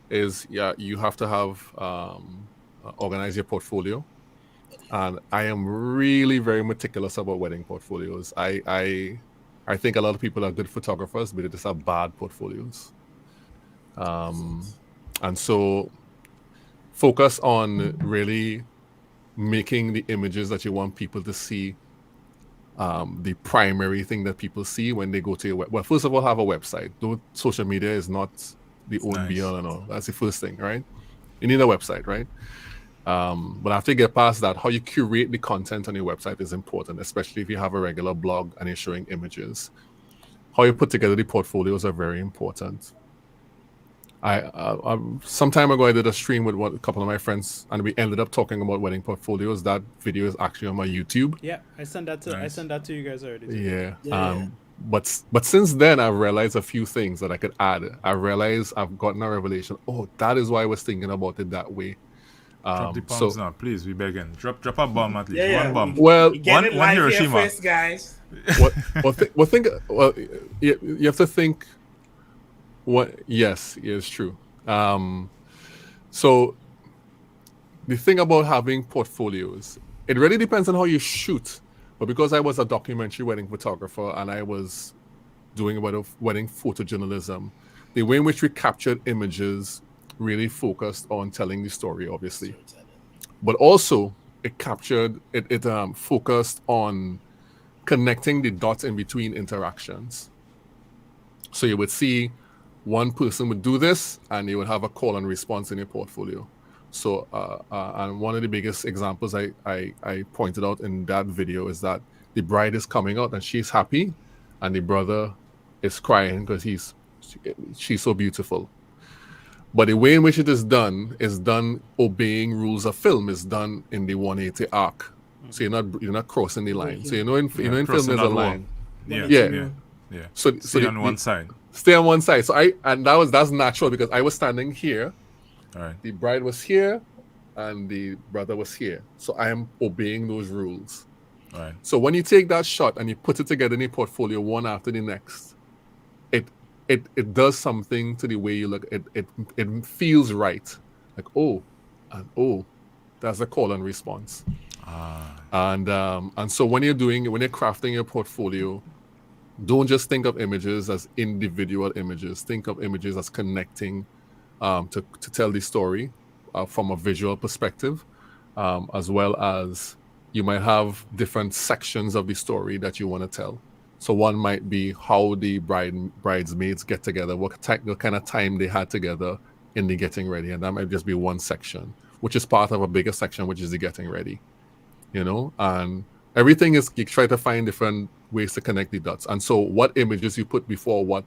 is you have to have organize your portfolio, and I am really very meticulous about wedding portfolios. I think a lot of people are good photographers, but they just have bad portfolios. And so focus on really making the images that you want people to see the primary thing that people see when they go to your web. Well, first of all, have a website. Though social media is not the own be all and all. That's the first thing, right? You need a website, right? But after you get past that, how you curate the content on your website is important, especially if you have a regular blog and you're showing images. How you put together the portfolios are very important. Some time ago I did a stream with a couple of my friends, and we ended up talking about wedding portfolios. That video is actually on my YouTube. Yeah, I sent that to you guys already. Yeah. But since then I've realized a few things that I could add. I realized I've gotten a revelation. Oh, that is why I was thinking about it that way. Drop the bombs now, please. We begging. Drop a bomb at least. Yeah, one bomb. Well, one Hiroshima. First, guys. You have to think. Yes, it's true. So the thing about having portfolios, it really depends on how you shoot. But because I was a documentary wedding photographer and I was doing wedding photojournalism, the way in which we captured images really focused on telling the story, obviously. But also it focused on connecting the dots in between interactions. So you would see one person would do this, and you would have a call and response in your portfolio. So, and one of the biggest examples I pointed out in that video is that the bride is coming out and she's happy, and the brother is crying because she's so beautiful. But the way in which it is done obeying rules of film. Is done in the 180 arc. So you're not crossing the line. So in film there's a line. Yeah. So on one side. Stay on one side. So that's natural because I was standing here. All right. The bride was here, and the brother was here. So I am obeying those rules. All right. So when you take that shot and you put it together in your portfolio one after the next, it does something to the way you look. It feels right. Like that's a call and response. And so when you're crafting your portfolio, don't just think of images as individual images. Think of images as connecting to tell the story from a visual perspective, as well as you might have different sections of the story that you want to tell. So one might be how the bridesmaids get together, what kind of time they had together in the getting ready, and that might just be one section, which is part of a bigger section, which is the getting ready. And everything is, you try to find different ways to connect the dots. And so what images you put before what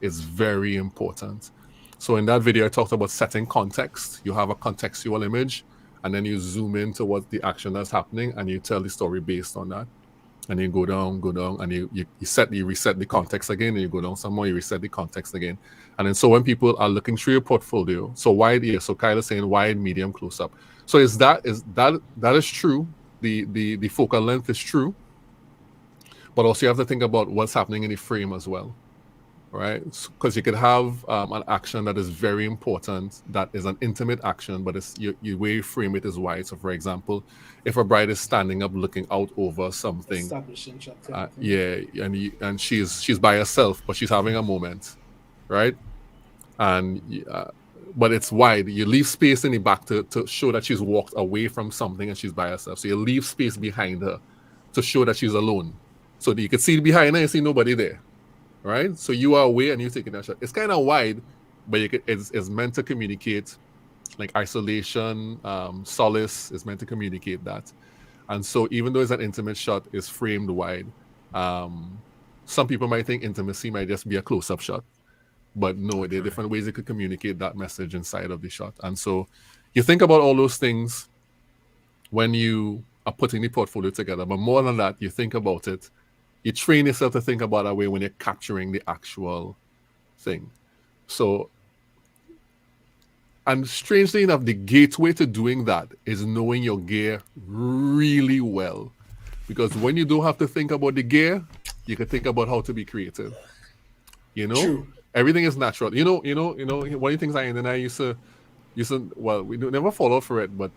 is very important. So in that video, I talked about setting context. You have a contextual image, and then you zoom into what the action that's happening, and you tell the story based on that. And you go down, and you reset the context again, and you go down some more, you reset the context again. And then so when people are looking through your portfolio, so Kyle is saying wide, medium, close up. So that is true. The focal length is true. But also you have to think about what's happening in the frame as well, right? Because you could have an action that is very important, that is an intimate action, but it's the way you frame it is wide. So for example, if a bride is standing up looking out over something, and she's by herself, but she's having a moment, right? and but it's wide. You leave space in the back to show that she's walked away from something and she's by herself. So you leave space behind her to show that she's alone. So that you can see behind her and see nobody there, right? So you are away and you're taking that shot. It's kind of wide, but it's meant to communicate like isolation, solace. It's meant to communicate that. And so even though it's an intimate shot, it's framed wide. Some people might think intimacy might just be a close-up shot. But no, there are different ways you could communicate that message inside of the shot. And so you think about all those things when you are putting the portfolio together. But more than that, you think about it. You train yourself to think about that way when you're capturing the actual thing. So, and strangely enough, the gateway to doing that is knowing your gear really well. Because when you don't have to think about the gear, you can think about how to be creative. You know? True. Everything is natural. You know, one of the things I used to well, we never follow for it, but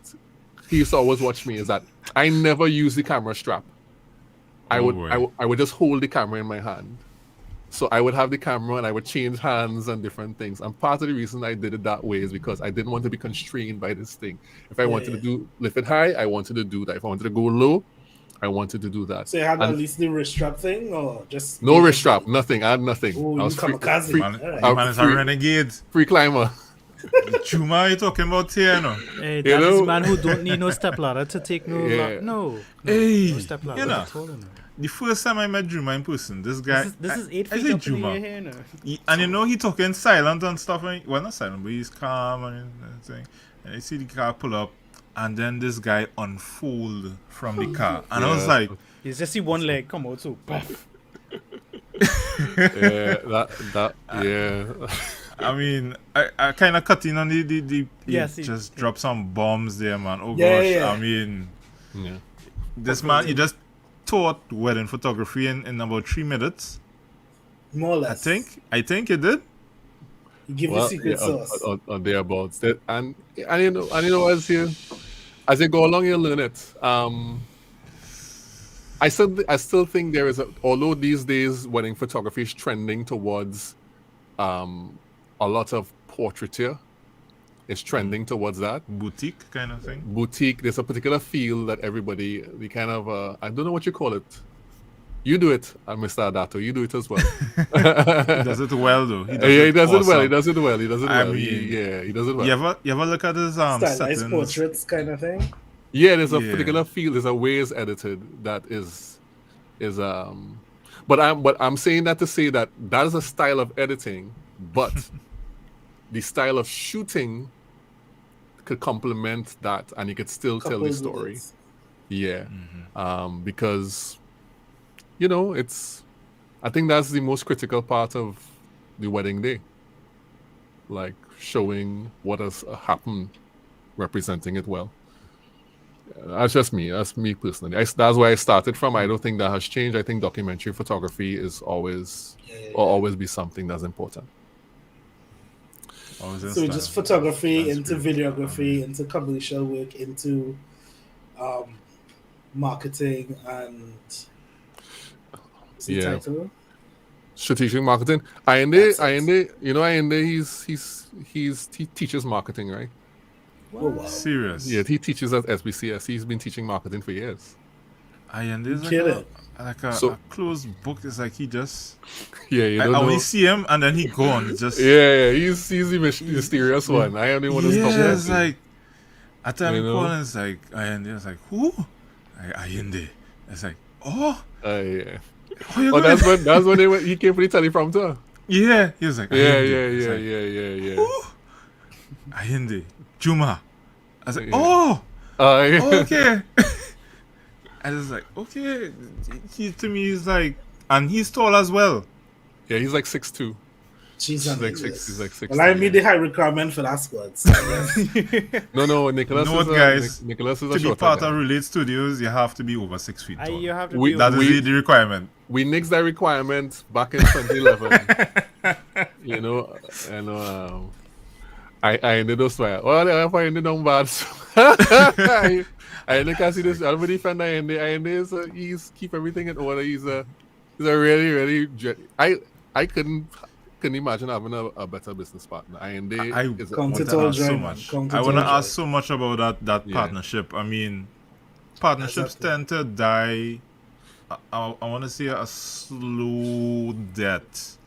he used to always watch me is that I never use the camera strap. I would just hold the camera in my hand. So I would have the camera and I would change hands and different things. And part of the reason I did it that way is because I didn't want to be constrained by this thing. If I wanted to lift it high, I wanted to do that. If I wanted to go low, I wanted to do that. So you had at least the wrist strap thing, or just no wrist strap, nothing. I had nothing. Oh, I was kamikaze. Man is a renegade. Free climber. Juma, you talking about here, no? Hey, that is a man who don't need no step ladder to take no no step ladder. You know, at all, you know. the first time I met Juma in person, this guy... This is 8 I feet say up Juma. in the air, you know. And you know, he talking silent and stuff. Well, not silent, but he's calm and everything. And I see the car pull up, and then this guy unfold from the car. And I was like... You just see one leg come out, so puff. I mean, I kind of cut in on the just drop some bombs there, man. Oh gosh, I mean, this man, he just taught wedding photography in about 3 minutes. More or less. I think he did. You give you secret sauce. Or thereabouts. And you know, as you go along, you learn it. I still think there is although these days wedding photography is trending towards a lot of portraiture. It's trending towards that. Boutique kind of thing. Boutique. There's a particular feel that everybody, the kind of, I don't know what you call it. You do it, Mr. Adato. You do it as well. He does it well, though. He does it well. He does it well. He does it well. He does it well. You ever look at his stylized portraits kind of thing? Yeah, there's a particular feel. There's a way it's edited that is but I'm saying that to say that is a style of editing, but the style of shooting could complement that, and you could still tell the story. Yeah, because you know I think that's the most critical part of the wedding day, like showing what has happened, representing it well. That's just me. That's me personally. That's where I started from. I don't think that has changed. I think documentary photography is always will always be something that's important. So just photography into videography, into commercial work, into marketing and title? Strategic marketing. He teaches marketing, right? Oh, wow. Serious? Yeah, he teaches at SBCS. He's been teaching marketing for years. And there's a closed book. It's like he just... Yeah, you don't know. I only see him and then he gone. Just... Yeah, he's the mysterious one. I only want to stop him. It's like... I tell him calling, it's like... It's like, who? Ayende. It's like, oh! Yeah. That's when he came for the teleprompter. Yeah, he was like, yeah. Who? Ayende. Juma. I was like, okay. I was like, okay. He to me is like, and he's tall as well. Yeah, he's like 6'2". He's like 6'2". Well, I meet the high requirement for that squad. So no, Nicholas is guys. Nicholas is to be part of Relate Studios, you have to be over 6 feet tall. You have to be that is the requirement. We nixed that requirement back in 2011. You know, and I ended up well. I ended up bad. I can see this. Everybody friend I ended he's keep everything in order. He's a really I couldn't can you imagine having a better business partner? And they I is Count want it to all ask joy, so man. much. Count I it want to all ask joy. so much about that Yeah. partnership. I mean, partnerships Exactly. tend to die. I want to say a slow death,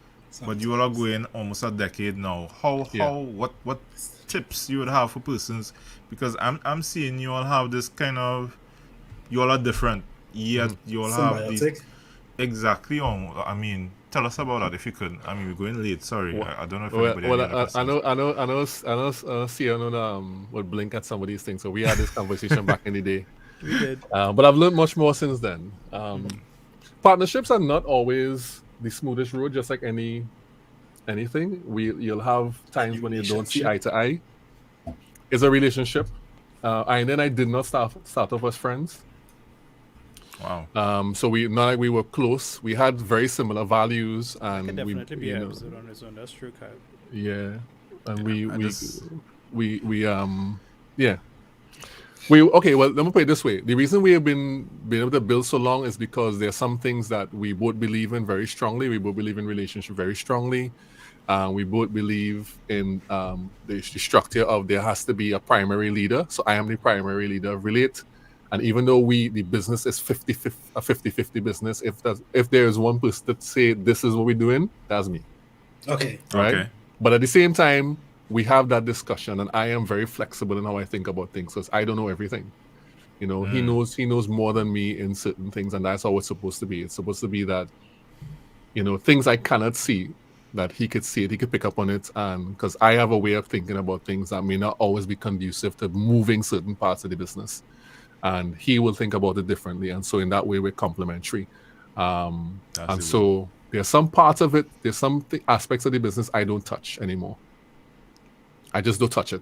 but you all are Sometimes. going almost a decade now. Yeah. What tips you would have for persons? Because I'm seeing you all have this kind of, you all are different, yet you all have these Symbiotic. exactly. I mean, tell us about that if you could. I mean, we're going late. Sorry, Well, I don't know if well, anybody had any other I questions. know. Sion would blink at some of these things. So we had this conversation back in the day. We did. But I've learned much more since then. Partnerships are not always the smoothest road, just like anything. You'll have times when you don't see eye to eye. It's a relationship. And then I did not start off as friends. Wow. So we not like we were close. We had very similar values, That and could definitely we be an episode on its own. That's true, Kyle. yeah, and I just- yeah. We okay. Well, let me put it this way: the reason we have been able to build so long is because there are some things that we both believe in very strongly. We both believe in relationship very strongly. We both believe in the structure of there has to be a primary leader. So I am the primary leader of Relate. And even though the business is 50-50 business, if there is one person that say this is what we're doing, that's me. Okay. Right. Okay. But at the same time, we have that discussion, and I am very flexible in how I think about things because I don't know everything. You know, he knows more than me in certain things, and that's how it's supposed to be. It's supposed to be that, you know, things I cannot see, that he could see it, he could pick up on it, and because I have a way of thinking about things that may not always be conducive to moving certain parts of the business, and he will think about it differently, and so in that way we're complementary. And so there's some parts of it, there's some aspects of the business I don't touch anymore. I just don't touch it.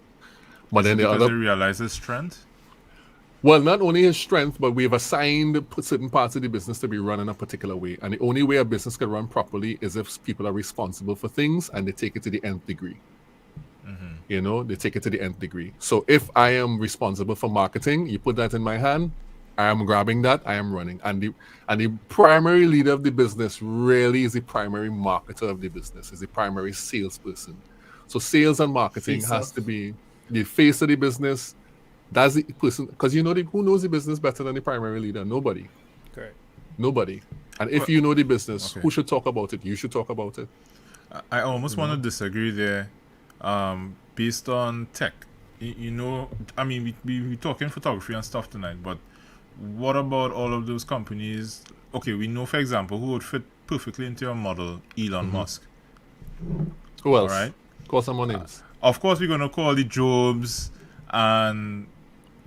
But then because they realize his strength. Well, not only his strength, but we've assigned certain parts of the business to be run in a particular way. And the only way a business can run properly is if people are responsible for things and they take it to the nth degree. You know, they take it to the nth degree. So if I am responsible for marketing, you put that in my hand, I am grabbing that, I am running. And the primary leader of the business really is the primary marketer of the business, is the primary salesperson. So sales and marketing has to be the face of the business. That's the person, because you know who knows the business better than the primary leader? Nobody. Correct. Nobody. And if you know the business, who should talk about it? You should talk about it. I almost want to disagree there, based on tech. You know, I mean, we're talking photography and stuff tonight, but what about all of those companies? Okay, we know, for example, who would fit perfectly into your model, Elon Musk. Who else? All right. Call some more names. Of course, we're going to call the Jobs and,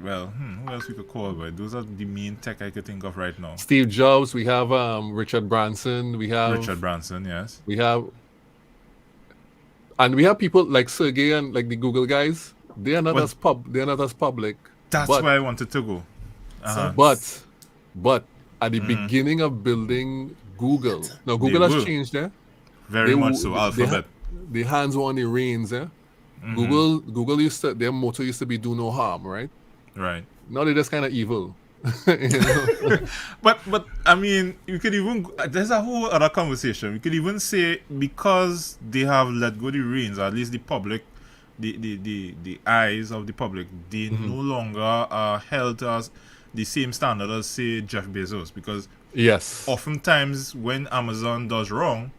well, who else we could call? But those are the main tech I could think of right now. Steve Jobs. We have Richard Branson. We have Richard Branson, yes. We have people like Sergey and like the Google guys. They are not as public. That's where I wanted to go. But at the beginning of building Google, now Google has changed there. Very much so. Alphabet. The hands were on the reins there. Google their motto used to be "do no harm," right? Right. Now they're just kind of evil. You know? but I mean, you could even, there's a whole other conversation. We could even say because they have let go the reins, at least the public, the eyes of the public, they no longer are held as the same standard as, say, Jeff Bezos, because oftentimes when Amazon does wrong,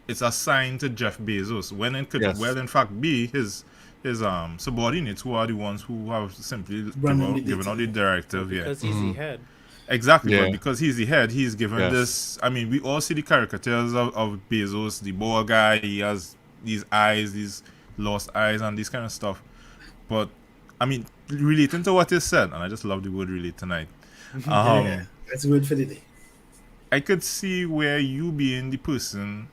it's assigned to Jeff Bezos when it could well in fact be his subordinates who are the ones who have simply given out the directive. Because he's the head. Exactly, but because he's the head, he's given this. I mean, we all see the caricatures of Bezos, the bald guy. He has these eyes, these lost eyes, and this kind of stuff. But I mean, relating to what is said, and I just love the word "relate" tonight. That's a word for the day. I could see where you being the person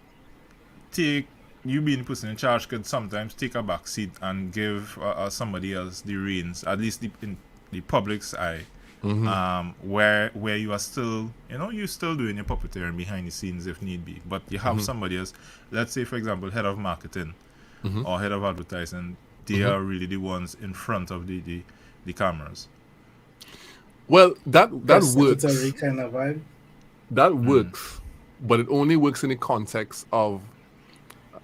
in charge could sometimes take a back seat and give somebody else the reins, at least in the public's eye, where you are still, you're still doing your puppeteering behind the scenes if need be, but you have somebody else, let's say, for example, head of marketing or head of advertising, they are really the ones in front of the cameras. Well, that works. Kind of vibe. That works, but it only works in the context of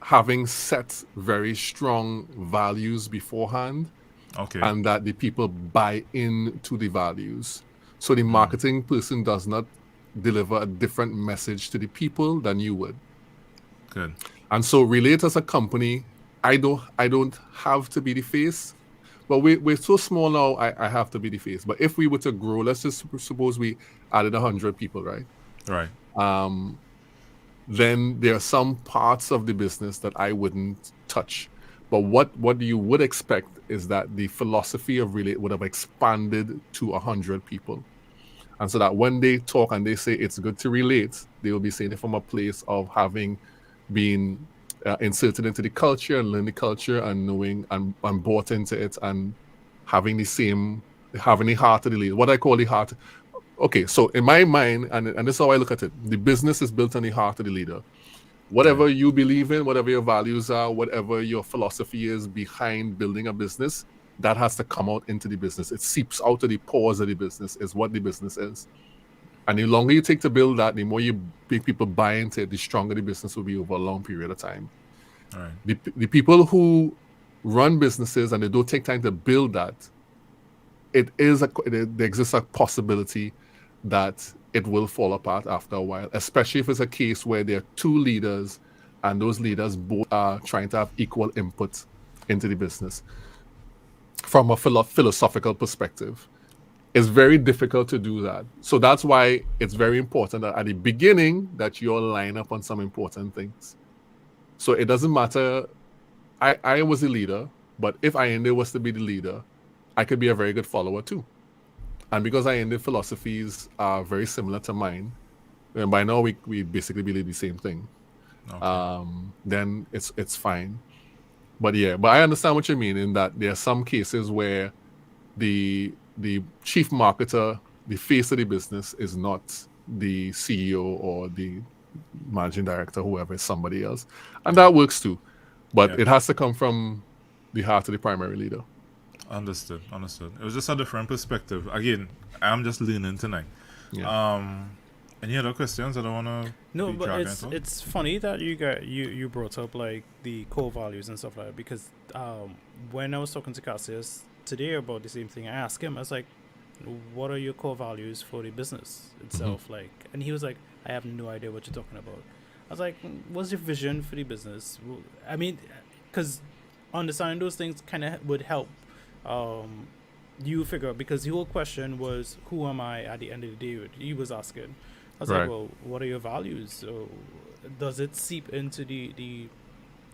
having set very strong values beforehand, Okay. and that the people buy into the values. So the marketing person does not deliver a different message to the people than you would. Good. And so Relate as a company, I don't have to be the face. But we're so small now, I have to be the face. But if we were to grow, let's just suppose we added 100 people, right? Right. Then there are some parts of the business that I wouldn't touch. But what you would expect is that the philosophy of Relate would have expanded to 100 people. And so that when they talk and they say it's good to relate, they will be saying it from a place of having been inserted into the culture and learn the culture and knowing and bought into it and having the heart of the leader. What I call the heart. Okay, so in my mind, and this is how I look at it, the business is built on the heart of the leader. Whatever you believe in, whatever your values are, whatever your philosophy is behind building a business, that has to come out into the business. It seeps out of the pores of the business, is what the business is. And the longer you take to build that, the more you make people buy into it, the stronger the business will be over a long period of time. All right. The people who run businesses and they don't take time to build that, there exists a possibility that it will fall apart after a while, especially if it's a case where there are two leaders and those leaders both are trying to have equal input into the business. From a philosophical perspective, it's very difficult to do that. So that's why it's very important that at the beginning that you all line up on some important things. So it doesn't matter. I was the leader, but if Ayende was to be the leader, I could be a very good follower too. And because Ayende philosophies are very similar to mine, and by now we basically believe the same thing. Okay. Then it's fine. But I understand what you mean in that there are some cases where the chief marketer, the face of the business, is not the CEO or the managing director, whoever, is somebody else. And that works too. But it has to come from the heart of the primary leader. Understood. It was just a different perspective. Again, I'm just learning tonight. Yeah. Any other questions? I don't want to. No, but it's funny that you brought up like the core values and stuff like that, because when I was talking to Cassius today about the same thing, I asked him, I was like, what are your core values for the business itself? Mm-hmm. Like, and he was like, I have no idea what you're talking about. I was like, what's your vision for the business? I mean, because understanding those things kind of would help you figure out, because the whole question was, who am I at the end of the day? He was asking. I was like, well, what are your values? So does it seep into the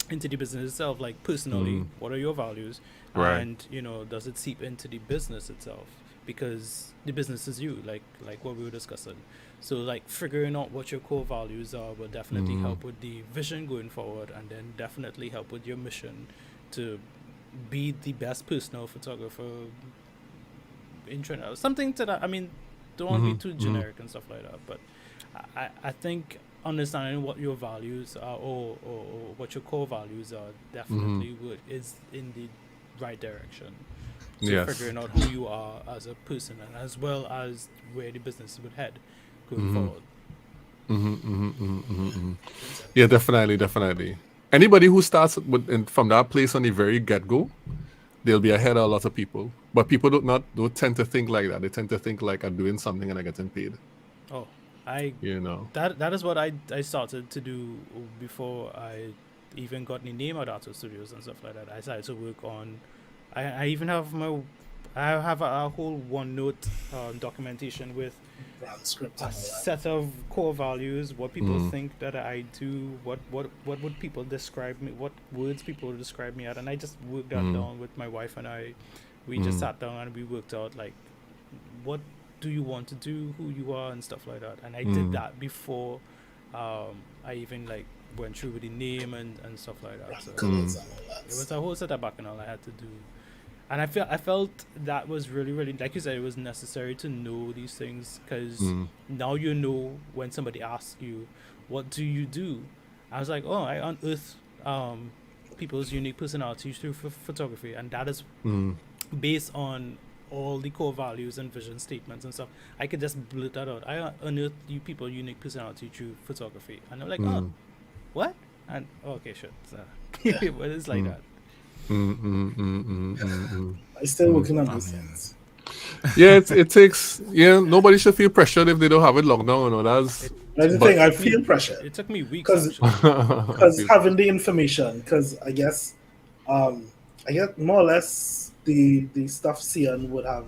business itself? Like personally, what are your values? Right. And does it seep into the business itself? Because the business is you, like what we were discussing. So like figuring out what your core values are will definitely help with the vision going forward, and then definitely help with your mission to be the best personal photographer in Trinidad. Something to that. I mean, don't want to be too generic and stuff like that, but I think understanding what your values are or what your core values are definitely is in the right direction. So figuring out who you are as a person, and as well as where the business would head going forward. Yeah, definitely. Anybody who starts from that place on the very get-go, they'll be ahead of a lot of people. But people don't tend to think like that. They tend to think like, I'm doing something and I'm getting paid. Oh, that is what I started to do before I even got any name at Art Studios and stuff like that. I started to work on. I even have a whole OneNote documentation with a set of core values, what people think that I do, what would people describe me, what words people would describe me at, and I just worked that down with my wife, and we just sat down and we worked out like, what do you want to do, who you are, and stuff like that. And I did that before I even like went through with the name and stuff like that. So it was a whole set of bacchanal I had to do. And I felt that was really, really, like you said, it was necessary to know these things, because now you know when somebody asks you, what do you do? I was like, I unearth people's unique personalities through photography, and that is based on all the core values and vision statements and stuff. I could just blurt that out. I unearth you people unique personality through photography, and I'm like, what? And okay, sure. So, but it's like that. I still working on I those mean, things. Yeah, it takes. Yeah, nobody should feel pressured if they don't have it locked down. You know, that's. It That's the But thing. I took me. feel pressure It took me weeks because actually. having the information. Because um, I guess more or less the stuff Cian would have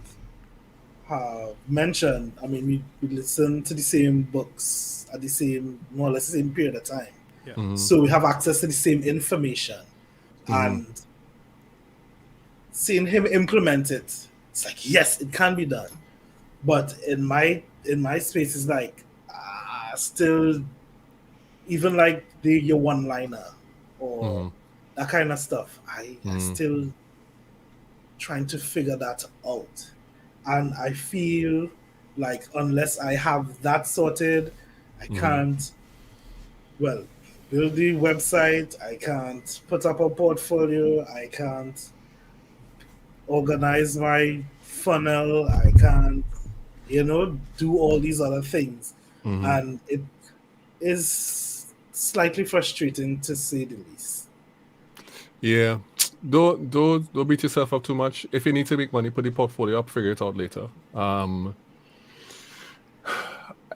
mentioned. I mean, we listen to the same books at the same more or less the same period of time, Yeah. so we have access to the same information, and seeing him implement it, it's like yes, it can be done. But in my space, it's like still even like the your one liner or that kind of stuff. I still trying to figure that out. And I feel like unless I have that sorted, I can't, well, build the website, I can't put up a portfolio, I can't organize my funnel, I can't, do all these other things. And it is slightly frustrating to say the least. yeah, don't beat yourself up too much. If you need to make money, put the portfolio up. Figure it out later.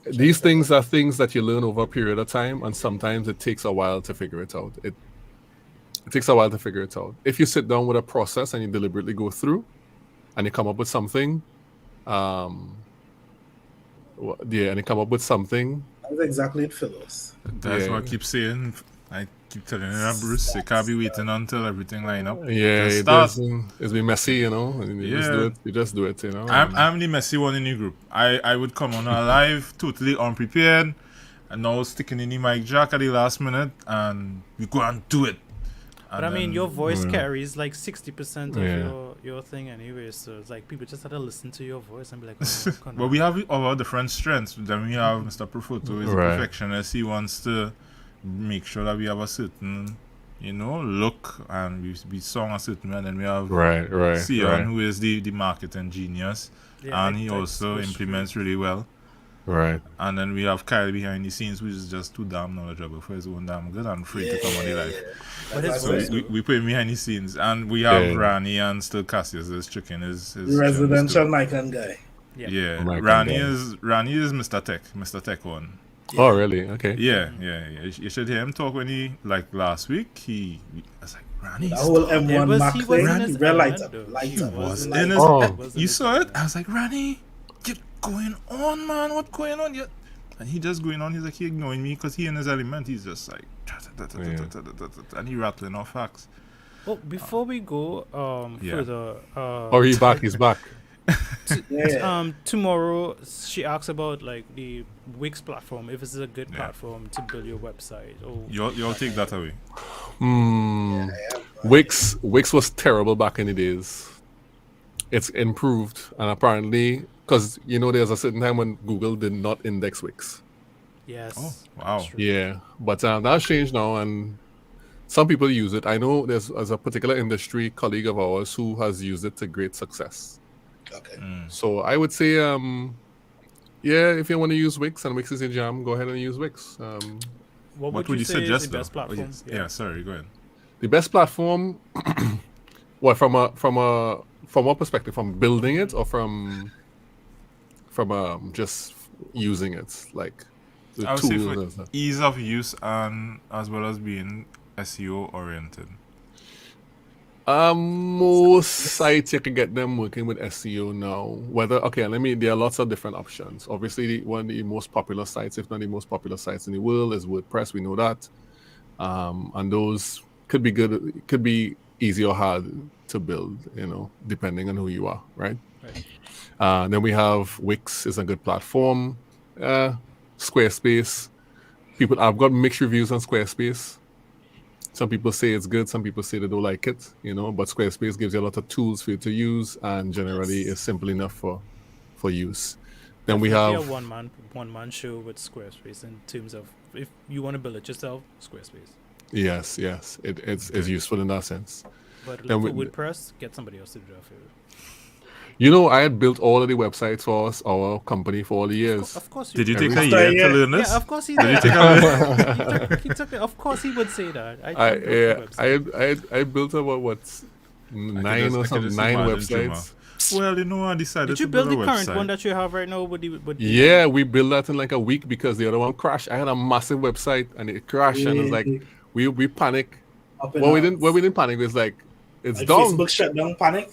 These things are things that you learn over a period of time, and sometimes it takes a while to figure it out. It takes a while to figure it out. If you sit down with a process and you deliberately go through, and you come up with something, and you come up with something. That's exactly it, Phyllis. that's what I keep saying. I keep telling you, Bruce, you can't be waiting until everything line up. Yeah, Just start. it's been messy, you know. And you just do it. You just do it, you know. I'm the messy one in the group. I would come on a live totally unprepared, and now sticking in the mic jack at the last minute, and we go and do it. But I mean, your voice carries like 60% of your thing anyway. So it's like people just have to listen to your voice and be like, oh, well, we have our different strengths. Then we have Mr. Profoto is a perfectionist. He wants to make sure that we have a certain, look, and we song a certain way. And then we have Sion, who is the marketing genius, and he also implements really well. Right. And then we have Kyle behind the scenes, which is just too damn knowledgeable for his own damn good and free to come on the live. So we put him behind the scenes, and we have Rani and still Cassius is chicken his residential Nikon guy. Yeah. Rani is Mr. Tech one. Yeah. Oh really? Okay. Yeah. You should hear him talk when he last week. I was like, Rani. That whole M1 Mac thing, real light up. You saw it? I was like, Rani, get going on, man. What's going on? And he just going on. He's like, he ignoring me because he in his element. He's just like, and he rattling off facts. Well, before we go further, he's back. He's back. Tomorrow she asks about like the Wix platform, if it's a good platform to build your website. You'll take that away. Wix was terrible back in the days. It's improved, and apparently, because there's a certain time when Google did not index Wix. Yes. Oh, wow. Yeah, but that's changed now, and some people use it. I know there's a particular industry colleague of ours who has used it to great success. Okay. So I would say, if you want to use Wix and Wix is your jam, go ahead and use Wix. What would you suggest is the best platform? Sorry, go ahead. The best platform, what from what perspective? From building it or from just using it, like the I would say for tools? ease of use and as well as being SEO oriented. Most sites you can get them working with SEO now. There are lots of different options. Obviously, one of the most popular sites, if not the most popular sites in the world, is WordPress. We know that, and those could be good. Could be easy or hard to build, depending on who you are, right? Then we have Wix is a good platform. Squarespace. I've got mixed reviews on Squarespace. Some people say it's good, some people say they don't like it, but Squarespace gives you a lot of tools for you to use, and generally is simple enough for use. Then we have a one man show with Squarespace in terms of if you want to build it yourself, Squarespace. Yes, it's useful in that sense. But for WordPress, get somebody else to do that for you. You know, I had built all of the websites for our company for all the years. Of course you Did you did. take a Every- year After a to year. learn this? Yeah, of course he Did did. you take a he took it. Of course he would say that. I I built the website. I built about what nine or something, nine websites. Well, you know, I decided Did you to build the a current website. one that you have right now? Yeah, we built that in like a week because the other one crashed. I had a massive website and it crashed, and it was like we panic. Up in Well, we arms. didn't panic. It was like it's Like down. Facebook shut down, panic.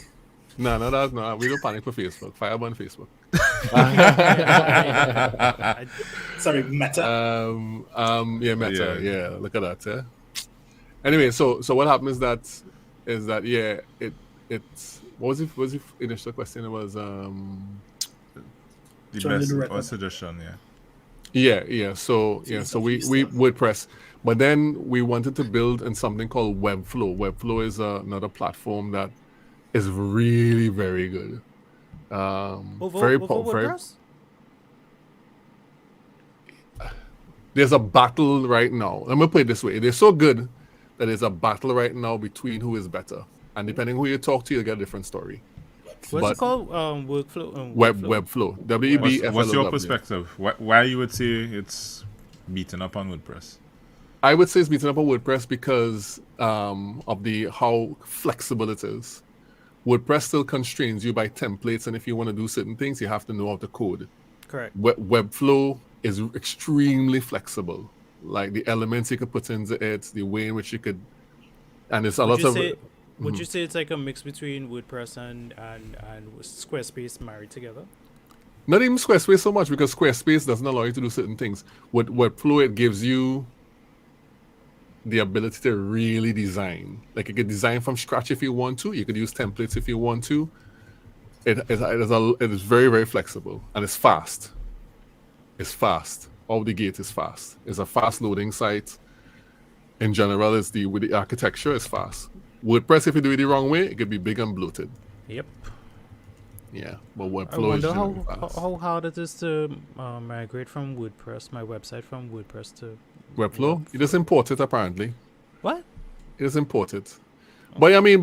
No, that's not. We don't panic for Facebook. Fireburn Facebook. Sorry, Meta. Yeah, Meta. Yeah, look at that. Yeah. Anyway, so what happened is that yeah, it's what was the initial question? It was The Trying to best do or record. suggestion, yeah. yeah. So we WordPress, but then we wanted to build in something called Webflow. Webflow is another platform that is really very good. Very WordPress? There's a battle right now. Let me put it this way: they're so good that there's a battle right now between who is better, and depending who you talk to, you get a different story. What's it called? Workflow. Webflow. WEB. What's your perspective? Why you would say it's beaten up on WordPress? I would say it's beaten up on WordPress because of the how flexible it is. WordPress still constrains you by templates, and if you want to do certain things, you have to know how to code. Correct. Webflow is extremely flexible. Like the elements you could put into it, the way in which you could, and it's a lot of. Would you say it's like a mix between WordPress and Squarespace married together? Not even Squarespace so much because Squarespace doesn't allow you to do certain things. With Webflow, it gives you the ability to really design. Like you could design from scratch if you want to. You could use templates if you want to. It is very, very flexible and it's fast. It's fast. Out the gate is fast. It's a fast loading site. In general, with the architecture is fast. WordPress, if you do it the wrong way, it could be big and bloated. Yep. Yeah, but I Webflow is wonder generally fast. how hard it is to migrate from WordPress, my website from WordPress to Webflow? You just import it apparently. what? You just import it. But I mean,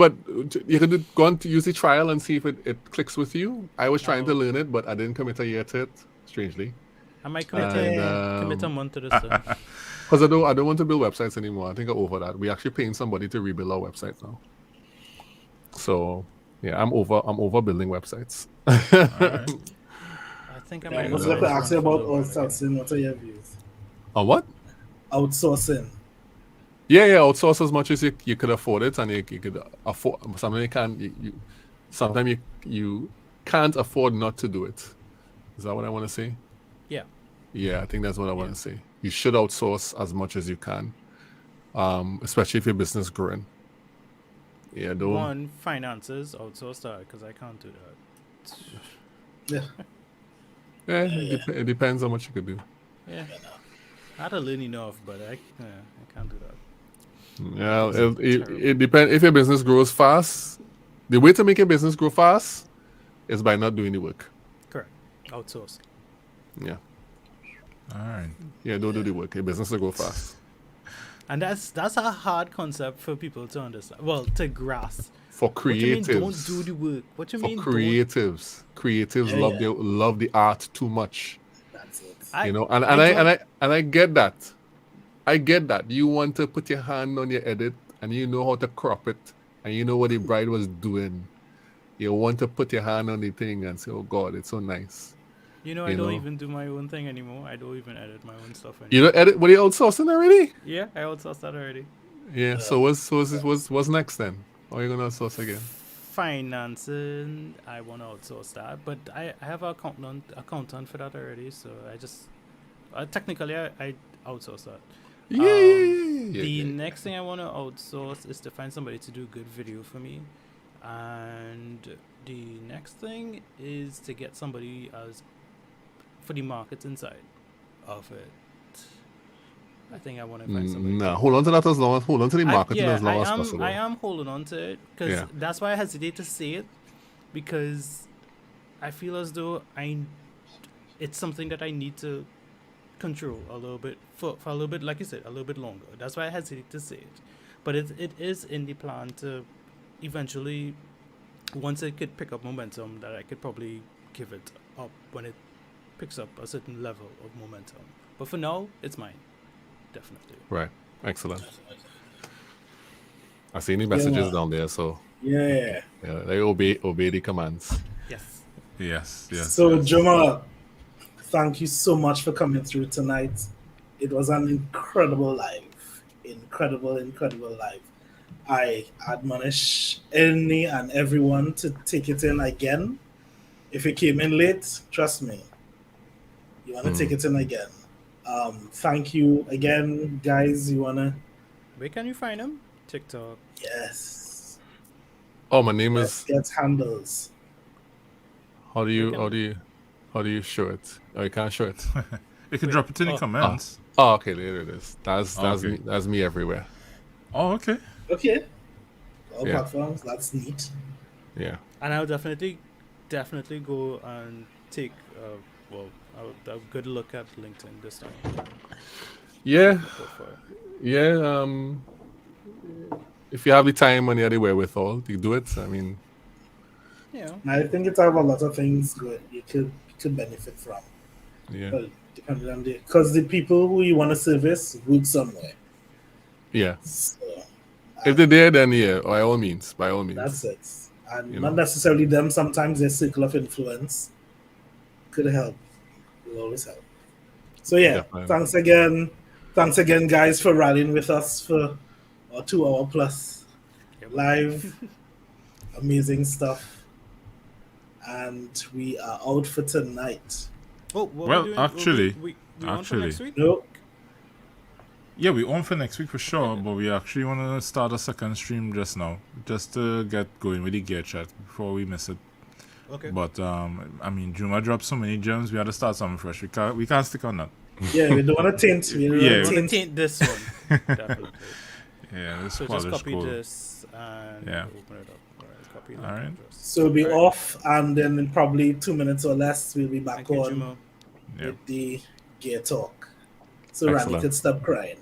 you could go on to use the trial and see if it clicks with you. I was trying to learn it, but I didn't commit a year to it, strangely. I might commit a month to this. Because I don't want to build websites anymore. I think I'm over that. We're actually paying somebody to rebuild our website now. So yeah, I'm over building websites. Alright. I think I I might. was going to ask you about outsourcing. What are your views? What? Outsourcing. Yeah, outsource as much as you could afford it, and you could afford. Sometimes you can't. Sometimes you can't afford not to do it. Is that what I want to say? Yeah. Yeah, I think that's what I want to say. You should outsource as much as you can, especially if your business growing. Yeah, don't. One, finances, outsource that because I can't do that. Yeah. It depends how much you could do. Yeah. I had to learn enough, but I can't do that. Yeah, Terrible. it depends. If your business grows fast, the way to make your business grow fast is by not doing the work. Correct. Outsource. Yeah, Alright. yeah, don't do the work. Your business will grow fast. And that's a hard concept for people to understand. Well, to grasp. For What you mean creatives, don't do the work? What you for mean creatives Yeah, love the art too much. That's it. I get that. I get that. You want to put your hand on your edit and you know how to crop it and you know what the bride was doing. You want to put your hand on the thing and say, "Oh God, it's so nice." I don't even do my own thing anymore. I don't even edit my own stuff anymore. You don't edit. Were you outsourcing already? Yeah, I outsourced that already. Yeah. So what's next then? Or are you gonna outsource again? Financing, I want to outsource that, but I have an accountant for that already. So I just technically I outsource that. The next thing I want to outsource is to find somebody to do good video for me, and the next thing is to get somebody for the marketing side of it. I think I want to find somebody. No, hold on to that hold on to the marketing as long as I possible. am holding on to it because that's why I hesitate to say it, because I feel as though it's something that I need to control a little bit for a little bit, like you said, a little bit longer. That's why I hesitate to say it, but it is in the plan to eventually once it could pick up momentum, that I could probably give it up when it picks up a certain level of momentum. But for now, it's mine, definitely. Right. Excellent. I see any messages man. down there, so Yeah. they obey the commands. Yes. Yes. So, yes. Juma, thank you so much for coming through tonight. It was an incredible live. Incredible live. I admonish any and everyone to take it in again. If you came in late, trust me, you want to take it in again. Thank you again, guys. You want to? Where can you find him? TikTok. Yes. Oh, my name Let's is. get handles. How do you show it? Oh, you can't show it. You can drop it in the comments. Oh, okay, there it is. That's Okay. me everywhere. Oh, okay. Okay. All Yeah. platforms. That's neat. Yeah. And I'll definitely go and take a good look at LinkedIn this time. Yeah. Profile. Yeah. If you have the time and you have the wherewithal, you do it. I mean, Yeah. I think it have a lot of things good you could benefit from. yeah. Well, depending on because the people who you want to service good somewhere. Yeah. So, If they're there, then yeah, by all means. that's it. And You not know. necessarily them. Sometimes their circle of influence could help. Will always help. So yeah, Definitely. thanks again, guys, for rallying with us for a 2 hour plus Yeah, live. Amazing stuff, and we are out for tonight. Oh, what Well, we're doing, actually- we on for next week? No, Yeah, we on for next week for sure, but we actually want to start a second stream just now, just to get going with the gear chat before we miss it. Okay. But I mean, Juma dropped so many gems. We had to start something fresh. We can't stick on that. yeah, we don't want to taint. We don't Yeah. We want want to to taint. taint this one. Definitely. Yeah, this So polish just copy gold. this and Yeah. open it up. Alright, copy that Alright. address. So we'll be Alright. off, and then in probably 2 minutes or less, we'll be back Thank you, on Juma. Yeah. with the gear talk. So Randy Excellent. could stop crying.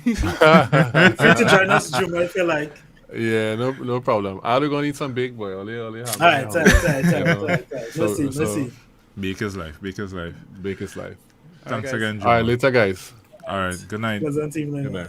Free to join us, Juma, if you like. Yeah, no problem. I'm gonna need some big boy. Only All right. Mercy. Baker's life. Bake his life. Thanks guys. again, All right, Juma. later, guys. All right. Good night. Pleasant evening. Good night.